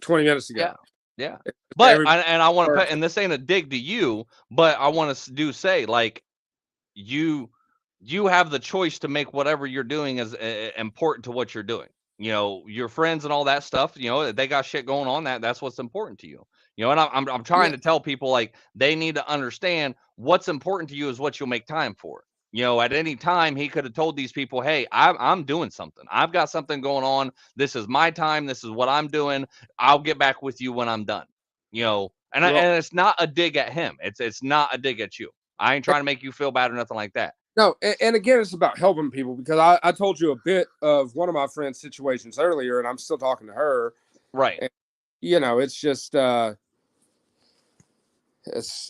20 minutes ago. Yeah. But Everybody I want to put, works. and this ain't a dig to you, but I want to say like you have the choice to make whatever you're doing as important to what you're doing. You know, your friends and all that stuff, you know, they got shit going on, that's what's important to you. You know, and I'm trying Yeah. to tell people like they need to understand what's important to you is what you'll make time for. You know, at any time he could have told these people, "Hey, I'm doing something. I've got something going on. This is my time. This is what I'm doing. I'll get back with you when I'm done." You know, and Well, and it's not a dig at him. It's not a dig at you. I ain't trying to make you feel bad or nothing like that. no, and again, it's about helping people because I told you a bit of one of my friend's situations earlier, and I'm still talking to her. Right. And, you know, it's just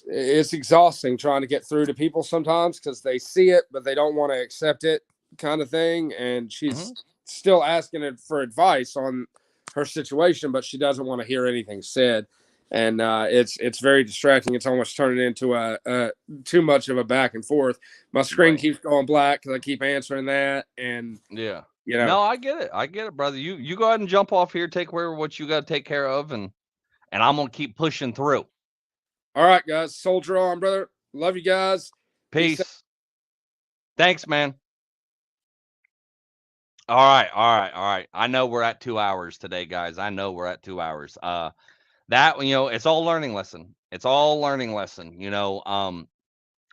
it's exhausting trying to get through to people sometimes because they see it but they don't want to accept it, kind of thing. And she's still asking it for advice on her situation, but she doesn't want to hear anything said. And it's very distracting. It's almost turning into a too much of a back and forth. My screen Right. keeps going black because I keep answering that, and Yeah. you know. No, I get it. I get it, brother. You go ahead and jump off here, take care of what you got to take care of, and I'm gonna keep pushing through. All right, guys, soldier on, brother. Love you guys. Peace. Thanks, man. All right, all right, all right. I know we're at 2 hours today, guys. I know we're at 2 hours. That, you know, it's all learning lesson. It's all learning lesson. You know,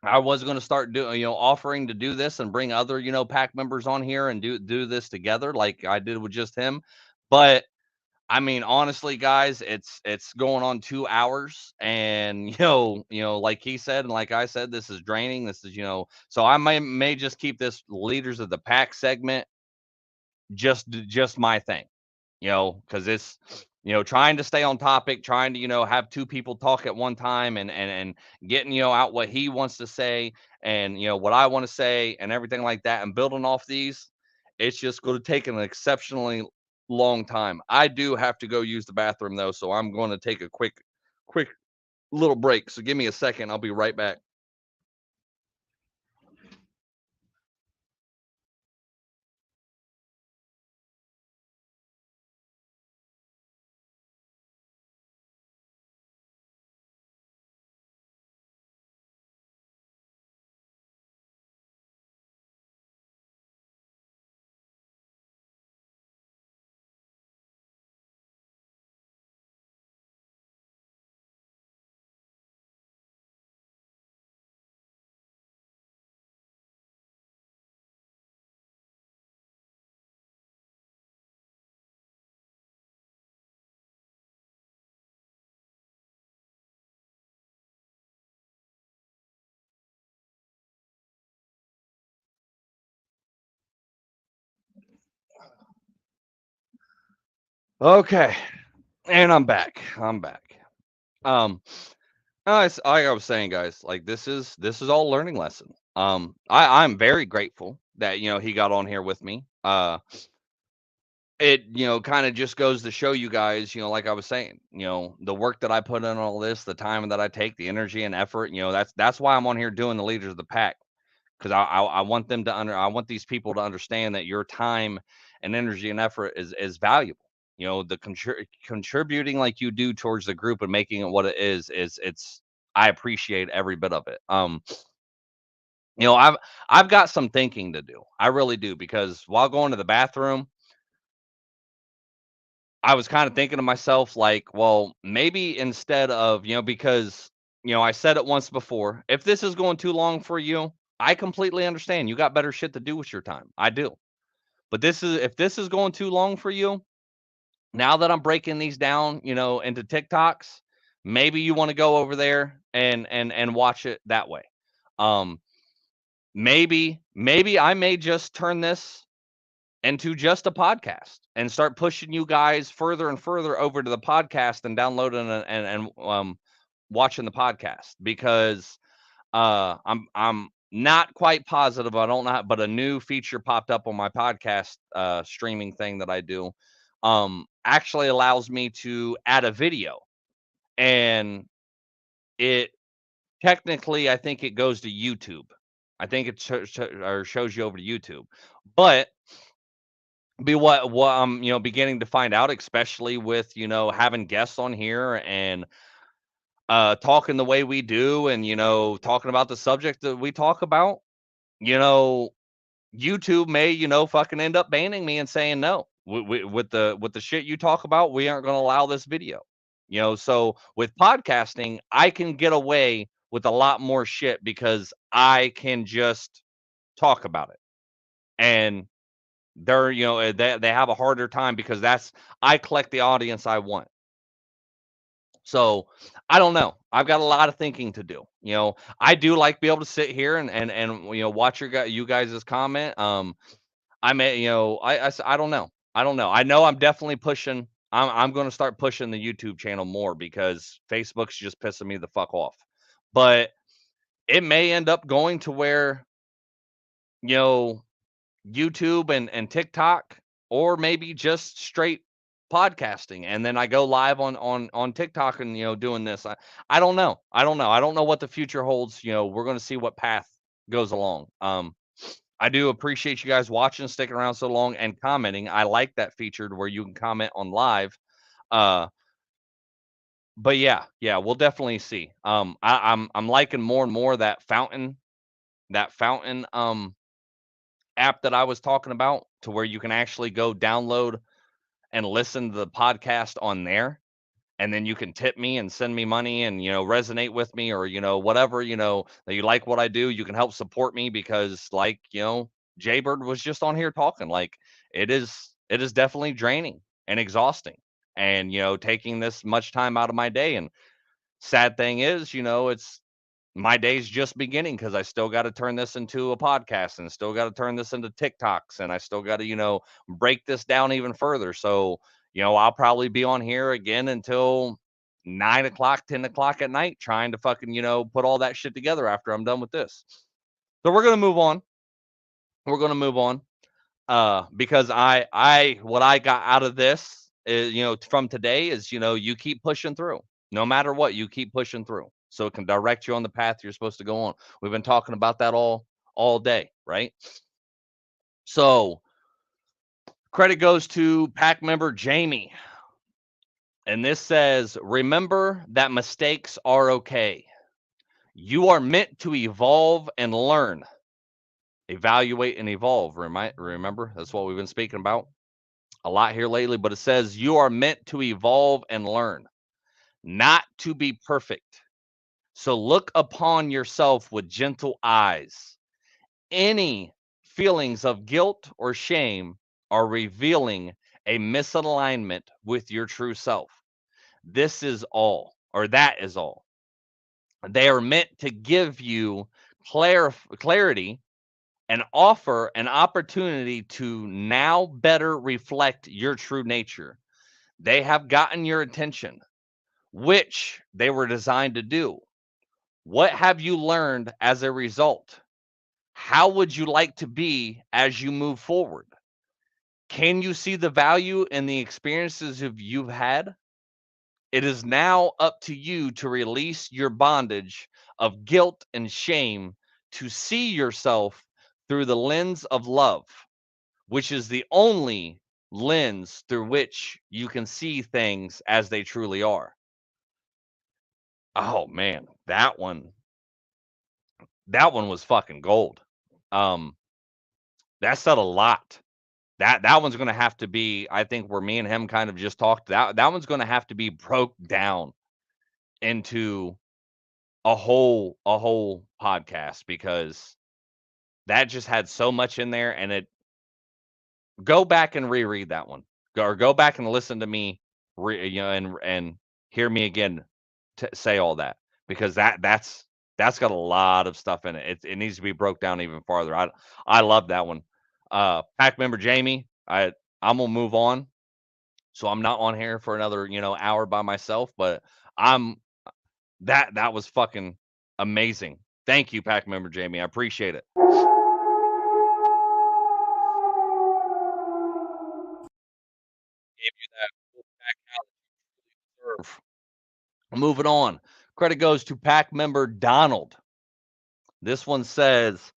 I was going to start doing, you know, offering to do this and bring other, you know, pack members on here and do this together like I did with just him. But I mean, honestly, guys, it's going on 2 hours, and you know, like he said and like I said, this is draining. This is, you know, so I may just keep this leaders of the pack segment just my thing, you know, because it's, you know, trying to stay on topic, trying to, you know, have two people talk at one time, and getting, you know, out what he wants to say and, you know, what I want to say and everything like that, and building off these. It's just going to take an exceptionally long time. I do have to go use the bathroom though, so I'm going to take a quick little break. So give me a second. I'll be right back. Okay, and I'm back. I'm back. Um, like I was saying, guys, like this is all learning lesson. I'm very grateful that, you know, he got on here with me. It, you know, kind of just goes to show you guys, you know, like I was saying, you know, the work that I put in all this, the time that I take, the energy and effort, you know, that's why I'm on here doing the leaders of the pack, because I want them to I want these people to understand that your time and energy and effort is valuable. You know, the contributing like you do towards the group and making it what it is it's I appreciate every bit of it. You know, I've got some thinking to do. I really do, because while going to the bathroom, I was kind of thinking to myself, like, well, maybe instead of, you know, because, you know, I said it once before, if this is going too long for you, I completely understand. You got better shit to do with your time. I do. But if this is going too long for you, now that I'm breaking these down, you know, into TikToks, maybe you want to go over there and watch it that way. Um, maybe I may just turn this into just a podcast and start pushing you guys further and further over to the podcast and downloading and watching the podcast, because I'm not quite positive. I don't know, but a new feature popped up on my podcast streaming thing that I do. Actually allows me to add a video, and it technically, I think it goes to YouTube. I think it or shows you over to YouTube, but be what I'm beginning to find out, especially with having guests on here and talking the way we do, and talking about the subject that we talk about. you know YouTube may fucking end up banning me and saying no, with the shit you talk about, we aren't going to allow this video. So with podcasting, I can get away with a lot more shit because I can just talk about it. And they're they have a harder time because I collect the audience I want. So I don't know. I've got a lot of thinking to do. I do like be able to sit here and watch you guys' comment. I may I don't know. I know I'm definitely pushing. I'm going to start pushing the YouTube channel more because Facebook's just pissing me the fuck off. But it may end up going to where you know YouTube and TikTok, or maybe just straight podcasting, and then I go live on TikTok and doing this. I don't know. I don't know what the future holds. We're going to see what path goes along. I do appreciate you guys watching, sticking around so long, and commenting. I like that feature where you can comment on live. But yeah, we'll definitely see. I'm liking more and more that fountain app that I was talking about, to where you can actually go download and listen to the podcast on there, and then you can tip me and send me money and resonate with me, or whatever, that you like what I do. You can help support me because, like, Jaybird was just on here talking, like, it is definitely draining and exhausting, and taking this much time out of my day. And sad thing is, it's my day's just beginning because I still got to turn this into a podcast, and still got to turn this into TikToks, and I still got to, break this down even further. So, I'll probably be on here again until 9 o'clock, 10 o'clock at night, trying to fucking, put all that shit together after I'm done with this. So we're going to move on. Because what I got out of this is, from today is, you keep pushing through. No matter what, you keep pushing through, so it can direct you on the path you're supposed to go on. We've been talking about that all day, right? So credit goes to pack member Jamie. And this says, remember that mistakes are okay. You are meant to evolve and learn. Evaluate and evolve. Remember, that's what we've been speaking about a lot here lately. But it says you are meant to evolve and learn, not to be perfect. So look upon yourself with gentle eyes. Any feelings of guilt or shame are revealing a misalignment with your true self. This is all, or that is all. They are meant to give you clarity and offer an opportunity to now better reflect your true nature. They have gotten your attention, which they were designed to do. What have you learned as a result? How would you like to be as you move forward? Can you see the value in the experiences you've had? It is now up to you to release your bondage of guilt and shame, to see yourself through the lens of love, which is the only lens through which you can see things as they truly are. Oh man, that one was fucking gold. That said a lot. That one's gonna have to be, I think, where me and him kind of just talked. That one's gonna have to be broke down into a whole podcast, because that just had so much in there. And go back and reread that one, or go back and listen to me, and hear me again say all that, because that's got a lot of stuff in it. It needs to be broke down even farther. I love that one. Pack member Jamie, I'm gonna move on, so I'm not on here for another hour by myself. But that was fucking amazing. Thank you, pack member Jamie. I appreciate it. Gave you that pack out that you deserve. Moving on. Credit goes to pack member Donald. This one says,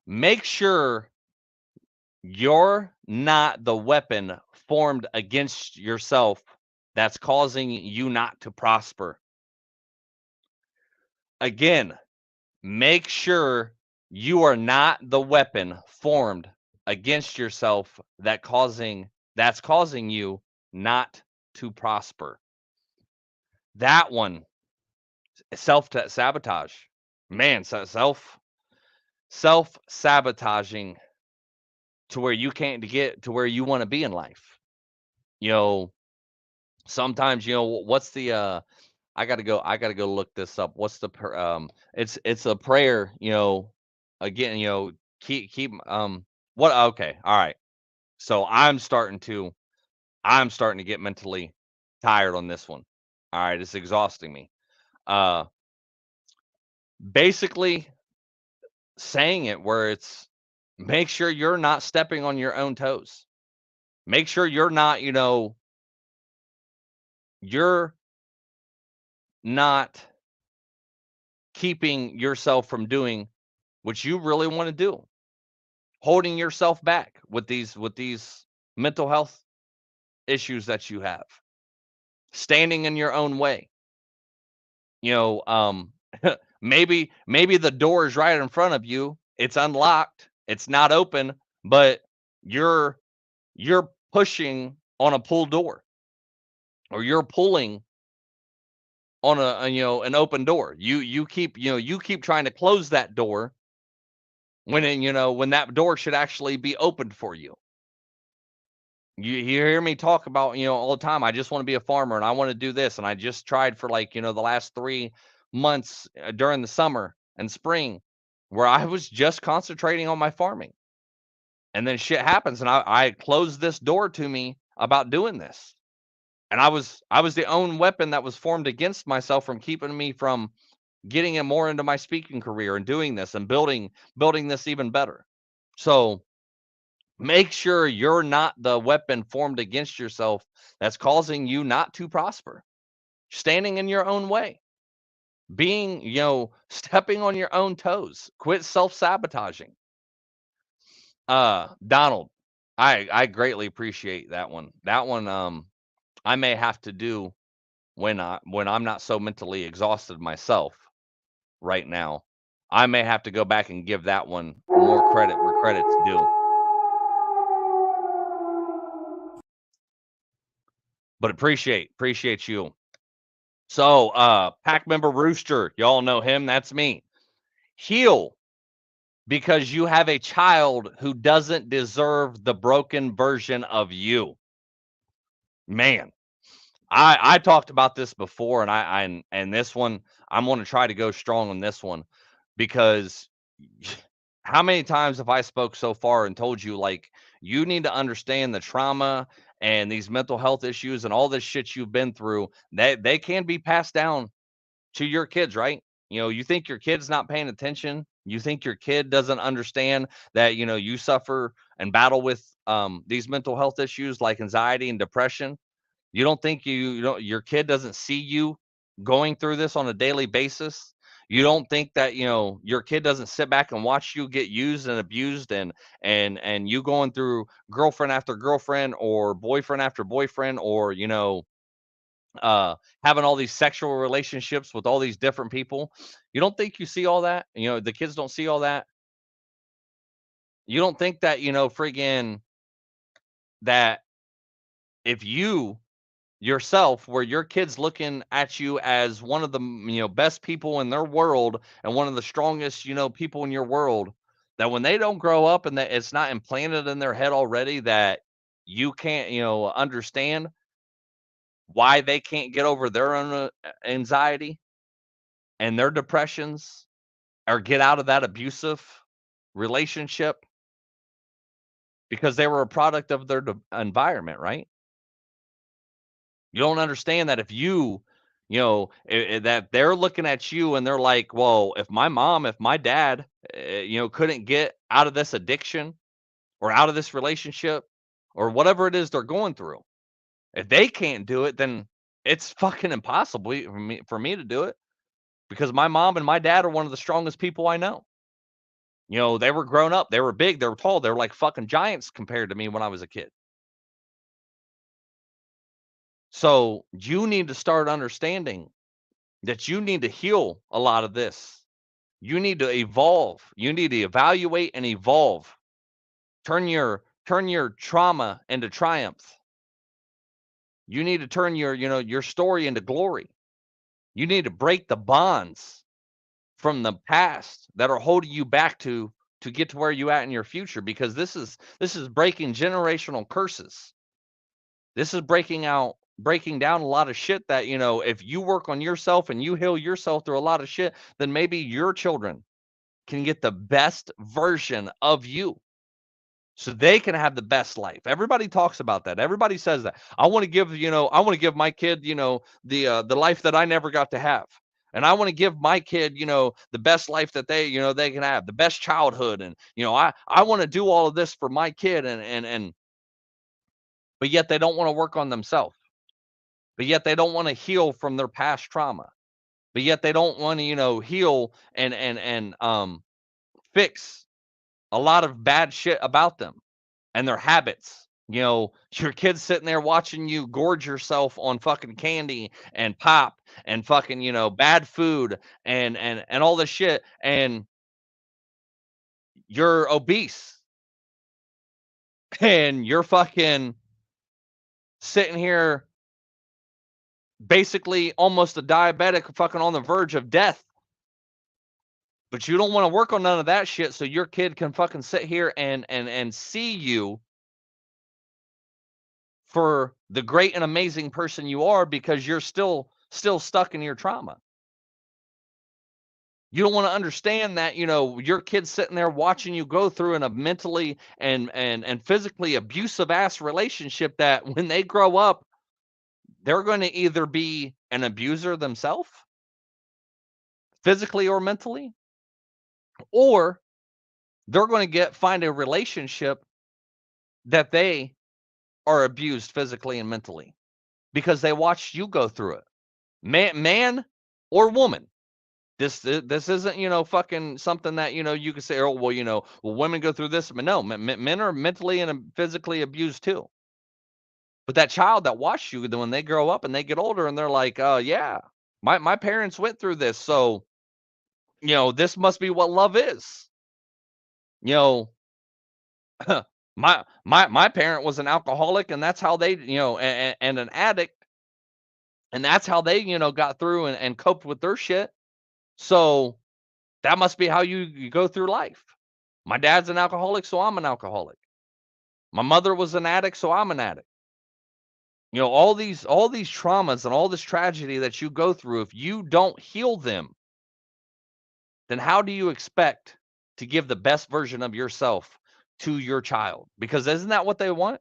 make sure You're not the weapon formed against yourself that's causing you not to prosper. Again, make sure you are not the weapon formed against yourself that's causing you not to prosper. That one, self-sabotage. Man, self-sabotaging to where you can't get to where you want to be in life. You know, sometimes, what's the I gotta go look this up. What's the it's a prayer, again, keep what okay, all right. So I'm starting to get mentally tired on this one. All right, it's exhausting me. Uh Basically saying it where it's make sure you're not stepping on your own toes. Make sure you're not, you're not keeping yourself from doing what you really want to do. Holding yourself back with these mental health issues that you have. Standing in your own way. Maybe the door is right in front of you. It's unlocked. It's not open, but you're pushing on a pull door, or you're pulling on an open door. You keep trying to close that door when that door should actually be opened for you. You hear me talk about, all the time, I just want to be a farmer and I want to do this. And I just tried for the last 3 months during the summer and spring where I was just concentrating on my farming. And then shit happens and I closed this door to me about doing this. And I was the own weapon that was formed against myself from keeping me from getting it more into my speaking career and doing this and building this even better. So make sure you're not the weapon formed against yourself that's causing you not to prosper. Standing in your own way. Being, stepping on your own toes. Quit self-sabotaging. Donald, I greatly appreciate that one. That one I may have to do when I'm not so mentally exhausted myself right now. I may have to go back and give that one more credit where credit's due. But appreciate you. So, pack member Rooster, y'all know him. That's me. Heal because you have a child who doesn't deserve the broken version of you. Man, I talked about this before, and this one I'm going to try to go strong on this one because how many times have I spoke so far and told you you need to understand the trauma and these mental health issues and all this shit you've been through, that they can be passed down to your kids, right? You think your kid's not paying attention. You think your kid doesn't understand that, you suffer and battle with these mental health issues like anxiety and depression. You don't think your kid doesn't see you going through this on a daily basis. You don't think that, your kid doesn't sit back and watch you get used and abused and you going through girlfriend after girlfriend or boyfriend after boyfriend or, having all these sexual relationships with all these different people. You don't think you see all that? The kids don't see all that. You don't think that, friggin' that if you yourself, where your kid's looking at you as one of the best people in their world and one of the strongest people in your world, that when they don't grow up and that it's not implanted in their head already that you can't understand why they can't get over their own anxiety and their depressions or get out of that abusive relationship because they were a product of their environment, right? You don't understand that if that they're looking at you and they're like, well, if my dad, couldn't get out of this addiction or out of this relationship or whatever it is they're going through, if they can't do it, then it's fucking impossible for me to do it because my mom and my dad are one of the strongest people I know. You know, they were grown up, they were big, they were tall, they were like fucking giants compared to me when I was a kid. So you need to start understanding that you need to heal a lot of this. You need to evolve. You need to evaluate and evolve. Turn your trauma into triumph. You need to turn your story into glory. You need to break the bonds from the past that are holding you back to get to where you at in your future, because this is breaking generational curses. This is breaking down a lot of shit that, if you work on yourself and you heal yourself through a lot of shit, then maybe your children can get the best version of you so they can have the best life. Everybody talks about that. Everybody says that. I want to give my kid, the life that I never got to have. And I want to give my kid, the best life that they can have, the best childhood. And, I want to do all of this for my kid. But yet they don't want to work on themselves. But yet they don't want to heal from their past trauma. But yet they don't want to, heal and fix a lot of bad shit about them and their habits. Your kid's sitting there watching you gorge yourself on fucking candy and pop and fucking, bad food and all this shit, and you're obese and you're fucking sitting here basically almost a diabetic, fucking on the verge of death. But you don't want to work on none of that shit, so your kid can fucking sit here and see you for the great and amazing person you are, because you're still stuck in your trauma. You don't want to understand that, your kid's sitting there watching you go through in a mentally and physically abusive ass relationship, that when they grow up, they're going to either be an abuser themselves, physically or mentally, or they're going to find a relationship that they are abused physically and mentally because they watched you go through it. Man or woman. This isn't, fucking something that, you could say, oh, well, women go through this. But no, men are mentally and physically abused too. But that child that watched you, when they grow up and they get older and they're like, yeah, my parents went through this. So, this must be what love is. My parent was an alcoholic, and that's how they, and an addict, and that's how they, got through and coped with their shit. So that must be how you go through life. My dad's an alcoholic, so I'm an alcoholic. My mother was an addict, so I'm an addict. All these traumas and all this tragedy that you go through, if you don't heal them, then how do you expect to give the best version of yourself to your child? Because isn't that what they want?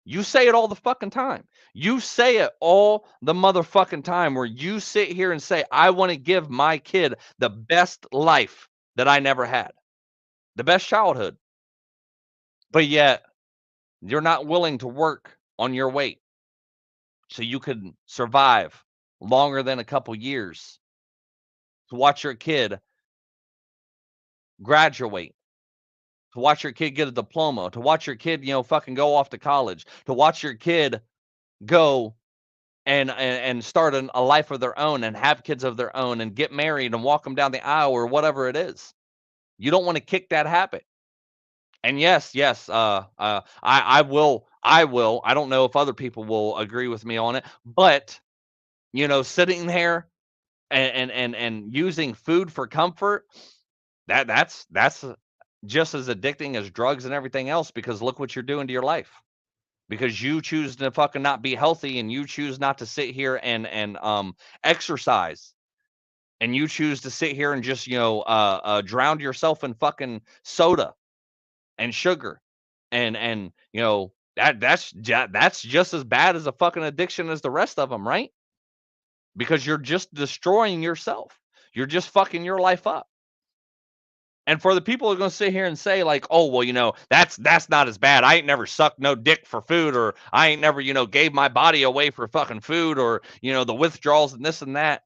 You say it all the fucking time. You say it all the motherfucking time, where you sit here and say, I want to give my kid the best life that I never had, the best childhood. But yet you're not willing to work on your weight so you can survive longer than a couple years, to watch your kid graduate, to watch your kid get a diploma, to watch your kid, fucking go off to college, to watch your kid go and start a life of their own and have kids of their own and get married and walk them down the aisle or whatever it is. You don't want to kick that habit. And yes, I will. I don't know if other people will agree with me on it, but sitting there and using food for comfort, that's just as addicting as drugs and everything else, because look what you're doing to your life. Because you choose to fucking not be healthy, and you choose not to sit here and exercise, and you choose to sit here and just drown yourself in fucking soda and sugar, and that's just as bad as a fucking addiction as the rest of them, right? Because you're just destroying yourself. You're just fucking your life up. And for the people who are going to sit here and say, like, oh, well, that's not as bad. I ain't never sucked no dick for food, or I ain't never, gave my body away for fucking food, or, the withdrawals and this and that.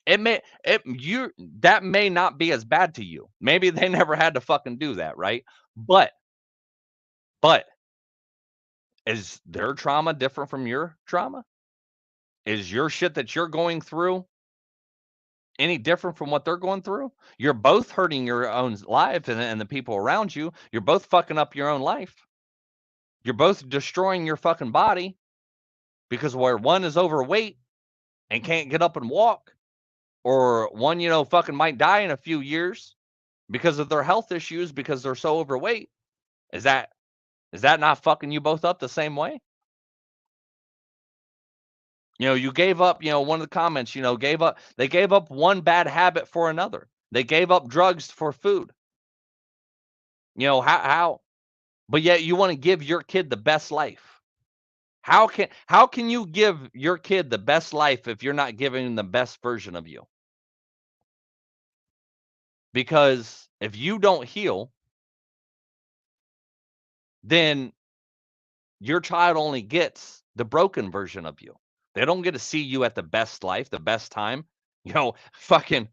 that may not be as bad to you. Maybe they never had to fucking do that, right? But is their trauma different from your trauma? Is your shit that you're going through any different from what they're going through? You're both hurting your own life and the people around you. You're both fucking up your own life. You're both destroying your fucking body because where one is overweight and can't get up and walk, or one, fucking might die in a few years because of their health issues because they're so overweight. Is that not fucking you both up the same way? You gave up, one of the comments, they gave up one bad habit for another. They gave up drugs for food. How? But yet you want to give your kid the best life. How can you give your kid the best life if you're not giving them the best version of you? Because if you don't heal, then your child only gets the broken version of you. They don't get to see you at the best life, the best time. Fucking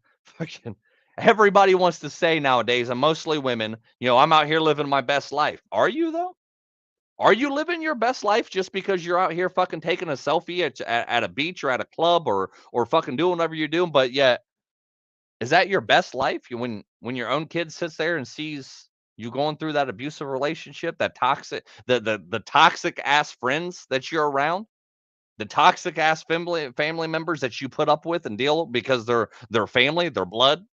everybody wants to say nowadays, and mostly women, I'm out here living my best life. Are you though? Are you living your best life just because you're out here fucking taking a selfie at a beach or at a club or fucking doing whatever you're doing? But yet, is that your best life? When your own kid sits there and sees you going through that abusive relationship, that toxic, the toxic ass friends that you're around, the toxic ass family members that you put up with and deal with because they're family, they're blood.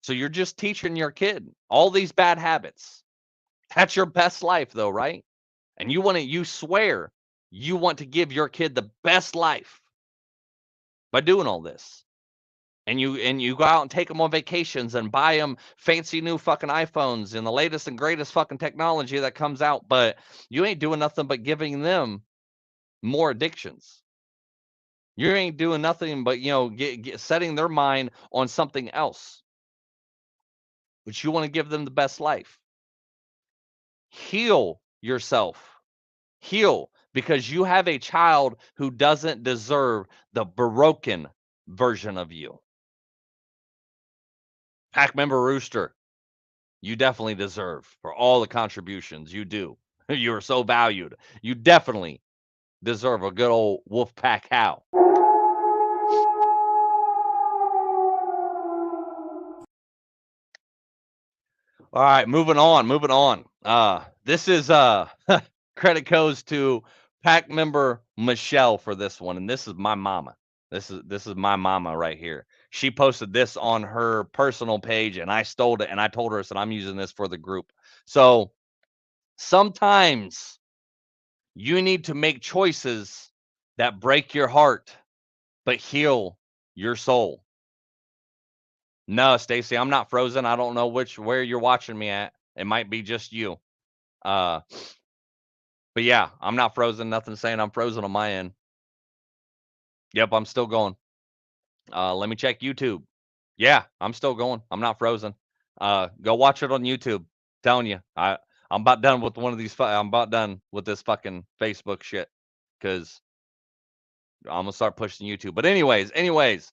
So you're just teaching your kid all these bad habits. That's your best life though, right? And you swear you want to give your kid the best life by doing all this. And you go out and take them on vacations and buy them fancy new fucking iPhones and the latest and greatest fucking technology that comes out, but you ain't doing nothing but giving them more addictions. You ain't doing nothing but setting their mind on something else. But you want to give them the best life. Heal yourself. Heal, because you have a child who doesn't deserve the broken version of you. Pack member Rooster, you definitely deserve for all the contributions you do. You are so valued. You definitely deserve a good old Wolfpack How. All right, moving on. This is credit goes to Pack member Michelle for this one, and this is my mama. This is my mama right here. She posted this on her personal page, and I stole it, and I told her, I said, I'm using this for the group. So sometimes you need to make choices that break your heart, but heal your soul. No, Stacy, I'm not frozen. I don't know where you're watching me at. It might be just you. But yeah, I'm not frozen. Nothing saying I'm frozen on my end. Yep, I'm still going. Let me check YouTube. Yeah, I'm still going. I'm not frozen. Go watch it on YouTube. Telling you, I'm about done with one of these. I'm about done with this fucking Facebook shit because I'm gonna start pushing YouTube. But anyways,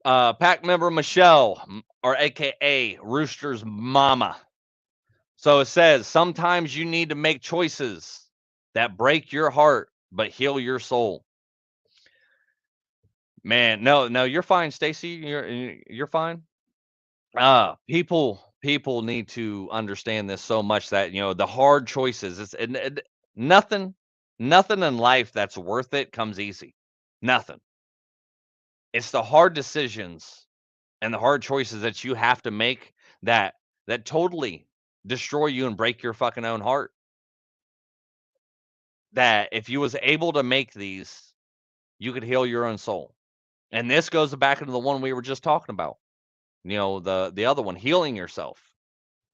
Pack member Michelle, or AKA Rooster's mama. So it says, sometimes you need to make choices that break your heart, but heal your soul. Man, no, you're fine, Stacy. You're fine. People need to understand this so much that the hard choices. Nothing in life that's worth it comes easy. Nothing. It's the hard decisions and the hard choices that you have to make that totally destroy you and break your fucking own heart. That if you was able to make these, you could heal your own soul. And this goes back into the one we were just talking about. The other one, healing yourself,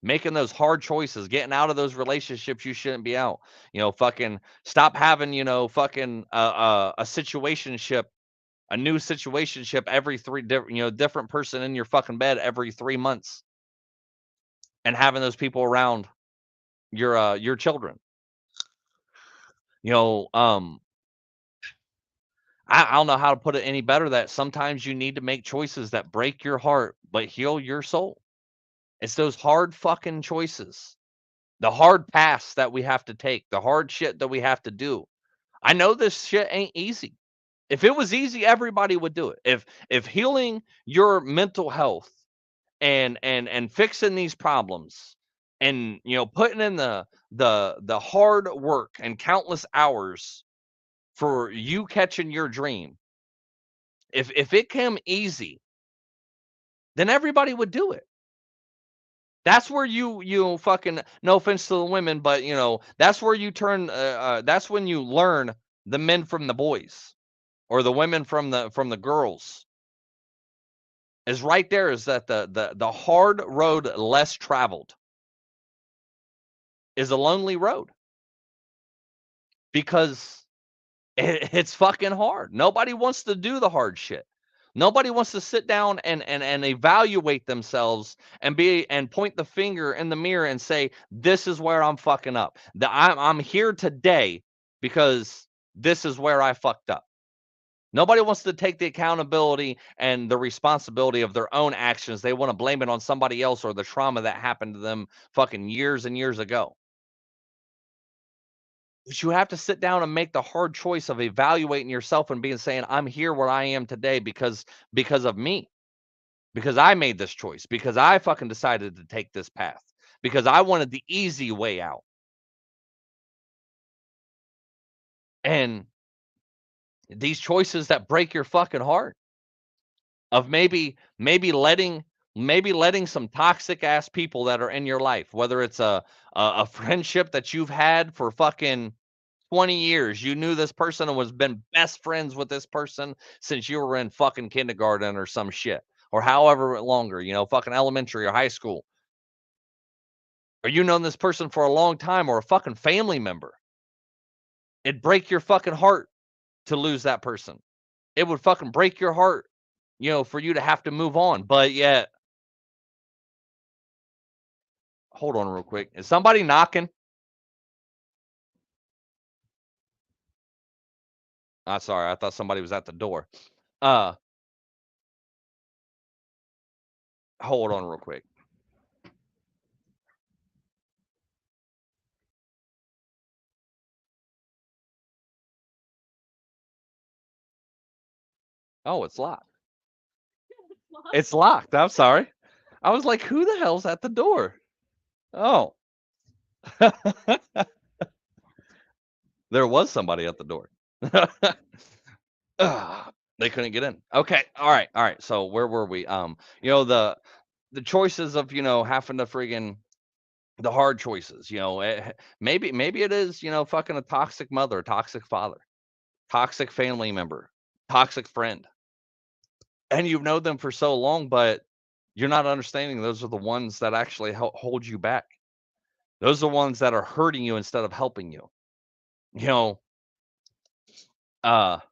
making those hard choices, getting out of those relationships you shouldn't be out. Fucking stop having, fucking a situationship, a new situationship every different person in your fucking bed every 3 months, and having those people around your children. I don't know how to put it any better, that sometimes you need to make choices that break your heart but heal your soul. It's those hard fucking choices, the hard paths that we have to take, the hard shit that we have to do. I know this shit ain't easy. If it was easy, everybody would do it. If healing your mental health and fixing these problems and putting in the hard work and countless hours for you catching your dream, if it came easy, then everybody would do it. That's where you fucking, no offense to the women, but that's where you turn that's when you learn the men from the boys, or the women from the girls. Is right there, is that the hard road less traveled is a lonely road, because it's fucking hard. Nobody wants to do the hard shit. Nobody wants to sit down and evaluate themselves and point the finger in the mirror and say, this is where I'm fucking up. I'm here today because this is where I fucked up. Nobody wants to take the accountability and the responsibility of their own actions. They want to blame it on somebody else or the trauma that happened to them fucking years and years ago. But you have to sit down and make the hard choice of evaluating yourself and saying, I'm here where I am today because of me, because I made this choice, because I fucking decided to take this path, because I wanted the easy way out. And these choices that break your fucking heart, of maybe letting some toxic ass people that are in your life, whether it's a friendship that you've had for fucking 20 years. You knew this person and was been best friends with this person since you were in fucking kindergarten or some shit, or however longer, fucking elementary or high school. Or you known this person for a long time, or a fucking family member. It'd break your fucking heart to lose that person. It would fucking break your heart, for you to have to move on. But yet, hold on real quick. Is somebody knocking? Sorry, I thought somebody was at the door. Hold on real quick. Oh, it's locked. It's locked. I'm sorry. I was like, who the hell's at the door? Oh. There was somebody at the door. They couldn't get in. Okay. All right. So where were we? The choices of, having to friggin' the hard choices, maybe it is, fucking a toxic mother, toxic father, toxic family member, toxic friend. And you've known them for so long, but you're not understanding those are the ones that actually hold you back. Those are the ones that are hurting you instead of helping you. I've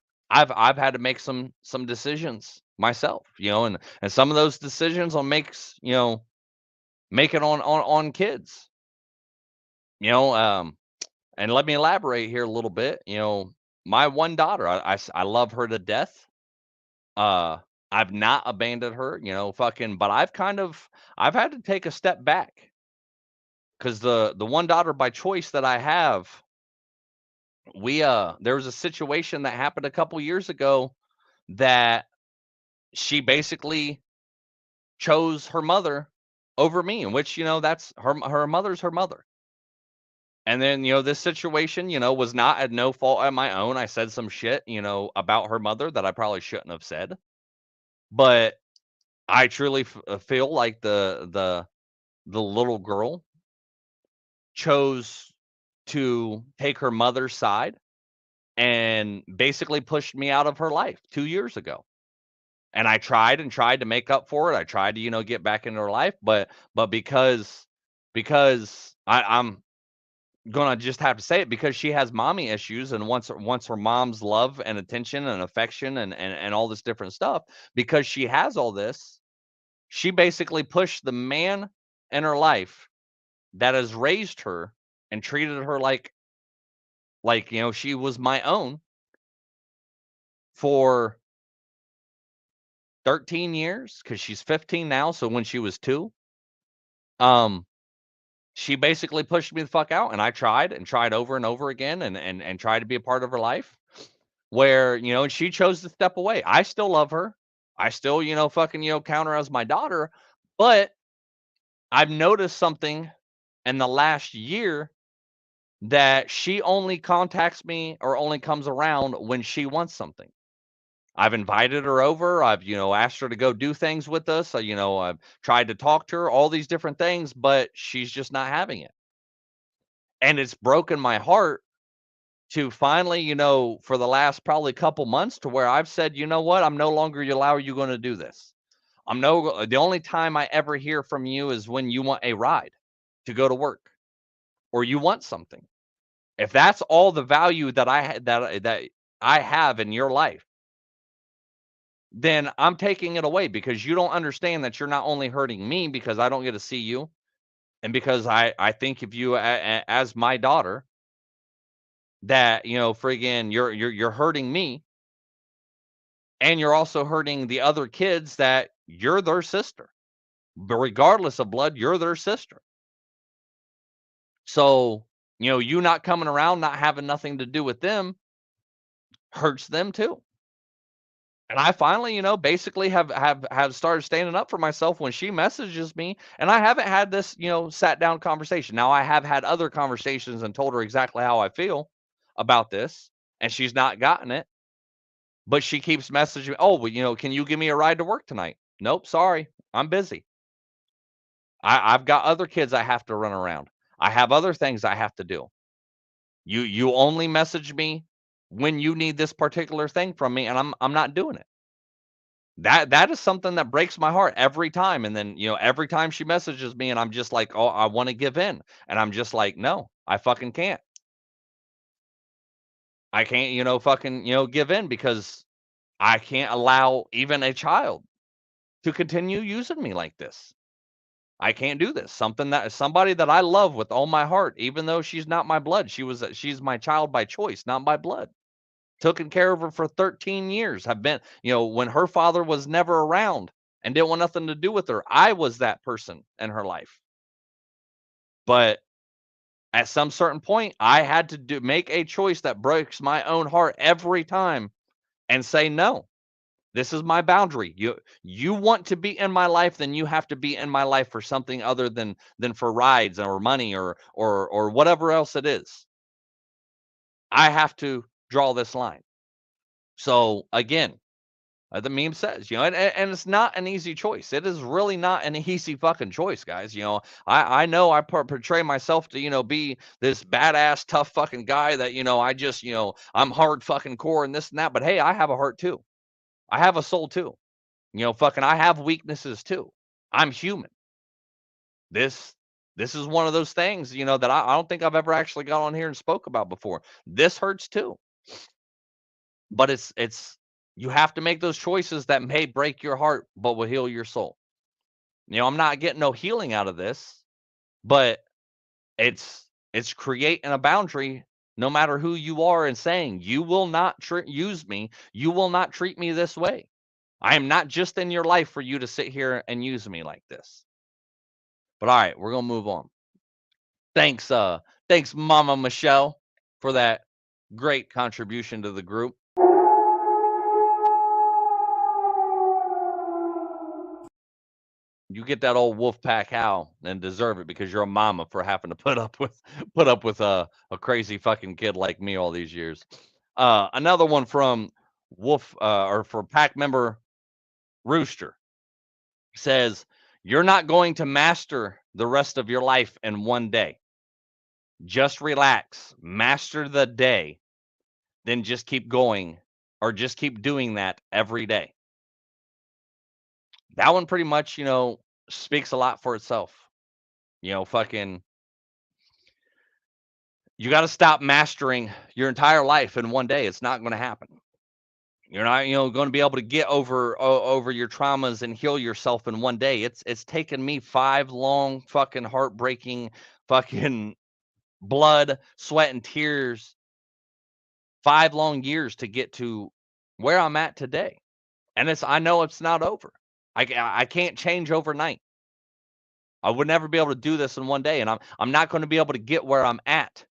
had to make some decisions myself, and some of those decisions on make it on kids. And let me elaborate here a little bit. My one daughter, I love her to death. I've not abandoned her, but I've had to take a step back, because the one daughter by choice that I have, there was a situation that happened a couple years ago that she basically chose her mother over me, in which, that's her mother's her mother. And then, this situation, was not at no fault of my own. I said some shit, about her mother that I probably shouldn't have said. But I truly feel like the little girl chose to take her mother's side and basically pushed me out of her life 2 years ago. And I tried to make up for it. I tried to, get back into her life, but because I'm gonna just have to say it, because she has mommy issues and wants her mom's love and attention and affection and all this different stuff. Because she has all this, she basically pushed the man in her life that has raised her and treated her like she was my own, for 13 years because she's 15 now. So when she was 2, she basically pushed me the fuck out, and I tried over and over again and tried to be a part of her life where, and she chose to step away. I still love her. I still, fucking, count her as my daughter, but I've noticed something in the last year that she only contacts me or only comes around when she wants something. I've invited her over. I've, asked her to go do things with us. I've tried to talk to her, all these different things, but she's just not having it. And it's broken my heart to finally, for the last probably couple months to where I've said, you know what? I'm no longer allow you going to do this. The only time I ever hear from you is when you want a ride to go to work or you want something. If that's all the value that I have in your life, then I'm taking it away because you don't understand that you're not only hurting me because I don't get to see you, and because I think of you as my daughter, that friggin' you're hurting me, and you're also hurting the other kids that you're their sister. But regardless of blood, you're their sister. So, you not coming around, not having nothing to do with them hurts them too. And I finally, basically have started standing up for myself when she messages me, and I haven't had this, sat down conversation. Now I have had other conversations and told her exactly how I feel about this, and she's not gotten it. But she keeps messaging, "Oh, well, can you give me a ride to work tonight?" Nope, sorry, I'm busy. I've got other kids I have to run around. I have other things I have to do. You only message me when you need this particular thing from me, and I'm not doing it. That is something that breaks my heart every time. And then, every time she messages me and I'm just like, "Oh, I want to give in." And I'm just like, "No, I fucking can't. I can't, fucking, give in because I can't allow even a child to continue using me like this. I can't do this. Somebody that I love with all my heart, even though she's not my blood. She's my child by choice, not by blood. Taken care of her for 13 years. Have been, when her father was never around and didn't want nothing to do with her, I was that person in her life. But at some certain point, I had to make a choice that breaks my own heart every time and say, no, this is my boundary. You want to be in my life, then you have to be in my life for something other than for rides or money or whatever else it is. I have to draw this line. So again, the meme says, and it's not an easy choice. It is really not an easy fucking choice, guys. I know I portray myself to, be this badass, tough fucking guy that, I just, I'm hard fucking core and this and that. But hey, I have a heart too. I have a soul too. Fucking, I have weaknesses too. I'm human. This is one of those things, that I don't think I've ever actually got on here and spoke about before. This hurts too. But it's you have to make those choices that may break your heart, but will heal your soul. I'm not getting no healing out of this, but it's creating a boundary no matter who you are and saying, you will not use me. You will not treat me this way. I am not just in your life for you to sit here and use me like this. But all right, we're going to move on. Thanks, Mama Michelle, for that great contribution to the group. You get that old Wolfpack howl and deserve it because you're a mama for having to put up with a crazy fucking kid like me all these years. Another one from Wolf or for pack member Rooster says, "You're not going to master the rest of your life in one day. Just relax, master the day, then just keep going or just keep doing that every day." That one pretty much, speaks a lot for itself. Fucking, you got to stop mastering your entire life in one day. It's not going to happen. You're not, going to be able to get over your traumas and heal yourself in one day. It's taken me 5 long fucking heartbreaking fucking blood, sweat, and tears, 5 long years to get to, where I'm at today. And I know it's not over. I can't change overnight. I would never be able to do this in one day, and I'm not going to be able to get where I'm at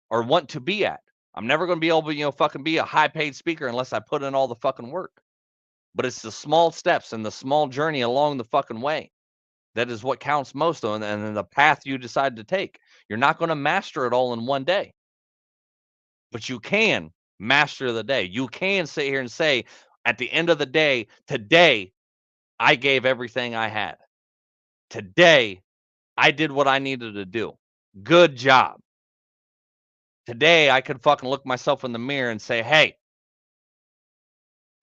or want to be at. I'm never going to be able to, fucking be a high-paid speaker unless I put in all the fucking work. But it's the small steps and the small journey along the fucking way that is what counts most on, and the path you decide to take. You're not going to master it all in one day, but you can master the day. You can sit here and say, at the end of the day, today, I gave everything I had. Today, I did what I needed to do. Good job. Today, I could fucking look myself in the mirror and say, hey,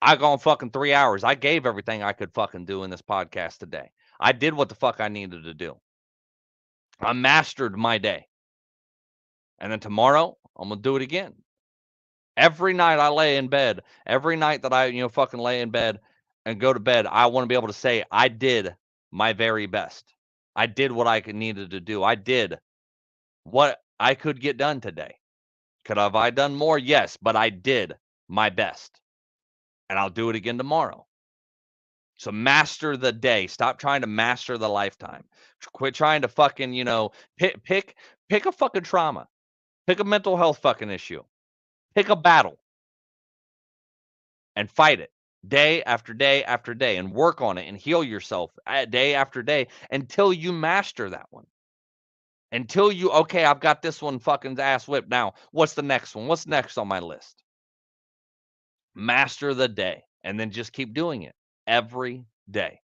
I gone fucking 3 hours. I gave everything I could fucking do in this podcast today. I did what the fuck I needed to do. I mastered my day. And then tomorrow, I'm going to do it again. Every night I lay in bed, every night that I, fucking lay in bed and go to bed, I want to be able to say, I did my very best. I did what I needed to do. I did what I could get done today. Could have I done more? Yes, but I did my best. And I'll do it again tomorrow. So master the day. Stop trying to master the lifetime. Quit trying to fucking, pick a fucking trauma. Pick a mental health fucking issue. Pick a battle. And fight it day after day after day, and work on it and heal yourself day after day until you master that one. Until you, okay, I've got this one fucking ass whipped. Now, what's the next one? What's next on my list? Master the day, and then just keep doing it every day.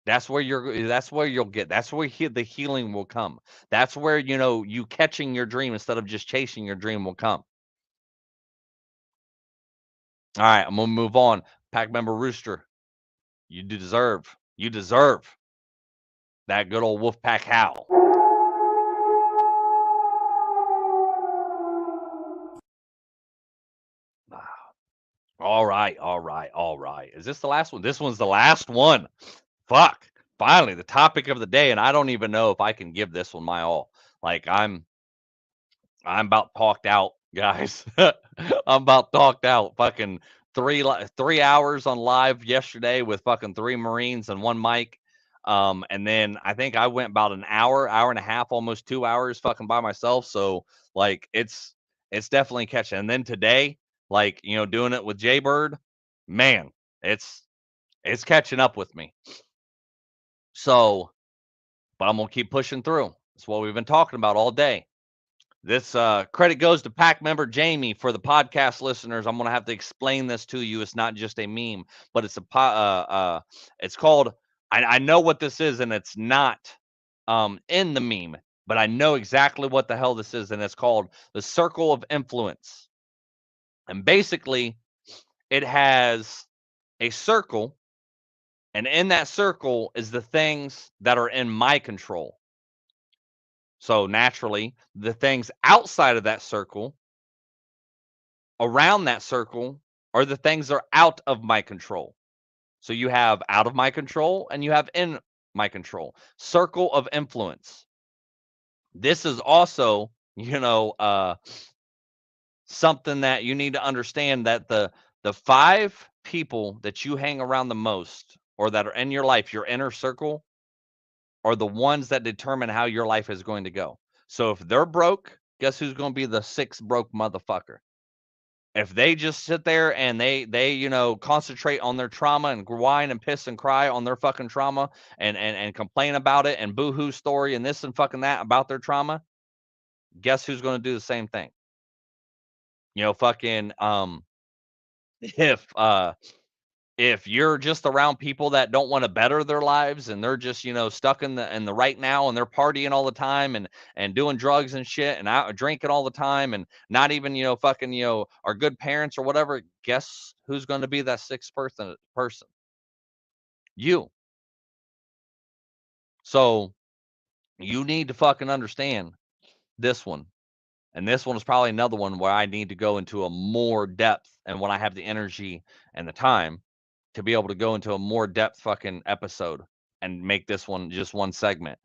That's where you'll get. That's where the healing will come. That's where, you catching your dream instead of just chasing your dream will come. All right, I'm going to move on. Pack member Rooster, you deserve that good old Wolfpack howl. All right. Is this the last one? This one's the last one. Fuck. Finally, the topic of the day, and I don't even know if I can give this one my all. Like, I'm about talked out, guys. I'm about talked out. Fucking 3 hours on live yesterday with fucking 3 Marines and 1 mic. And then I think I went about an hour and a half, almost 2 hours fucking by myself. So like it's definitely catching. And then today, like, doing it with Jaybird, man, it's catching up with me. So, but I'm gonna keep pushing through. That's what we've been talking about all day. This credit goes to PAC member Jamie. For the podcast listeners, I'm gonna have to explain this to you. It's not just a meme, but it's it's called. I know what this is, and it's not in the meme, but I know exactly what the hell this is, and it's called the Circle of Influence. And basically, it has a circle, and in that circle is the things that are in my control. So naturally, the things outside of that circle, around that circle, are the things that are out of my control. So you have out of my control and you have in my control. Circle of influence. This is also, something that you need to understand, that the 5 people that you hang around the most, or that are in your life, your inner circle, are the ones that determine how your life is going to go. So if they're broke, guess who's going to be the 6th broke motherfucker? If they just sit there and they concentrate on their trauma and whine and piss and cry on their fucking trauma and complain about it and boo-hoo story and this and fucking that about their trauma, guess who's going to do the same thing? If you're just around people that don't want to better their lives and they're just, stuck in the right now, and they're partying all the time and doing drugs and shit and out drinking all the time and not even, are good parents or whatever, guess who's going to be that 6th person? You. So you need to fucking understand this one. And this one is probably another one where I need to go into a more depth, and when I have the energy and the time to be able to go into a more depth fucking episode and make this one just one segment.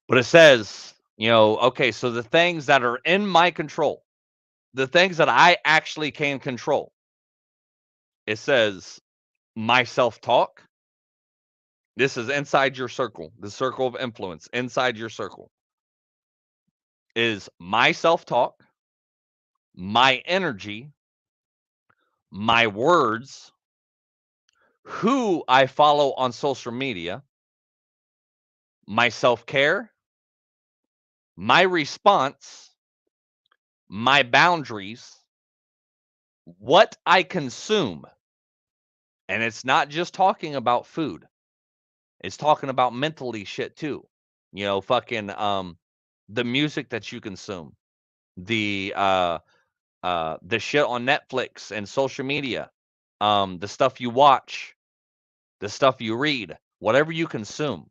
But it says, okay, so the things that are in my control, the things that I actually can control, it says my self-talk. This is inside your circle, the circle of influence. Inside your circle is my self-talk, my energy, my words, who I follow on social media, my self-care, my response, my boundaries, what I consume. And it's not just talking about food. It's talking about mentally shit too. You know, fucking the music that you consume, the shit on Netflix and social media, the stuff you watch, the stuff you read, whatever you consume.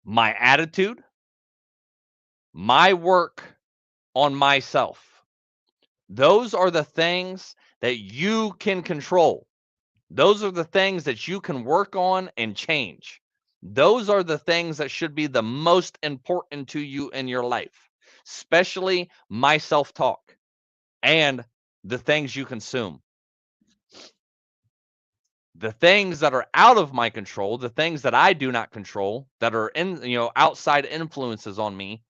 My attitude, my work on myself. Those are the things that you can control. Those are the things that you can work on and change. Those are the things that should be the most important to you in your life, especially my self-talk and the things you consume. The things that are out of my control, the things that I do not control, that are outside influences on me,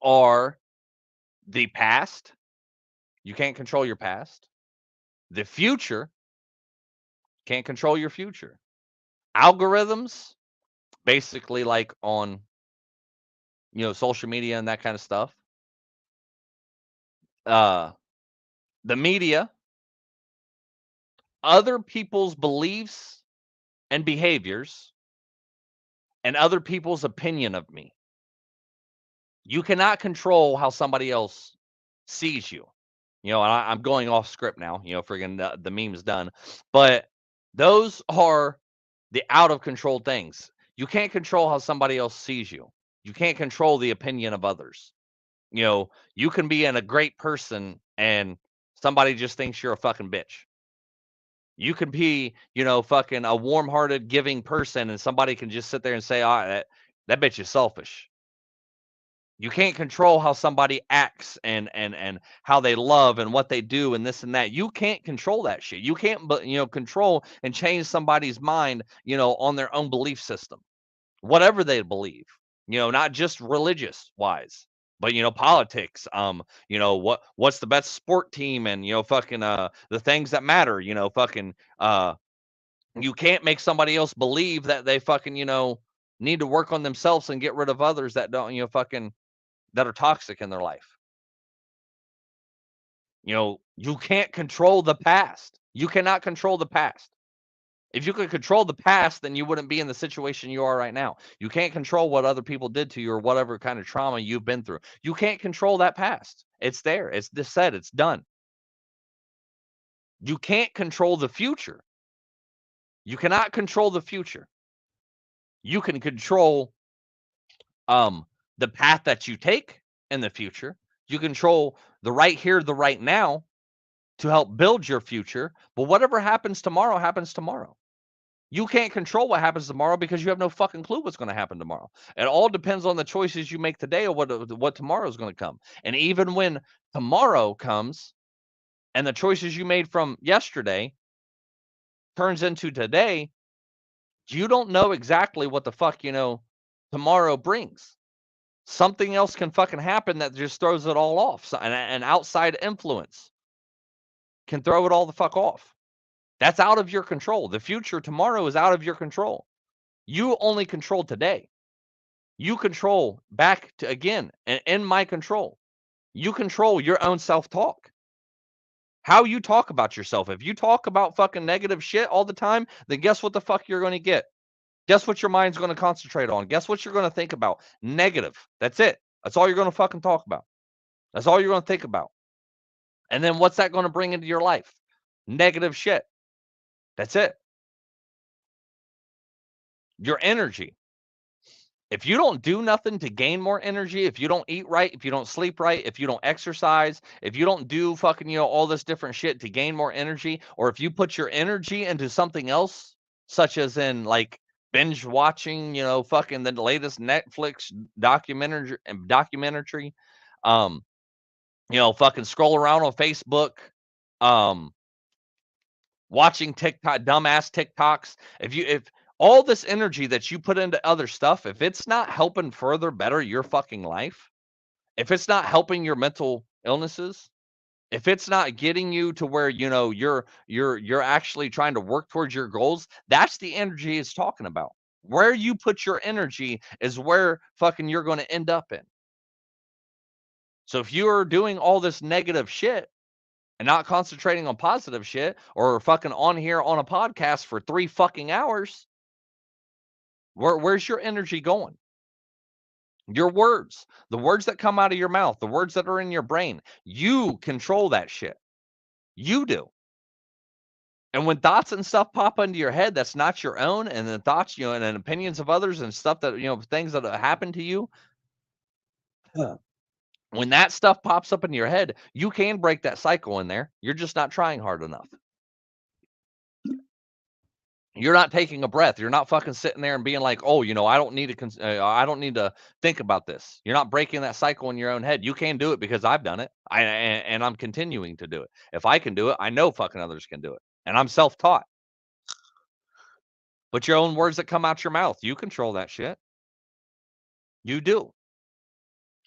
are the past. You can't control your past. The future, can't control your future. Algorithms, basically like on social media and that kind of stuff. The media, other people's beliefs and behaviors, and other people's opinion of me. You cannot control how somebody else sees you. And I'm going off script now, friggin' the meme's done. But those are the out of control things. You can't control how somebody else sees you. You can't control the opinion of others. You can be a great person and somebody just thinks you're a fucking bitch. You can be, fucking a warm-hearted, giving person, and somebody can just sit there and say, that bitch is selfish. You can't control how somebody acts and how they love and what they do and this and that. You can't control that shit. You can't, control and change somebody's mind, on their own belief system, whatever they believe, not just religious wise, but, politics, what's the best sport team and, fucking, the things that matter, fucking, you can't make somebody else believe that they fucking, need to work on themselves and get rid of others that don't, fucking, that are toxic in their life. You can't control the past. You cannot control the past. If you could control the past, then you wouldn't be in the situation you are right now. You can't control what other people did to you or whatever kind of trauma you've been through. You can't control that past. It's there. It's just said. It's done. You can't control the future. You cannot control the future. You can control the path that you take in the future. You control the right here, the right now to help build your future. But whatever happens tomorrow happens tomorrow. You can't control what happens tomorrow because you have no fucking clue what's going to happen tomorrow. It all depends on the choices you make today or what tomorrow is going to come. And even when tomorrow comes and the choices you made from yesterday turns into today, you don't know exactly what the fuck, tomorrow brings. Something else can fucking happen that just throws it all off. So, an outside influence can throw it all the fuck off. That's out of your control. The future tomorrow is out of your control. You only control today. You control back to again and in my control. You control your own self-talk. How you talk about yourself. If you talk about fucking negative shit all the time, then guess what the fuck you're going to get? Guess what your mind's going to concentrate on? Guess what you're going to think about? Negative. That's it. That's all you're going to fucking talk about. That's all you're going to think about. And then what's that going to bring into your life? Negative shit. That's it. Your energy. If you don't do nothing to gain more energy, if you don't eat right, if you don't sleep right, if you don't exercise, if you don't do fucking, all this different shit to gain more energy, or if you put your energy into something else, such as in like binge watching, fucking the latest Netflix documentary, fucking scroll around on Facebook, watching TikTok, dumbass TikToks. If all this energy that you put into other stuff, if it's not helping further better your fucking life, if it's not helping your mental illnesses, if it's not getting you to where you're actually trying to work towards your goals, that's the energy it's talking about. Where you put your energy is where fucking you're going to end up in. So if you're doing all this negative shit and not concentrating on positive shit, or fucking on here on a podcast for 3 fucking hours, where's your energy going? Your words, the words that come out of your mouth, the words that are in your brain, you control that shit. You do. And when thoughts and stuff pop into your head that's not your own, and the thoughts, and opinions of others and stuff that, things that happen to you, when that stuff pops up in your head, you can break that cycle in there. You're just not trying hard enough. You're not taking a breath. You're not fucking sitting there and being like, oh, I don't need to think about this. You're not breaking that cycle in your own head. You can do it because I've done it. And I'm continuing to do it. If I can do it, I know fucking others can do it. And I'm self-taught. But your own words that come out your mouth, you control that shit. You do.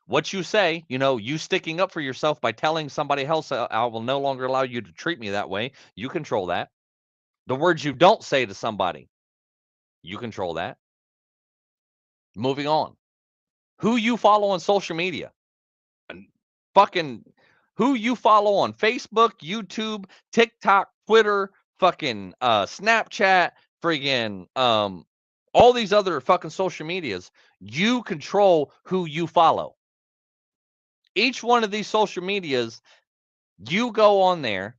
What you say, you sticking up for yourself by telling somebody else, I will no longer allow you to treat me that way. You control that. The words you don't say to somebody, you control that. Moving on. Who you follow on social media. Fucking who you follow on Facebook, YouTube, TikTok, Twitter, fucking Snapchat, friggin' all these other fucking social medias. You control who you follow. Each one of these social medias, you go on there,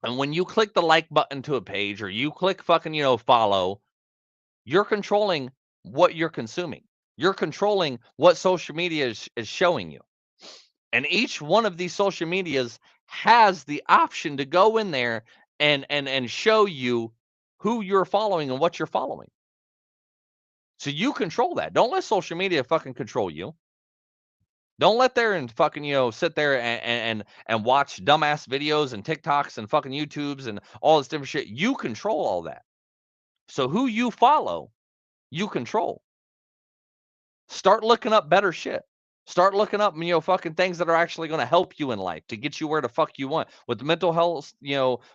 and when you click the like button to a page, or you click fucking, follow, you're controlling what you're consuming. You're controlling what social media is showing you. And each one of these social medias has the option to go in there and show you who you're following and what you're following. So you control that. Don't let social media fucking control you. Don't let there and fucking, sit there and watch dumbass videos and TikToks and fucking YouTubes and all this different shit. You control all that. So who you follow, you control. Start looking up better shit. Start looking up, fucking things that are actually going to help you in life to get you where the fuck you want. With mental health,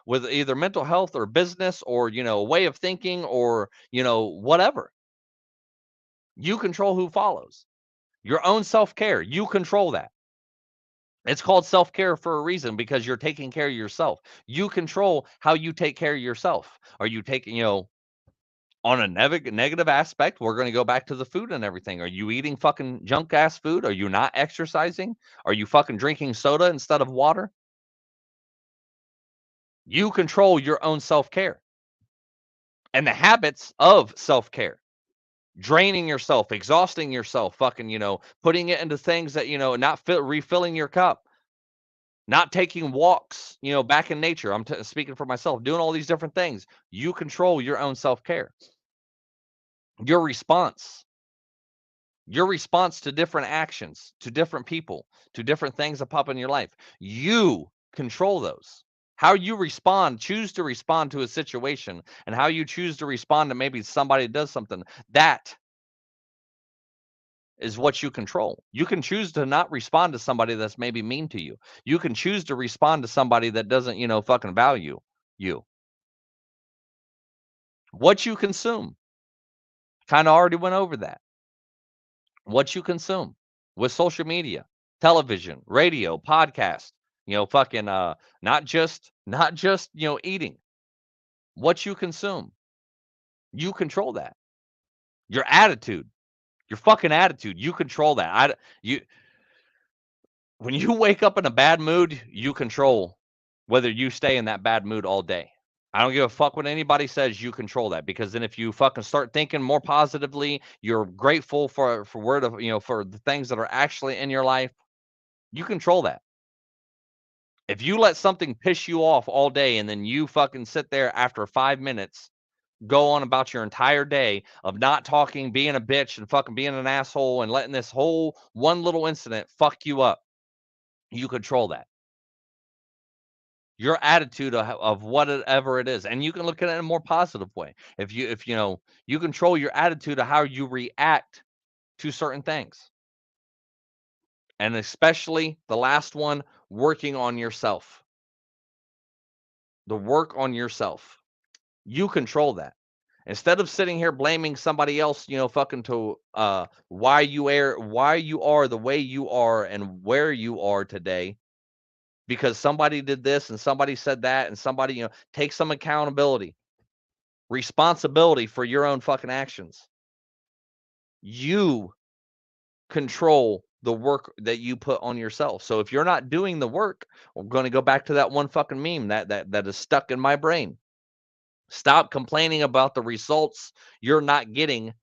with either mental health or business or, way of thinking or, whatever. You control who follows. Your own self-care, you control that. It's called self-care for a reason, because you're taking care of yourself. You control how you take care of yourself. Are you taking, on a negative aspect, we're going to go back to the food and everything. Are you eating fucking junk ass food? Are you not exercising? Are you fucking drinking soda instead of water? You control your own self-care and the habits of self-care. Draining yourself, exhausting yourself, fucking, putting it into things that, not refilling your cup, not taking walks, back in nature. I'm speaking for myself, doing all these different things. You control your own self-care. Your response to different actions, to different people, to different things that pop in your life. You control those. How you choose to respond to a situation, and how you choose to respond to maybe somebody does something, that is what you control. You can choose to not respond to somebody that's maybe mean to you. You can choose to respond to somebody that doesn't, fucking value you. What you consume. Kind of already went over that. What you consume with social media, television, radio, podcast, fucking not just eating. What you consume. You control that. Your attitude. Your fucking attitude. You control that. When you wake up in a bad mood, you control whether you stay in that bad mood all day. I don't give a fuck what anybody says. You control that, because then if you fucking start thinking more positively, you're grateful for for the things that are actually in your life. You control that. If you let something piss you off all day, and then you fucking sit there after 5 minutes, go on about your entire day of not talking, being a bitch, and fucking being an asshole, and letting this whole one little incident fuck you up, you control that. your attitude of whatever it is. And you can look at it in a more positive way. If you know, you control your attitude of how you react to certain things. And especially the last one, working on yourself. The work on yourself. You control that. Instead of sitting here blaming somebody else, you know, fucking to why you are the way you are and where you are today, because somebody did this and somebody said that and somebody, you know, take some accountability, responsibility for your own fucking actions. You control the work that you put on yourself. So if you're not doing the work, I'm going to go back to that one fucking meme that is stuck in my brain. Stop complaining about the results you're not getting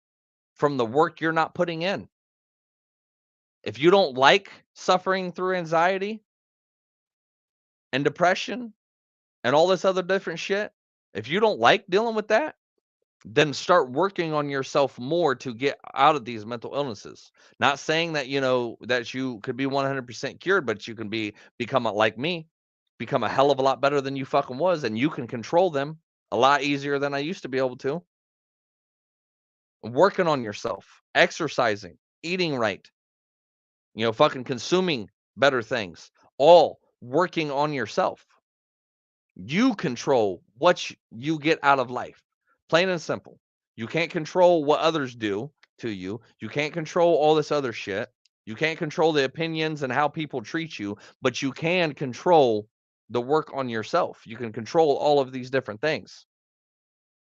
from the work you're not putting in. If you don't like suffering through anxiety and depression and all this other different shit, if you don't like dealing with that, then start working on yourself more to get out of these mental illnesses. Not saying that, you know, that you could be 100% cured, but you can become like me, become a hell of a lot better than you fucking was, and you can control them a lot easier than I used to be able to. Working on yourself, exercising, eating right, you know, fucking consuming better things, all working on yourself. You control what you get out of life. Plain and simple. You can't control what others do to you. You can't control all this other shit. You can't control the opinions and how people treat you, but you can control the work on yourself. You can control all of these different things.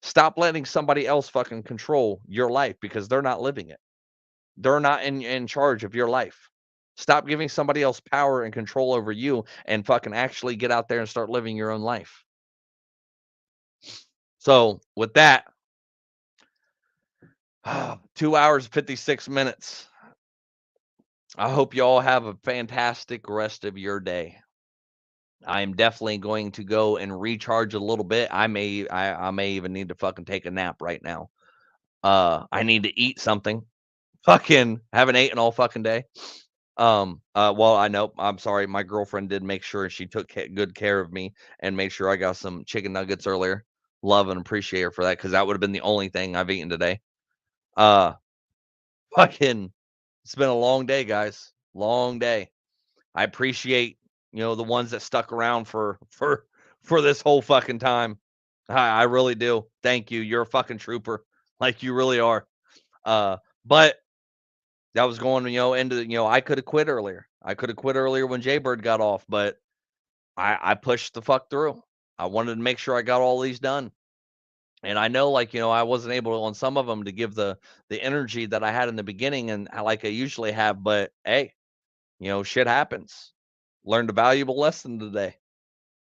Stop letting somebody else fucking control your life because they're not living it. They're not in charge of your life. Stop giving somebody else power and control over you and fucking actually get out there and start living your own life. So with that, 2 hours, 56 minutes. I hope you all have a fantastic rest of your day. I'm definitely going to go and recharge a little bit. I may even need to fucking take a nap right now. I need to eat something. Fucking haven't eaten all fucking day. Well, I know, I'm sorry. My girlfriend did make sure she took good care of me and made sure I got some chicken nuggets earlier. Love and appreciate her for that, because that would have been the only thing I've eaten today. Fucking, it's been a long day, guys. Long day. I appreciate, you know, the ones that stuck around for this whole fucking time. I really do. Thank you. You're a fucking trooper. Like, you really are. But that was going, you know, into, you know, I could have quit earlier. I could have quit earlier when Jaybird got off, but I pushed the fuck through. I wanted to make sure I got all these done. And I know, like, you know, I wasn't able to, on some of them, to give the energy that I had in the beginning and like I usually have, but hey, you know, shit happens. Learned a valuable lesson today.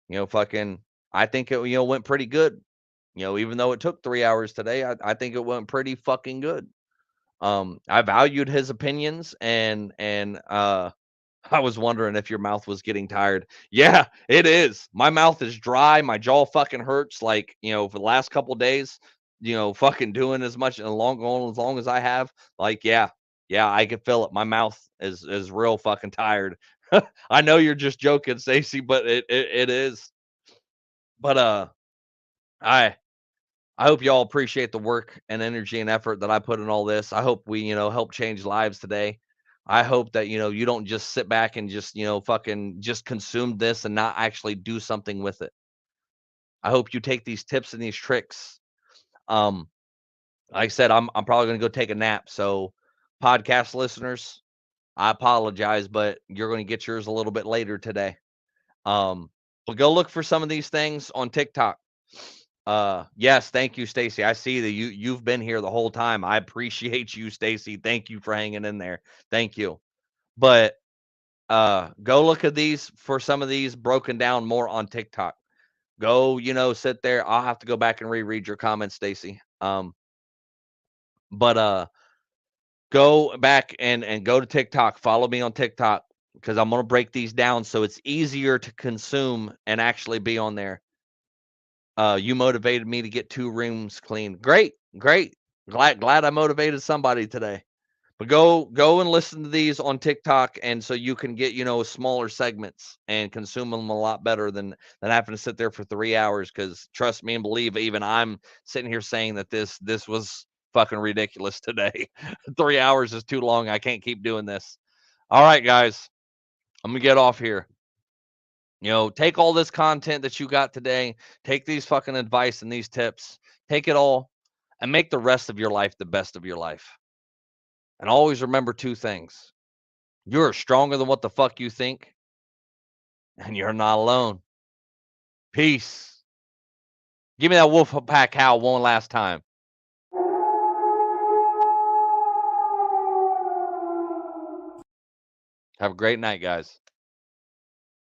You know, fucking, I think it, you know, went pretty good. You know, even though it took 3 hours today, I think it went pretty fucking good. I valued his opinions, and I was wondering if your mouth was getting tired. Yeah, it is. My mouth is dry. My jaw fucking hurts. Like, you know, for the last couple days, you know, fucking doing as much and going as long as I have. Like, yeah, I can feel it. My mouth is real fucking tired. I know you're just joking, Stacey, but it is. But I hope y'all appreciate the work and energy and effort that I put in all this. I hope we, you know, help change lives today. I hope that, you know, you don't just sit back and just, you know, fucking just consume this and not actually do something with it. I hope you take these tips and these tricks. Like I said, I'm probably going to go take a nap. So podcast listeners, I apologize, but you're going to get yours a little bit later today. But go look for some of these things on TikTok. Yes, thank you, Stacy. I see that you've been here the whole time. I appreciate you, Stacy. Thank you for hanging in there. Thank you. But go look at these, for some of these broken down more on TikTok. Go, you know, sit there. I'll have to go back and reread your comments, Stacy. But go back and go to TikTok. Follow me on TikTok, because I'm gonna break these down so it's easier to consume and actually be on there. You motivated me to get 2 rooms clean. Great. Glad I motivated somebody today. But go and listen to these on TikTok, and so you can get, smaller segments and consume them a lot better than having to sit there for 3 hours. Because trust me and believe, even I'm sitting here saying that this was fucking ridiculous today. 3 hours is too long. I can't keep doing this. All right, guys, I'm gonna get off here. Take all this content that you got today, take these fucking advice and these tips, take it all, and make the rest of your life the best of your life. And always remember 2 things. You're stronger than what the fuck you think, and you're not alone. Peace. Give me that wolf pack howl one last time. Have a great night, guys.